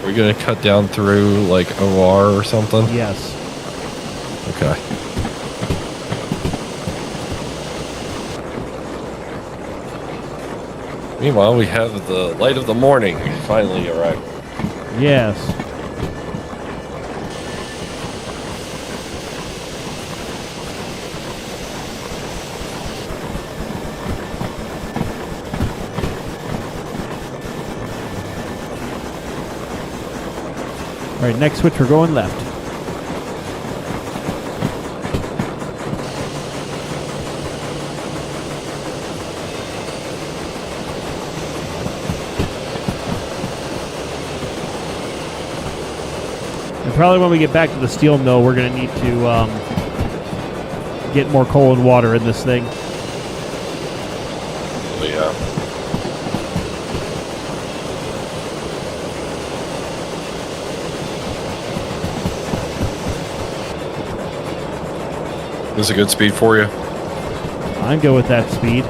We're going to cut down through, like, OR or something?
Yes.
Okay. Meanwhile, we have the light of the morning finally arrived.
Yes. All right, next switch, we're going left. And probably when we get back to the steel mill, we're going to need to get more coal and water in this thing.
Oh, yeah. This is a good speed for you?
I'm good with that speed.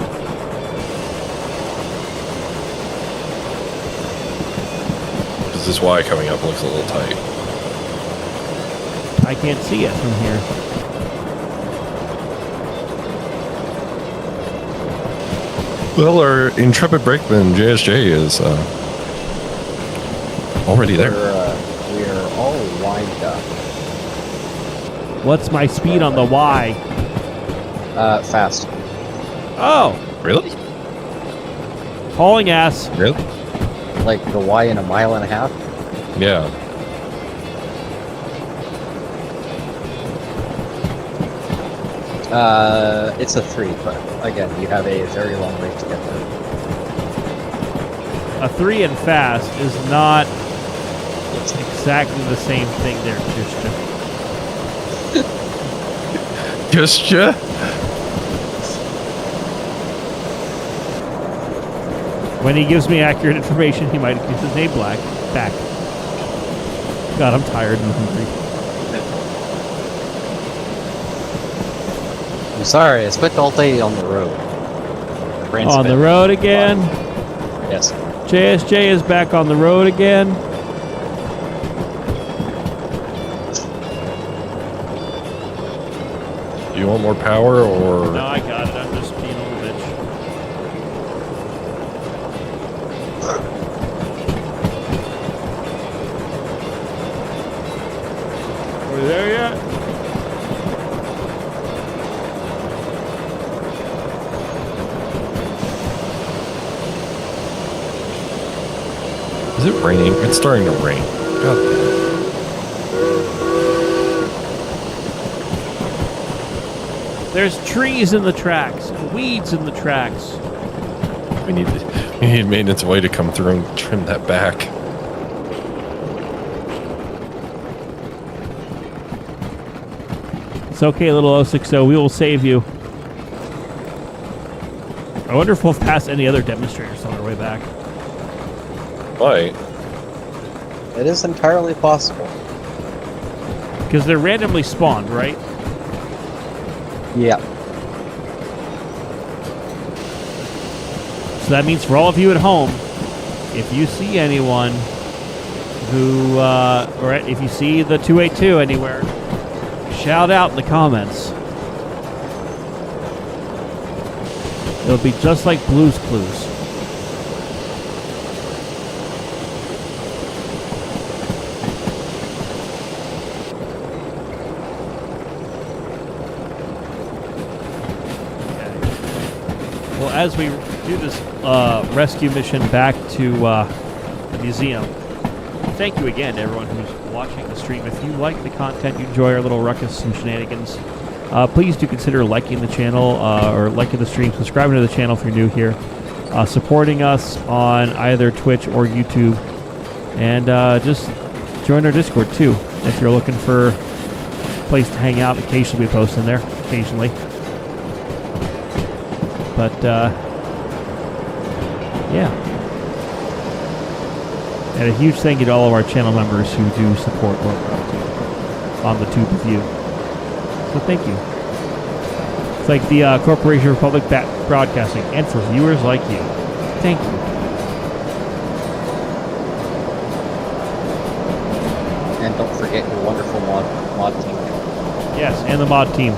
Because this Y coming up looks a little tight.
I can't see it from here.
Well, our intrepid brakeman, JSJ, is already there.
We are all lined up.
What's my speed on the Y?
Fast.
Oh,
Really?
hauling ass.
Really?
Like the Y in a mile and a half.
Yeah.
It's a 3, but again, you have a very long way to get there.
A 3 and fast is not exactly the same thing there, Justin.
Just ya?
When he gives me accurate information, he might use his name back. God, I'm tired and hungry.
I'm sorry, I spent all day on the road. My brain's
On the road again.
Yes.
JSJ is back on the road again.
You want more power or?
No, I got it. I'm just being a little bitch. Are we there yet?
Is it raining? It's starting to rain. God damn it.
There's trees in the tracks, weeds in the tracks.
We need maintenance way to come through and trim that back.
It's okay, little 060. We will save you. I wonder if we'll pass any other demonstrators on our way back.
Right.
It is entirely possible.
Because they're randomly spawned, right?
Yeah.
So that means for all of you at home, if you see anyone who, or if you see the 282 anywhere, shout out in the comments. It'll be just like Blue's Clues. Well, as we do this rescue mission back to the museum, thank you again to everyone who's watching the stream. If you like the content, you enjoy our little ruckus and shenanigans, please do consider liking the channel or liking the stream, subscribing to the channel if you're new here, supporting us on either Twitch or YouTube, and just join our Discord too if you're looking for a place to hang out. Occasionally we post in there, occasionally. But, yeah. And a huge thank you to all of our channel members who do support what we're up to on the tube with you. So thank you. It's like the Corporation for Public Broadcasting, and for viewers like you. Thank you.
And don't forget your wonderful mod team.
Yes, and the mod team.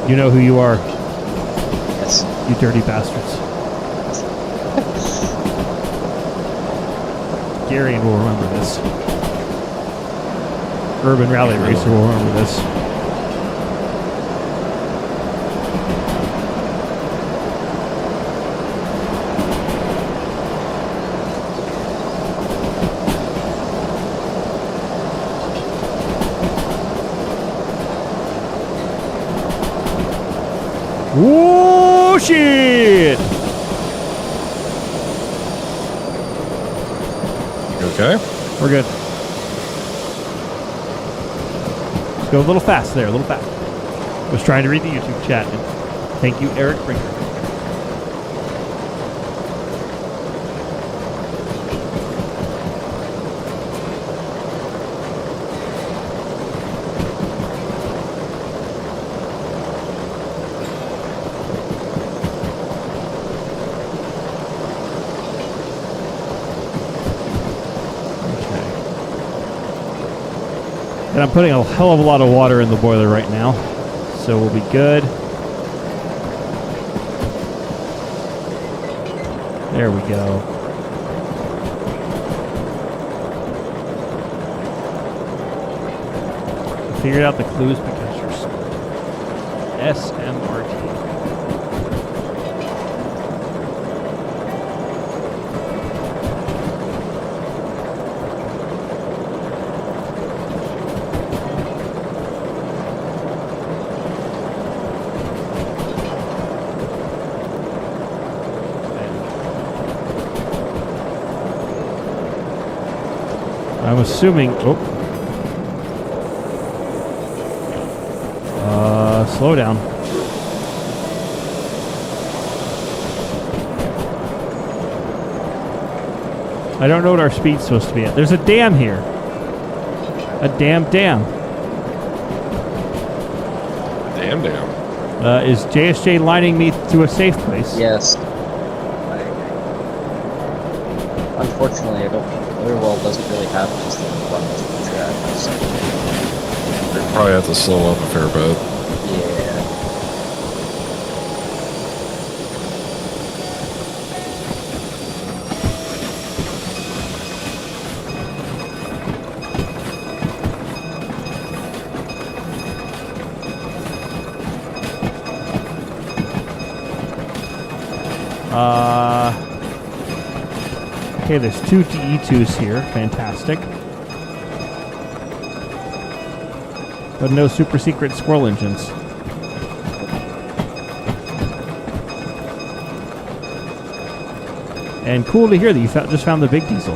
You know who you are.
Yes.
You dirty bastards. Garion will remember this. Urban Rally Racer will remember this. Whoa, shit!
Okay.
We're good. Let's go a little fast there, a little fast. I was trying to read the YouTube chat. And thank you, Eric Brinker. And I'm putting a hell of a lot of water in the boiler right now, so we'll be good. There we go. I figured out the clues because you're smart. SMRT. I'm assuming. Oh. Slow down. I don't know what our speed's supposed to be at. There's a dam here. A dam.
Damn.
Is JSJ lining me to a safe place?
Yes. Unfortunately, I don't. Otherworld doesn't really have just the buttons to the track. So.
We probably have to slow up a fair bit.
Yeah.
Okay, there's two DE2s here. Fantastic. But no super secret squirrel engines. And cool to hear that you just found the big diesel.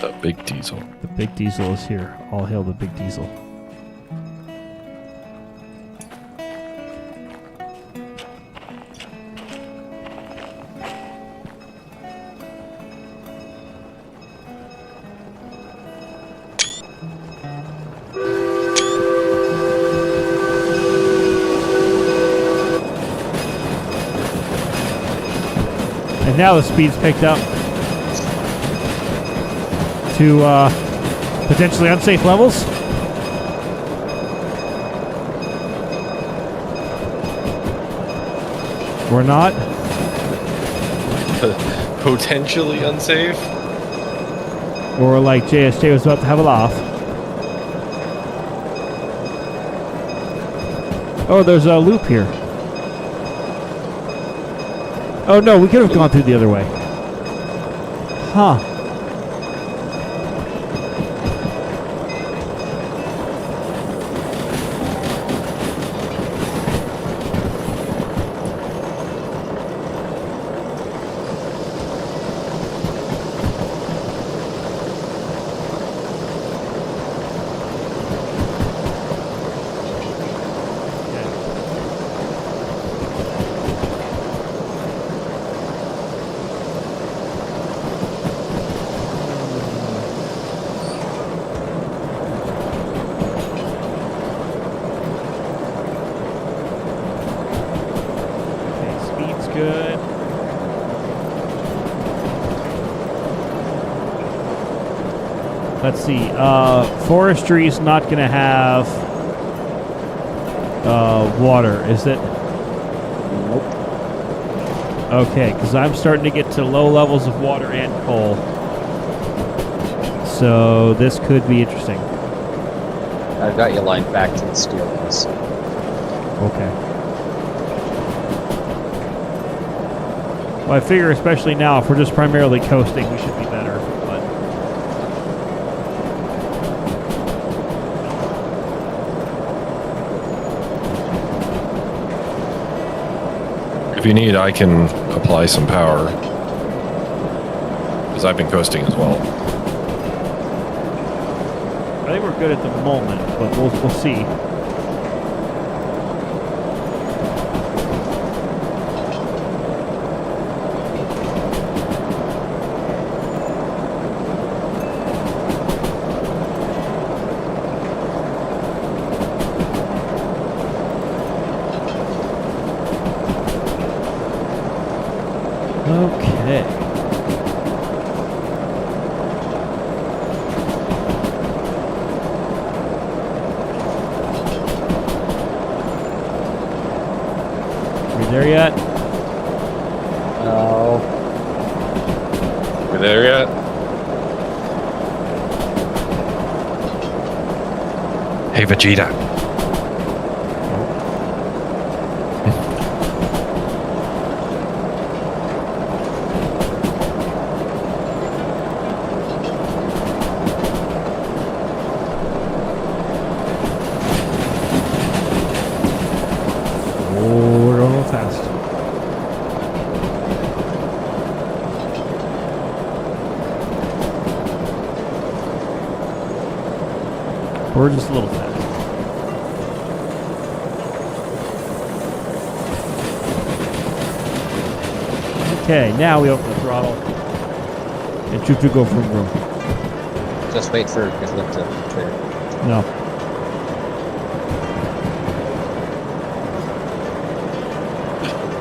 The big diesel.
The big diesel is here. All hail the big diesel. And now the speed's picked up to potentially unsafe levels. Or not.
Potentially unsafe.
Or like JSJ was about to have a laugh. Oh, there's a loop here. Oh no, we could have gone through the other way. Huh. Good. Let's see. Forestry's not going to have water, is it?
Nope.
Okay, because I'm starting to get to low levels of water and coal. So this could be interesting.
I've got you lined back to the steel mills.
Okay. Well, I figure especially now, if we're just primarily coasting, we should be better. But
If you need, I can apply some power. Because I've been coasting as well.
I think we're good at the moment, but we'll see. Okay. We there yet?
No.
You there yet? Hey, Vegeta.
We're just a little fast. Okay, now we open the throttle. And choo-choo go vroom vroom.
Just wait for good look to clear.
No.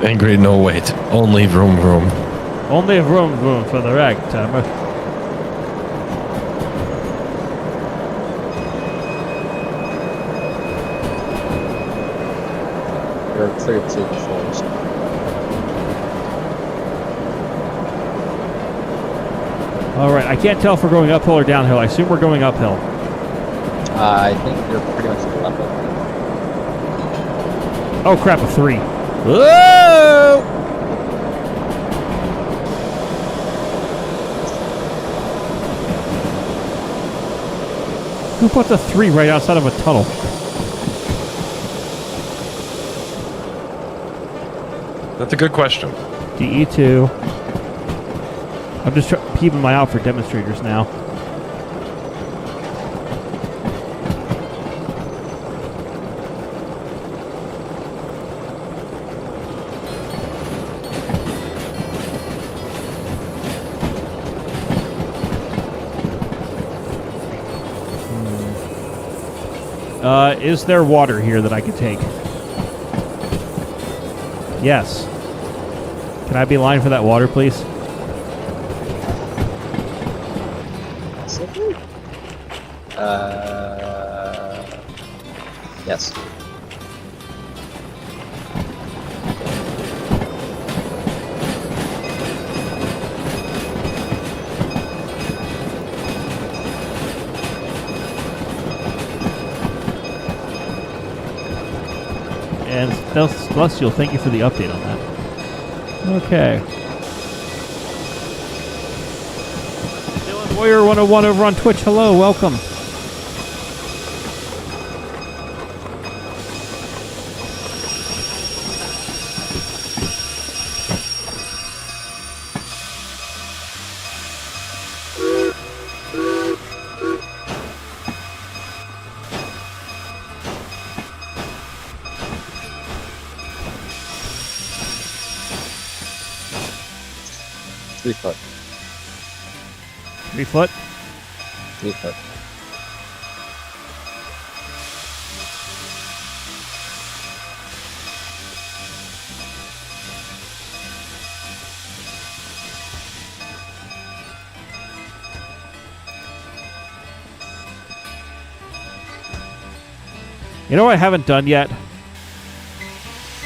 Angry, no wait. Only vroom vroom.
Only vroom vroom for the rag timer.
You're clear to the forest.
All right, I can't tell if we're going uphill or downhill. I assume we're going uphill.
I think you're pretty much level.
Oh crap, a 3. Whoa! Who put the 3 right outside of a tunnel?
That's a good question.
DE2. I'm just keeping my eye out for demonstrators now. Is there water here that I could take? Yes. Can I be lined for that water, please?
Yes.
And Celestial, thank you for the update on that. Okay. Dylan Warrior 101 over on Twitch. Hello, welcome.
Three foot.
3 foot.
3 foot.
You know what I haven't done yet?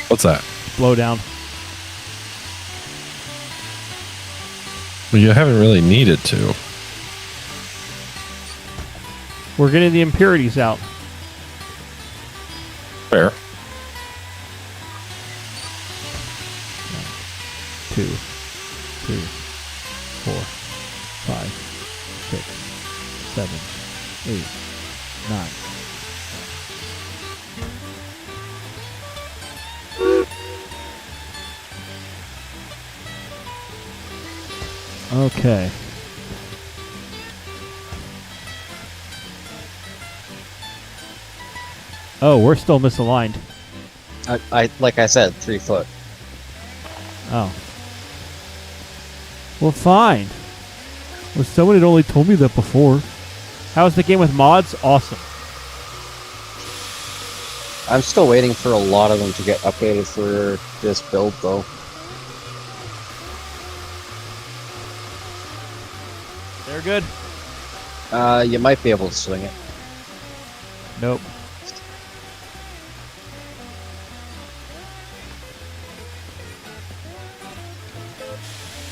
What's that?
Blow down.
Well, you haven't really needed to.
We're getting the impurities out.
Fair.
2, 3, 4, 5, 6, 7, 8, 9. Okay. Oh, we're still misaligned.
I like I said, 3 foot.
Oh. Well, fine. Well, someone had only told me that before. How's the game with mods? Awesome.
I'm still waiting for a lot of them to get updated for this build, though.
They're good?
You might be able to swing it.
Nope.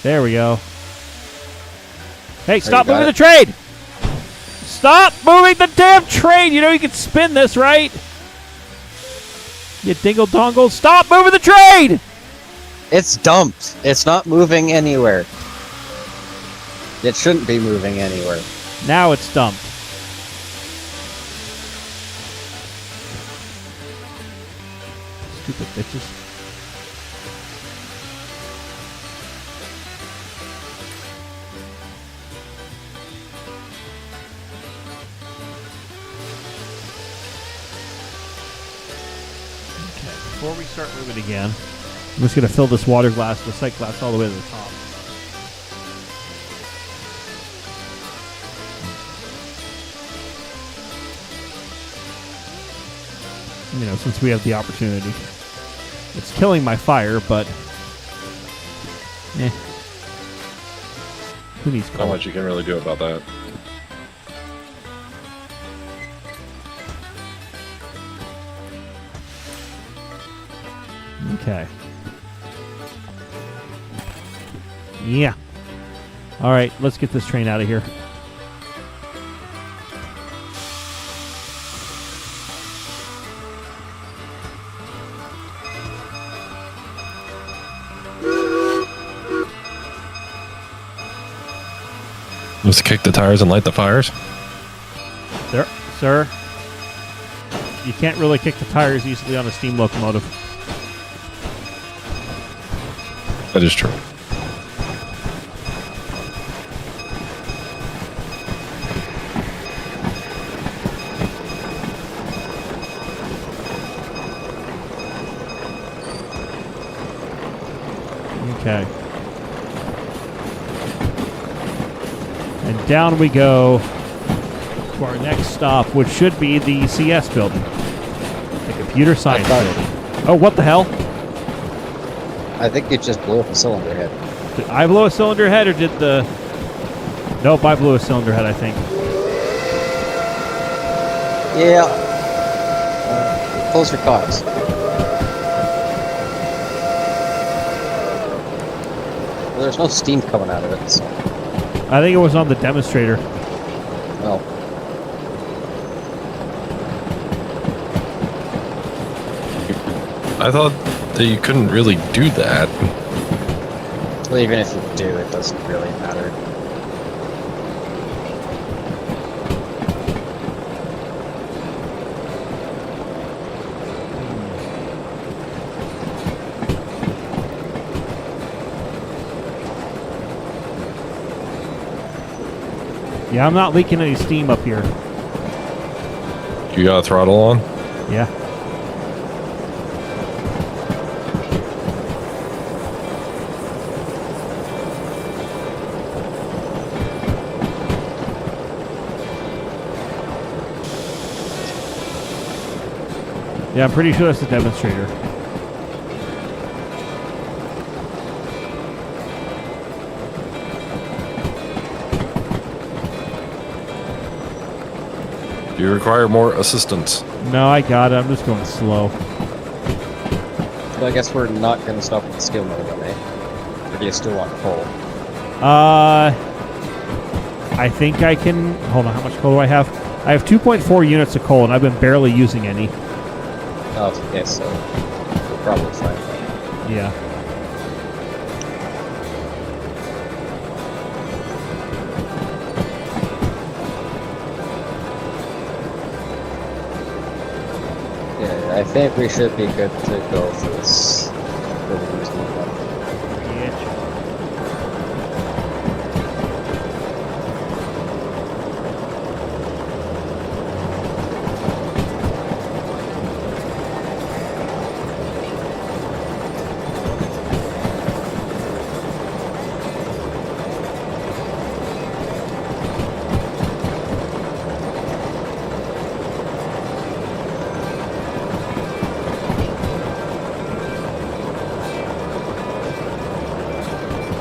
There we go. Hey, stop
you got
moving the
it?
train! Stop moving the damn train! You know you can spin this, right? You dingle dongle. Stop moving the train!
It's dumped. It's not moving anywhere. It shouldn't be moving anywhere.
Now it's dumped. Stupid bitches. Before we start moving again, I'm just going to fill this water glass, the sight glass, all the way to the top. You know, since we have the opportunity. It's killing my fire, but... Who needs
Not
coal?
much you can really do about that.
Okay. Yeah. All right, let's get this train out of here.
Let's kick the tires and light the fires.
Sir, you can't really kick the tires easily on a steam locomotive.
That is true.
Okay. And down we go to our next stop, which should be the CS building. The computer science building. Oh, what the hell?
I think it just blew up a cylinder head.
Did I blow a cylinder head or did the... Nope, I blew a cylinder head, I think.
Yeah. Close your cause. Well, there's no steam coming out of it, so...
I think it was on the demonstrator.
No.
I thought that you couldn't really do that.
Well, even if you do, it doesn't really matter.
Yeah, I'm not leaking any steam up here.
You got a throttle on?
Yeah. Yeah, I'm pretty sure that's the demonstrator.
Do you require more assistance?
No, I got it. I'm just going slow.
So I guess we're not going to stop with the skill mode, then, eh? Or do you still want coal?
I think I can... Hold on, how much coal do I have? I have 2.4 units of coal, and I've been barely using any.
Oh, okay, so we're probably fine.
Yeah.
Yeah, I think we should be good to go for this. For the New Zealand one.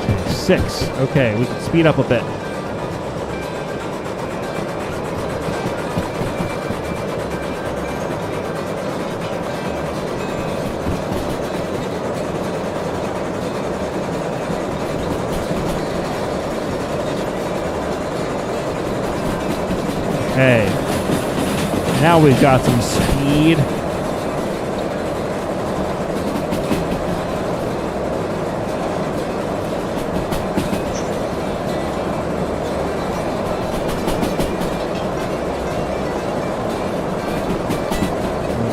Okay, 6. Okay, we can speed up a bit. Okay. Now we've got some speed.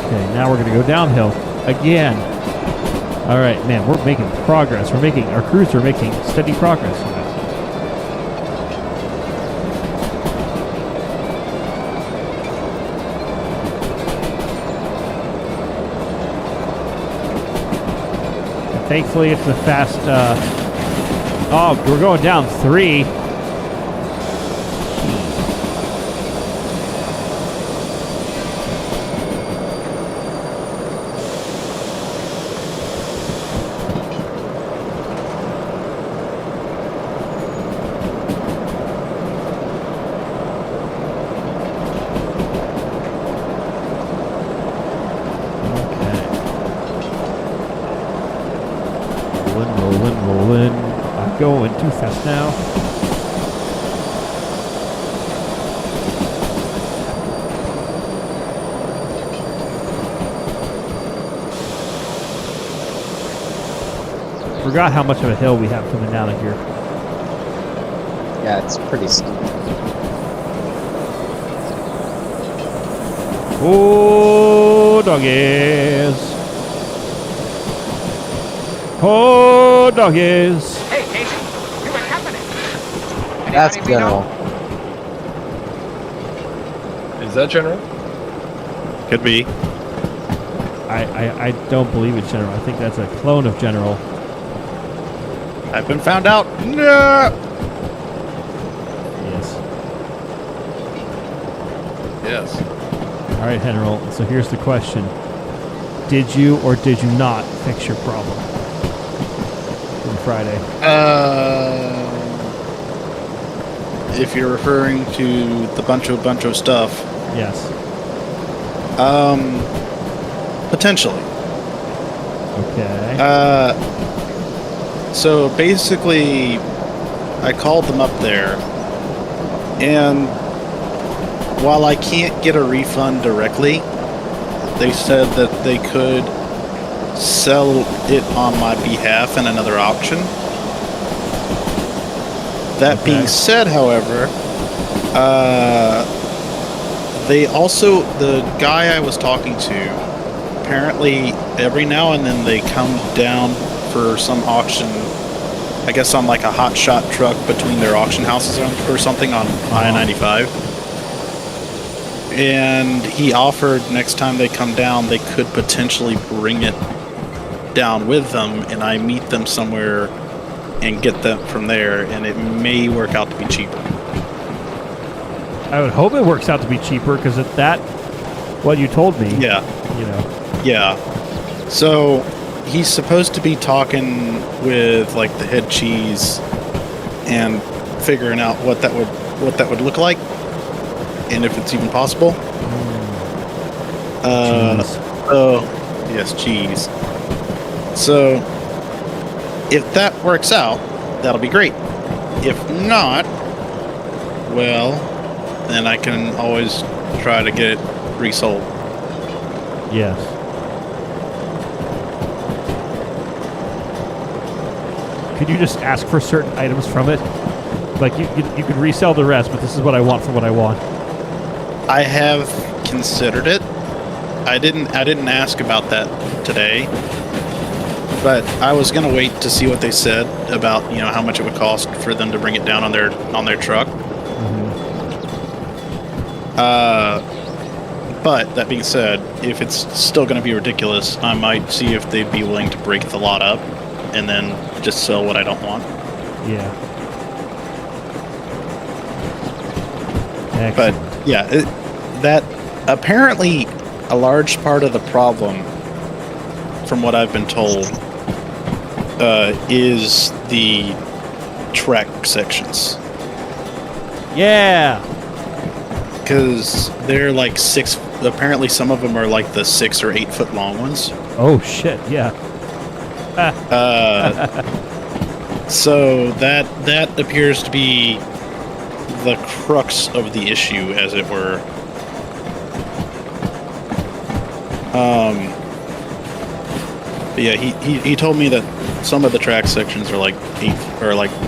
Okay, now we're going to go downhill again. All right, man, we're making progress. Our crews are making steady progress. Thankfully, it's a fast... oh, we're going down 3. Rolling. I'm going too fast now. Forgot how much of a hill we have coming down here.
Yeah, it's pretty steep.
Oh, doggies. Oh, road doggies.
Hey, Casey, you got company.
That's
Anybody we know?
General.
Is that General?
Could be.
I don't believe it's General. I think that's a clone of General.
I've been found out. No.
Yes.
Yes.
All right, General. So here's the question: did you or did you not fix your problem from Friday?
If you're referring to the bunch of stuff,
Yes.
potentially.
Okay.
So basically, I called them up there, and while I can't get a refund directly, they said that they could sell it on my behalf in another auction. That
Okay.
being said, however, they also, the guy I was talking to, apparently every now and then they come down for some auction, I guess on like a hot shot truck between their auction houses or something on I-95. And he offered next time they come down, they could potentially bring it down with them, and I meet them somewhere and get them from there, and it may work out to be cheaper.
I would hope it works out to be cheaper because at that, what you told me,
Yeah.
you know.
Yeah. So he's supposed to be talking with like the head cheese and figuring out what that would look like and if it's even possible.
Cheese.
Oh, yes, cheese. So if that works out, that'll be great. If not, well, then I can always try to get it resold.
Yes. Could you just ask for certain items from it? Like you could resell the rest, but this is what I want for what I want.
I have considered it. I didn't ask about that today, but I was gonna wait to see what they said about how much it would cost for them to bring it down on their truck. But that being said, if it's still gonna be ridiculous, I might see if they'd be willing to break the lot up and then just sell what I don't want.
Yeah.
But
Excellent.
yeah, that apparently a large part of the problem, from what I've been told, is the track sections.
Yeah.
Because they're like apparently some of them are like the 6 or 8 foot long ones.
Oh shit. Yeah.
So that appears to be the crux of the issue, as it were. But yeah, he told me that some of the track sections are like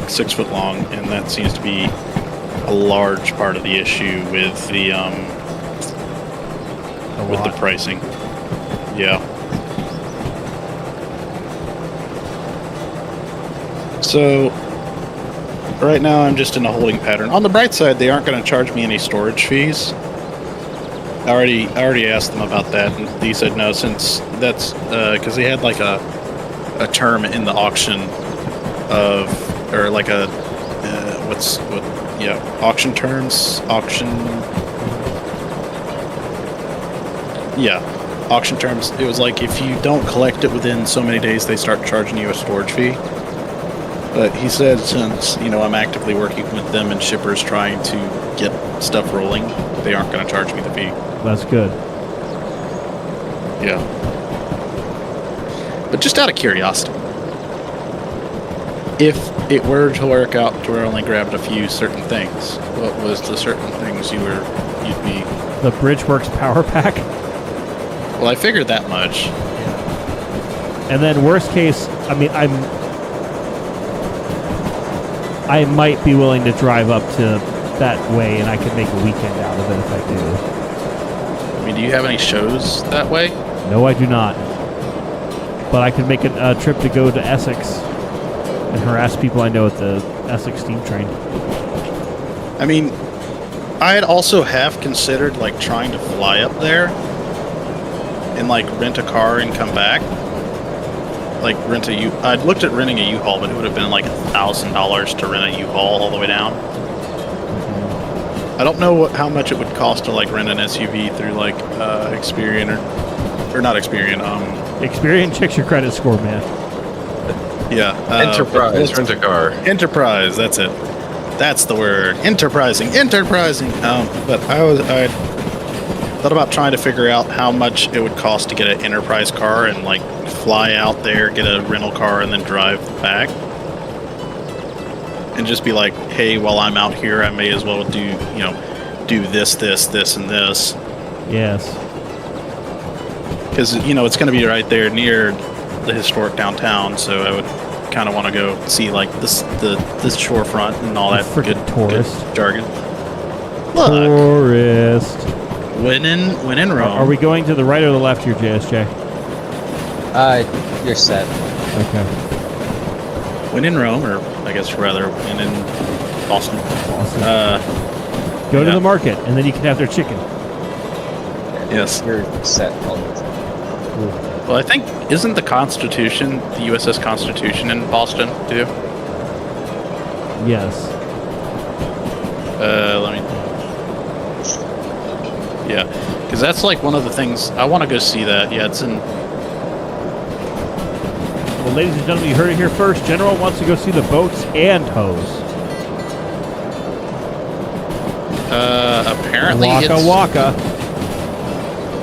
6 foot long, and that seems to be a large part of the issue with the pricing. Yeah. So right now I'm just in a holding pattern. On the bright side, they aren't going to charge me any storage fees. I already asked them about that, and they said no, since that's because they had like a term in the auction of, or like a auction terms, auction terms. It was like if you don't collect it within so many days, they start charging you a storage fee. But he said since I'm actively working with them and shippers trying to get stuff rolling, they aren't going to charge me the fee.
That's good.
Yeah. But just out of curiosity, if it were to work out to where I only grabbed a few certain things, what was the certain things you'd be?
The Bridgeworks power pack.
Well, I figured that much.
And then worst case, I mean, I might be willing to drive up to that way, and I could make a weekend out of it if I do.
I mean, do you have any shows that way?
No, I do not. But I could make a trip to go to Essex and harass people I know at the Essex steam train.
I mean, I'd also have considered like trying to fly up there and like rent a car and come back. Like I'd looked at renting a U-Haul, but it would have been like $1,000 to rent a U-Haul all the way down. I don't know how much it would cost to like rent an SUV through like Experian or not Experian.
Experian checks your credit score, man.
Yeah.
Enterprise, rent a car.
Enterprise, that's it. That's the word. Enterprising. But I thought about trying to figure out how much it would cost to get an enterprise car and like fly out there, get a rental car, and then drive back. And just be like, hey, while I'm out here, I may as well do this, and this.
Yes.
Because it's going to be right there near the historic downtown, so I would kind of want to go see like this shorefront and all that
Freaking
good
tourist
jargon. Look,
tourist.
when in Rome.
Are we going to the right or the left here, JSJ?
You're set.
Okay.
When in Rome, or I guess rather when in Boston.
Go to
yeah.
the market, and then you can have their chicken.
Yes.
You're set. Always.
Well, I think isn't the Constitution, the USS Constitution, in Boston too?
Yes.
Let me. Yeah, because that's like one of the things I want to go see. That it's in.
Well, ladies and gentlemen, you heard it here first. General wants to go see the boats and hose.
Apparently
Waka
it's
Waka.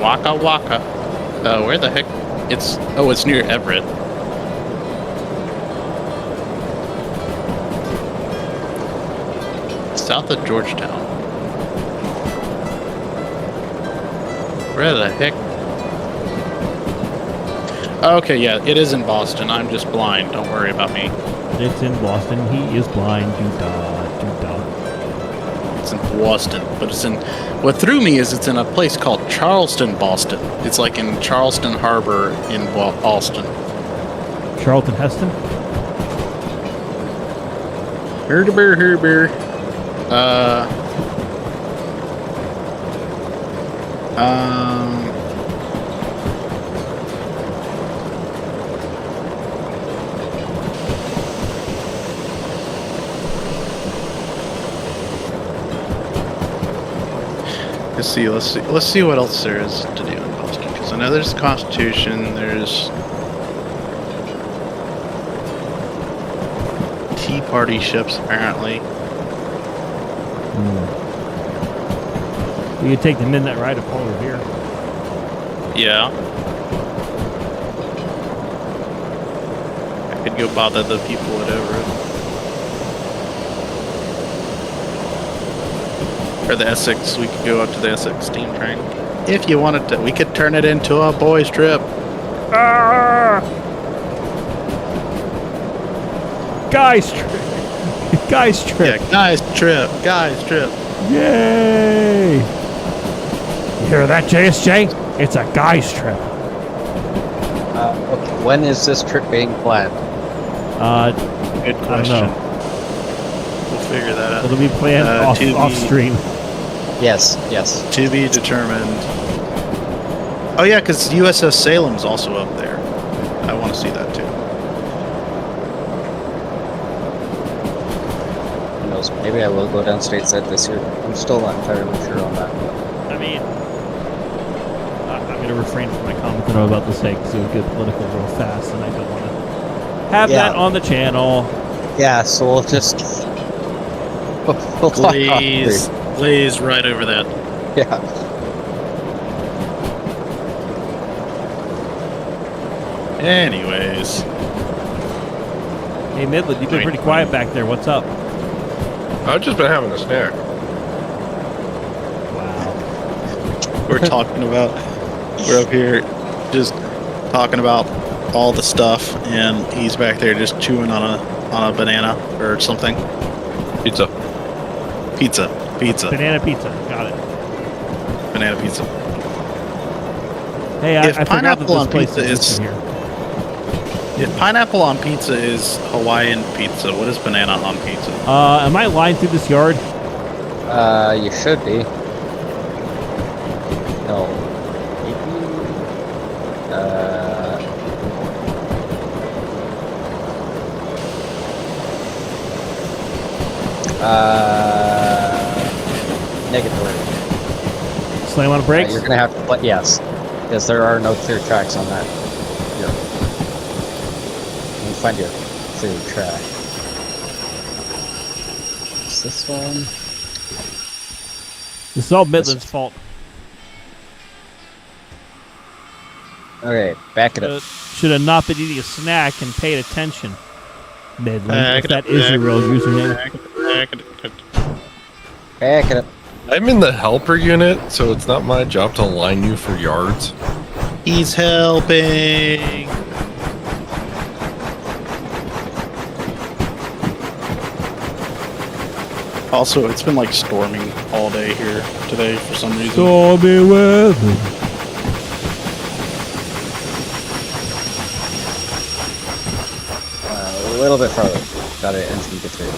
Waka Waka. Where the heck? It's near Everett. South of Georgetown. Where the heck? Okay, yeah, it is in Boston. I'm just blind. Don't worry about me.
It's in Boston. He is blind. Do-da.
It's in Boston, but it's in. What threw me is it's in a place called Charleston, Boston. It's like in Charleston Harbor in Boston.
Charlton Heston?
Herber. Let's see what else there is to do in Boston. Because I know there's the Constitution, there's Tea Party ships apparently.
You could take the midnight ride to Polar Beer.
Yeah. I could go bother the people at Everett. Or the Essex, we could go up to the Essex steam train. If you wanted to, we could turn it into a boys' trip.
Guys trip. Guys trip.
Yeah, guys trip.
Yay! You hear that, JSJ? It's a guys trip.
Okay, when is this trip being planned?
Good
I don't
question.
know.
We'll figure that out.
It'll be planned off stream.
Yes.
To be determined. Oh yeah, because USS Salem's also up there. I want to see that too.
Who knows? Maybe I will go down stateside this year. I'm still not entirely sure on that.
I mean, I'm going to refrain from my comment that I'm about to say because it would get political real fast, and I don't want to have that on the channel.
Yeah, so we'll just we'll talk
Blaze right over that.
Yeah.
Anyways.
Hey, Midland, you've been pretty quiet back there. What's up?
I've just been having a snack.
Wow.
We're up here just talking about all the stuff, and he's back there just chewing on a banana or something.
Pizza.
Banana pizza. Got it.
Banana pizza.
Hey,
If
I forgot that
pineapple
this
on
place
pizza
exists
is-
here.
If pineapple on pizza is Hawaiian pizza, what is banana on pizza?
Am I lying through this yard?
You should be. No. Maybe. Negatory.
Slam on brakes?
You're gonna have to play. Yes, because there are no clear tracks on that. Here. Let me find your clear track. Is this one?
This is all Midland's fault.
Okay, back it up.
Should have not been eating a snack and paid attention. Midland, if
Back it up,
that is your real
back
username.
Back it up.
I'm in the helper unit, so it's not my job to line you for yards.
He's helping. Also, it's been like storming all day here today for some reason.
Stormy weather.
A little bit farther. Got an engine get through.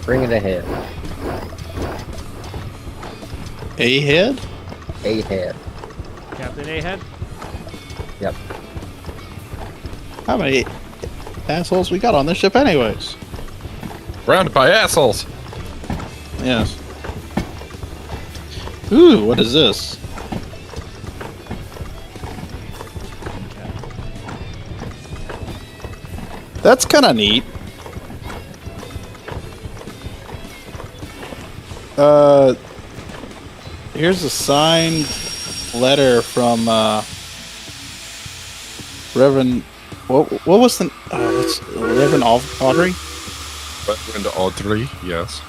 Bring it ahead.
Ahead?
Ahead.
Captain Ahead?
Yep.
How many assholes we got on this ship anyways?
Surrounded by assholes.
Yes. Ooh, what is this? That's kind of neat. Here's a signed letter from Reverend. What was the? What's Reverend Audrey?
Reverend Audrey, yes.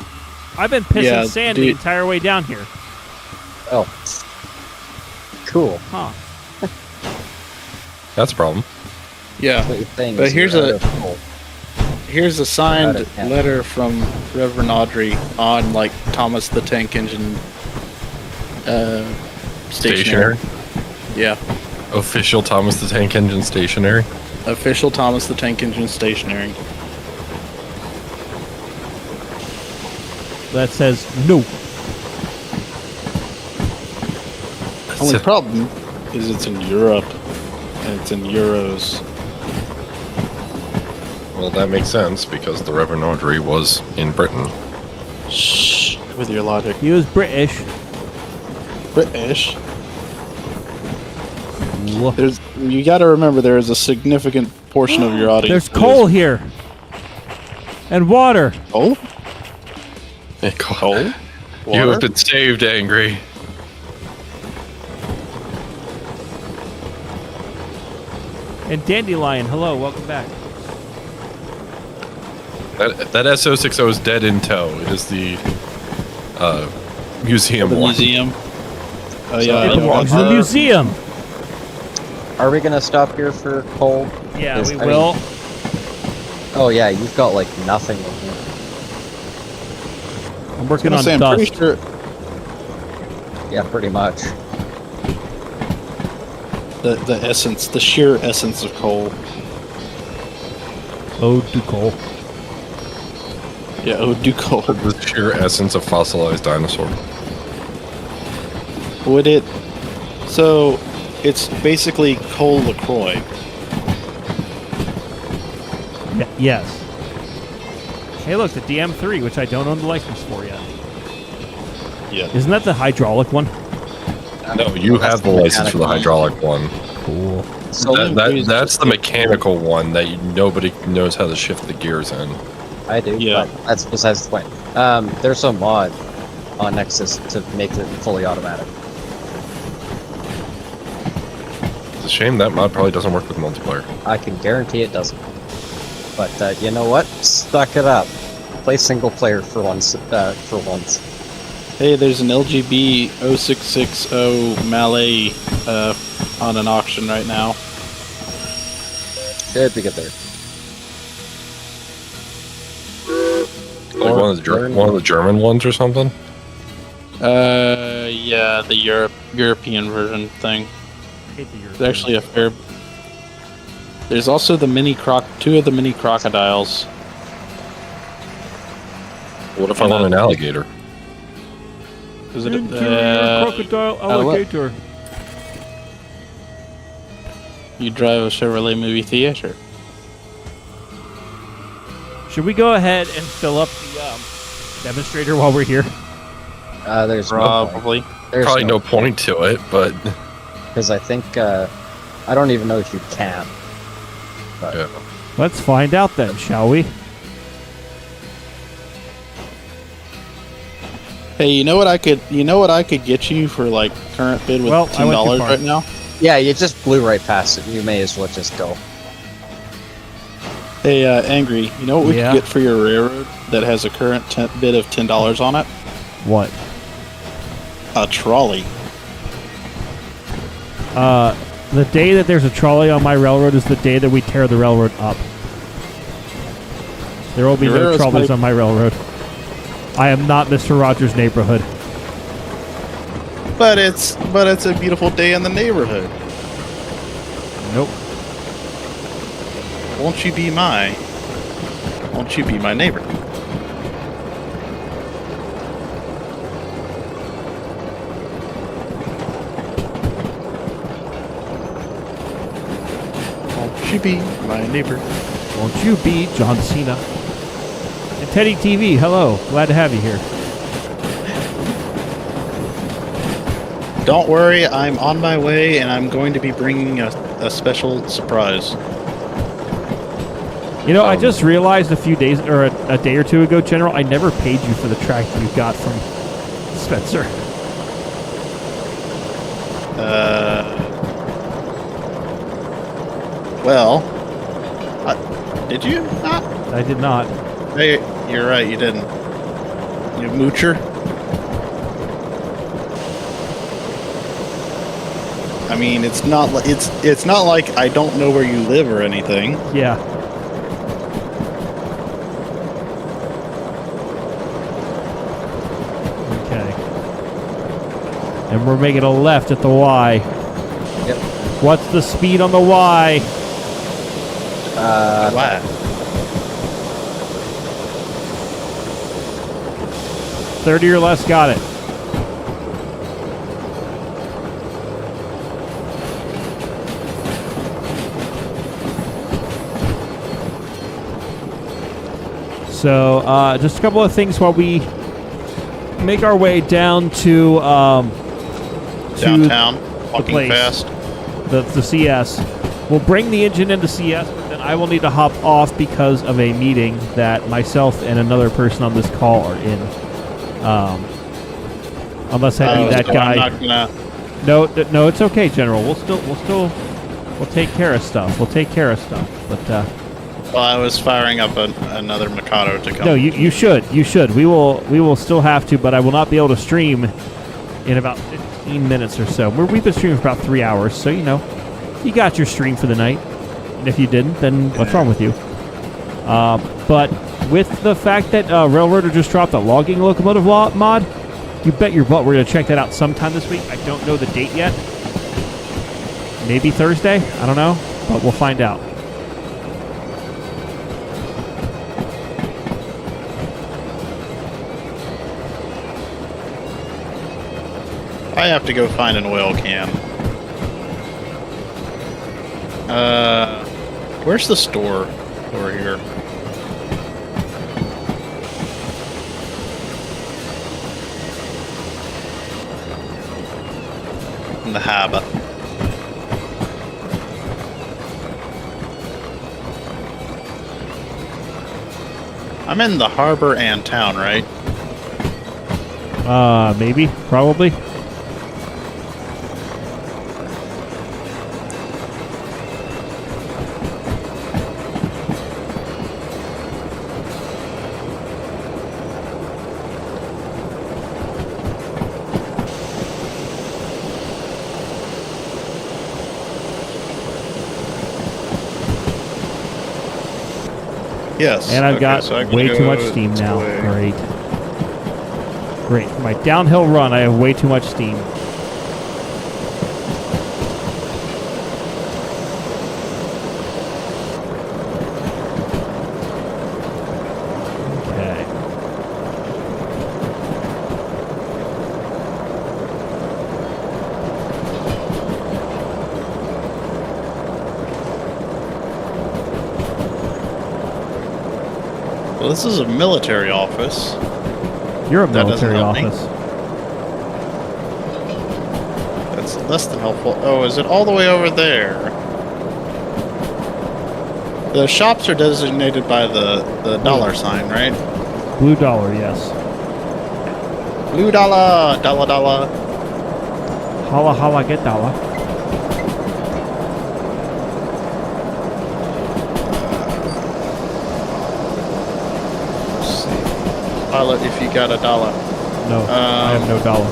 I've been pissing
Yeah,
sand the
dude.
entire way down here.
Oh. Cool.
Huh.
That's a problem.
Yeah.
What you're saying
But
is
here's
you're
a-
out of control.
Here's a signed
Got it, yeah.
letter from Reverend Audrey on like Thomas the Tank Engine stationary. Yeah.
Official Thomas the Tank Engine stationary.
Official Thomas the Tank Engine stationary.
That says no.
Only problem is it's in Europe and it's in euros.
Well, that makes sense because the Reverend Audrey was in Britain.
Shh, with your logic.
He was British.
British.
Look.
You got to remember there is a significant portion of your audience.
There's
that
coal
is-
here. And water.
Coal?
Coal? You
Water?
have been saved, Angry.
And Dandelion, hello, welcome back.
That SO60 is dead in tow. It is the museum
The
one.
museum. Oh yeah.
It belongs to the museum.
Are we gonna stop here for coal?
Yeah,
Yes,
we
I
will.
Oh yeah, you've got like nothing in here.
I'm working on
I'm
dust.
pretty sure.
Yeah, pretty much.
The essence, the sheer essence of coal.
Oh, to coal.
Yeah, oh, do coal.
The sheer essence of fossilized dinosaur.
Would it? So, it's basically coal LaCroix.
Yes. Hey, look, the DM3, which I don't own the license for yet.
Yeah.
Isn't that the hydraulic one?
No, you have the license for the hydraulic one.
Cool.
So
That's the mechanical one that nobody knows how to shift the gears in.
I do.
Yeah.
But that's besides the point. There's a mod on Nexus to make it fully automatic.
It's a shame that mod probably doesn't work with multiplayer.
I can guarantee it doesn't. But you know what? Suck it up. Play single player for once.
Hey, there's an LGB 0660 Malay on an auction right now.
Should be good there.
Like one of the German ones or something.
Yeah, the European version thing. It's actually a fair. There's also the two of the mini crocodiles.
What if I want an alligator?
Is it
crocodile alligator?
You drive a Chevrolet movie theater.
Should we go ahead and fill up the demonstrator while we're here?
There's
Probably.
Probably no point to it, but
because I think I don't even know if you can. But
yeah.
Let's find out then, shall we?
Hey, you know what I could get you for like current bid with
Well, I went too
$10
far.
right now?
yeah, you just blew right past it. You may as well just go.
Hey, Angry, you know what we
Yeah?
could get for your railroad that has a current bid of $10 on it?
What?
A trolley.
The day that there's a trolley on my railroad is the day that we tear the railroad up. There will be
Your
no
railroad's
trolleys
my-
on my railroad. I am not Mr. Rogers' neighborhood.
But it's a beautiful day in the neighborhood.
Nope.
Won't you be my neighbor? Won't you be my neighbor?
Won't you be John Cena? And Teddy TV, hello. Glad to have you here.
Don't worry, I'm on my way, and I'm going to be bringing a special surprise.
You know, I just realized a few days, or a day or two ago, General, I never paid you for the tractor you got from Spencer.
Well, did you not?
I did not.
Hey, you're right, you didn't. You moocher. I mean, it's not like I don't know where you live or anything.
Yeah. Okay. And we're making a left at the Y.
Yep.
What's the speed on the Y?
Why?
30 or less, got it. So, just a couple of things while we make our way down to
Downtown, walking
place.
fast.
the CS. We'll bring the engine into CS, but then I will need to hop off because of a meeting that myself and another person on this call are in. Unless I need that
so
guy.
I'm not gonna.
No, it's okay, General. We'll take care of stuff. But
Well, I was firing up another Mikado to come.
no, you should. We will still have to, but I will not be able to stream in about 15 minutes or so. We've been streaming for about 3 hours, so you got your stream for the night. And if you didn't, then what's wrong with you? But with the fact that Railroader just dropped a logging locomotive mod, you bet your butt we're going to check that out sometime this week. I don't know the date yet. Maybe Thursday? I don't know, but we'll find out.
I have to go find an oil can. Where's the store over here? In the harbor. I'm in the harbor and town, right?
Maybe, probably.
Yes.
And I've got
so I can
way too
go
much steam now.
away.
Great. Great. For my downhill run, I have way too much steam. Okay.
Well, this is a military office.
You're a
That doesn't
military
help me.
office.
That's less than helpful. Oh, is it all the way over there? The shops are designated by the dollar sign, right?
Blue dollar, yes.
Blue dollar, dollar, dollar.
Holla, holla, get dollar.
Let's see. Pilot, if you got a dollar.
No, I have no dollar.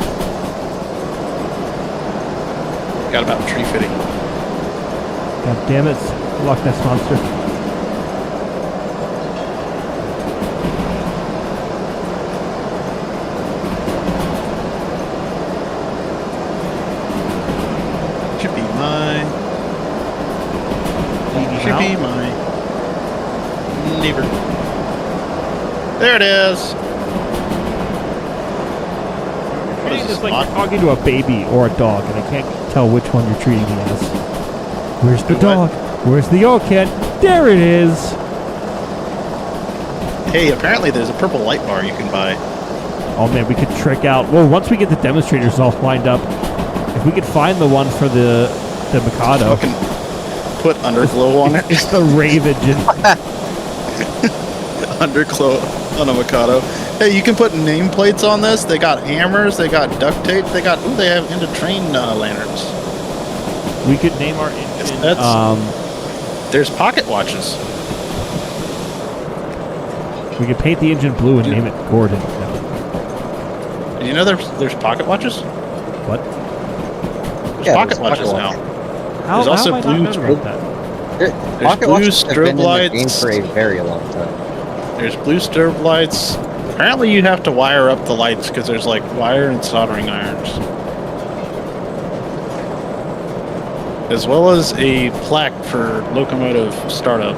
Got about tree fitting.
God damn it. Loch Ness Monster.
Should be mine.
Leave
Should
out.
be mine. Neighbor. There it is. What is
It's
this?
like
Lock?
you're talking to a baby or a dog, and I can't tell which one you're treating me as. Where's the
What?
dog? Where's the Orchid? There it is!
Hey, apparently there's a purple light bar you can buy.
Oh man, we could trick out. Well, once we get the demonstrators all lined up, if we could find the one for the Mikado,
Fucking put underglow on it.
it's the Rave engine.
Underglow on a Mikado. Hey, you can put nameplates on this. They got hammers. They got duct tape. They got. Ooh, they have into train lanterns.
We could name our engine.
That's- There's pocket watches.
We could paint the engine blue and name it Gordon. No.
Did you know there's pocket watches?
What?
There's
Yeah,
pocket
there's
watches
pocket
now.
watch.
How,
There's also
how am I
blue
not knowing about that?
Pocket
blue
watches have been
strobe
in the game
lights.
for a very long time.
There's blue strobe lights. Apparently, you have to wire up the lights because there's like wire and soldering irons, as well as a plaque for locomotive startup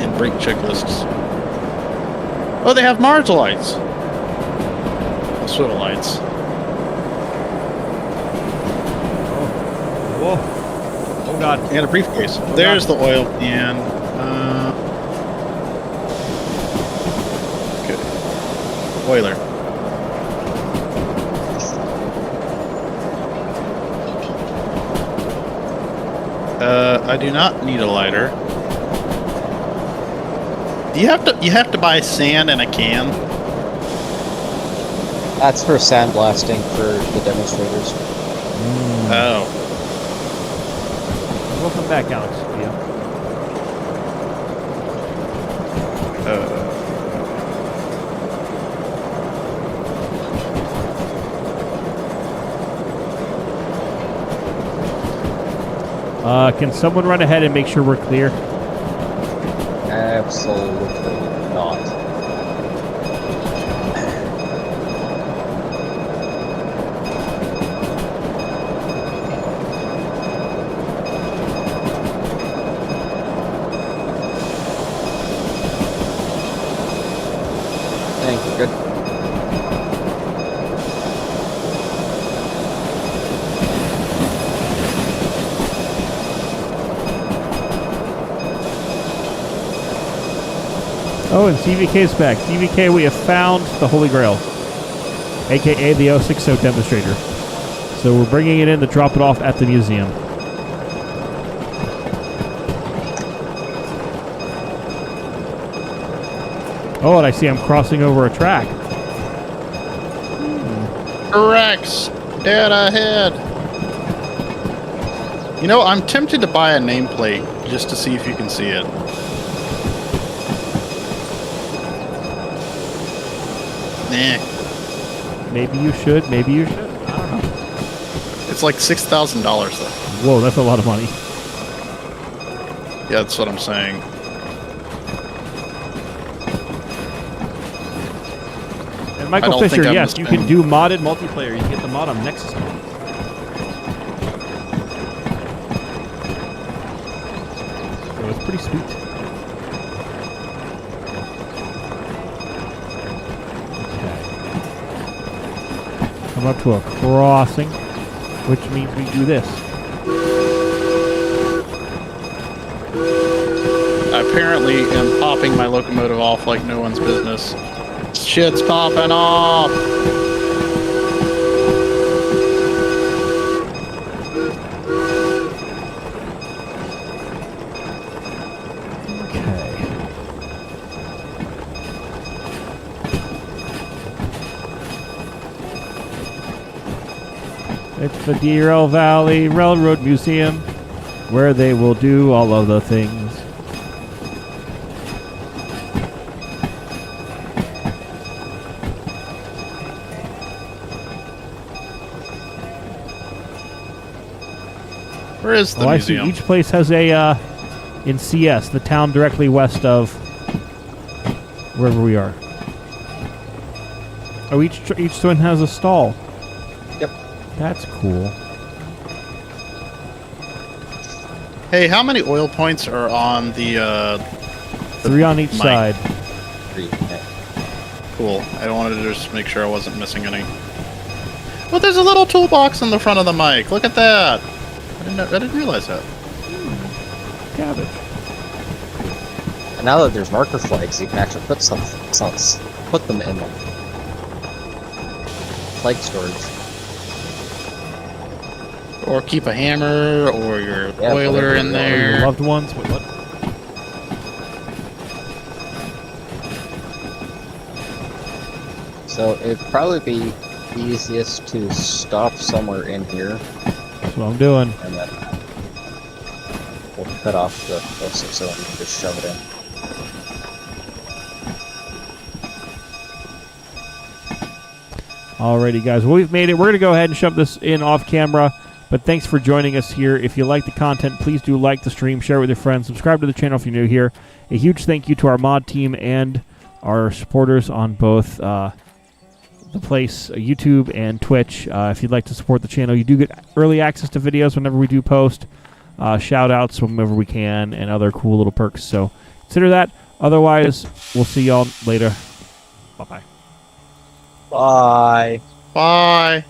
and brake checklists. Oh, they have Mars lights. Swivel lights.
Whoa. Oh god.
And a briefcase. There's the oil can. Okay. Oiler. I do not need a lighter. You have to buy sand in a can.
That's for sandblasting for the demonstrators.
Oh.
Welcome back, Alex. Yeah. Can someone run ahead and make sure we're clear?
Absolutely not. Thank you. Good.
Oh, and CVK's back. CVK, we have found the Holy Grail, aka the 060 demonstrator. So we're bringing it in to drop it off at the museum. Oh, and I see I'm crossing over a track.
Rex, dead ahead. You know, I'm tempted to buy a nameplate just to see if you can see it. Nah,
Maybe you should, maybe you should. I don't know.
it's like $6,000 though.
Whoa, that's a lot of money.
Yeah, that's what I'm saying.
And Michael
don't think
Fisher,
I'm
yes,
gonna
you can
spend-
do modded multiplayer. You can get the mod on Nexus. So it's pretty sweet. Okay. Come up to a crossing, which means we do this.
I apparently am popping my locomotive off like no one's business. Shit's popping off!
Okay. It's the Derail Valley Railroad Museum, where they will do all of the things.
Where is the
I see.
museum?
Each place has a, in CS, the town directly west of wherever we are. Oh, each one has a stall.
Yep.
That's cool.
Hey, how many oil points are on the
3 on each
mic?
side.
3. Okay.
Cool. I wanted to just make sure I wasn't missing any. Well, there's a little toolbox on the front of the mic. Look at that. I didn't realize that.
Cabbage.
And now that there's marker flags, you can actually put put them in flag storage.
Or keep a hammer or your
Yeah,
oiler
whatever
in
you want.
Or your
there.
loved ones. Wait, what?
So it'd probably be easiest to stop somewhere in here,
That's what I'm doing.
and then we'll cut off the explosive so we can just shove it in.
Alrighty, guys. Well, we've made it. We're going to go ahead and shove this in off camera. But thanks for joining us here. If you like the content, please do like the stream, share it with your friends, subscribe to the channel if you're new here. A huge thank you to our mod team and our supporters on both the place, YouTube and Twitch. If you'd like to support the channel, you do get early access to videos whenever we do post, shout outs whenever we can, and other cool little perks. So consider that. Otherwise, we'll see y'all later. Bye-bye.
Bye.
Bye.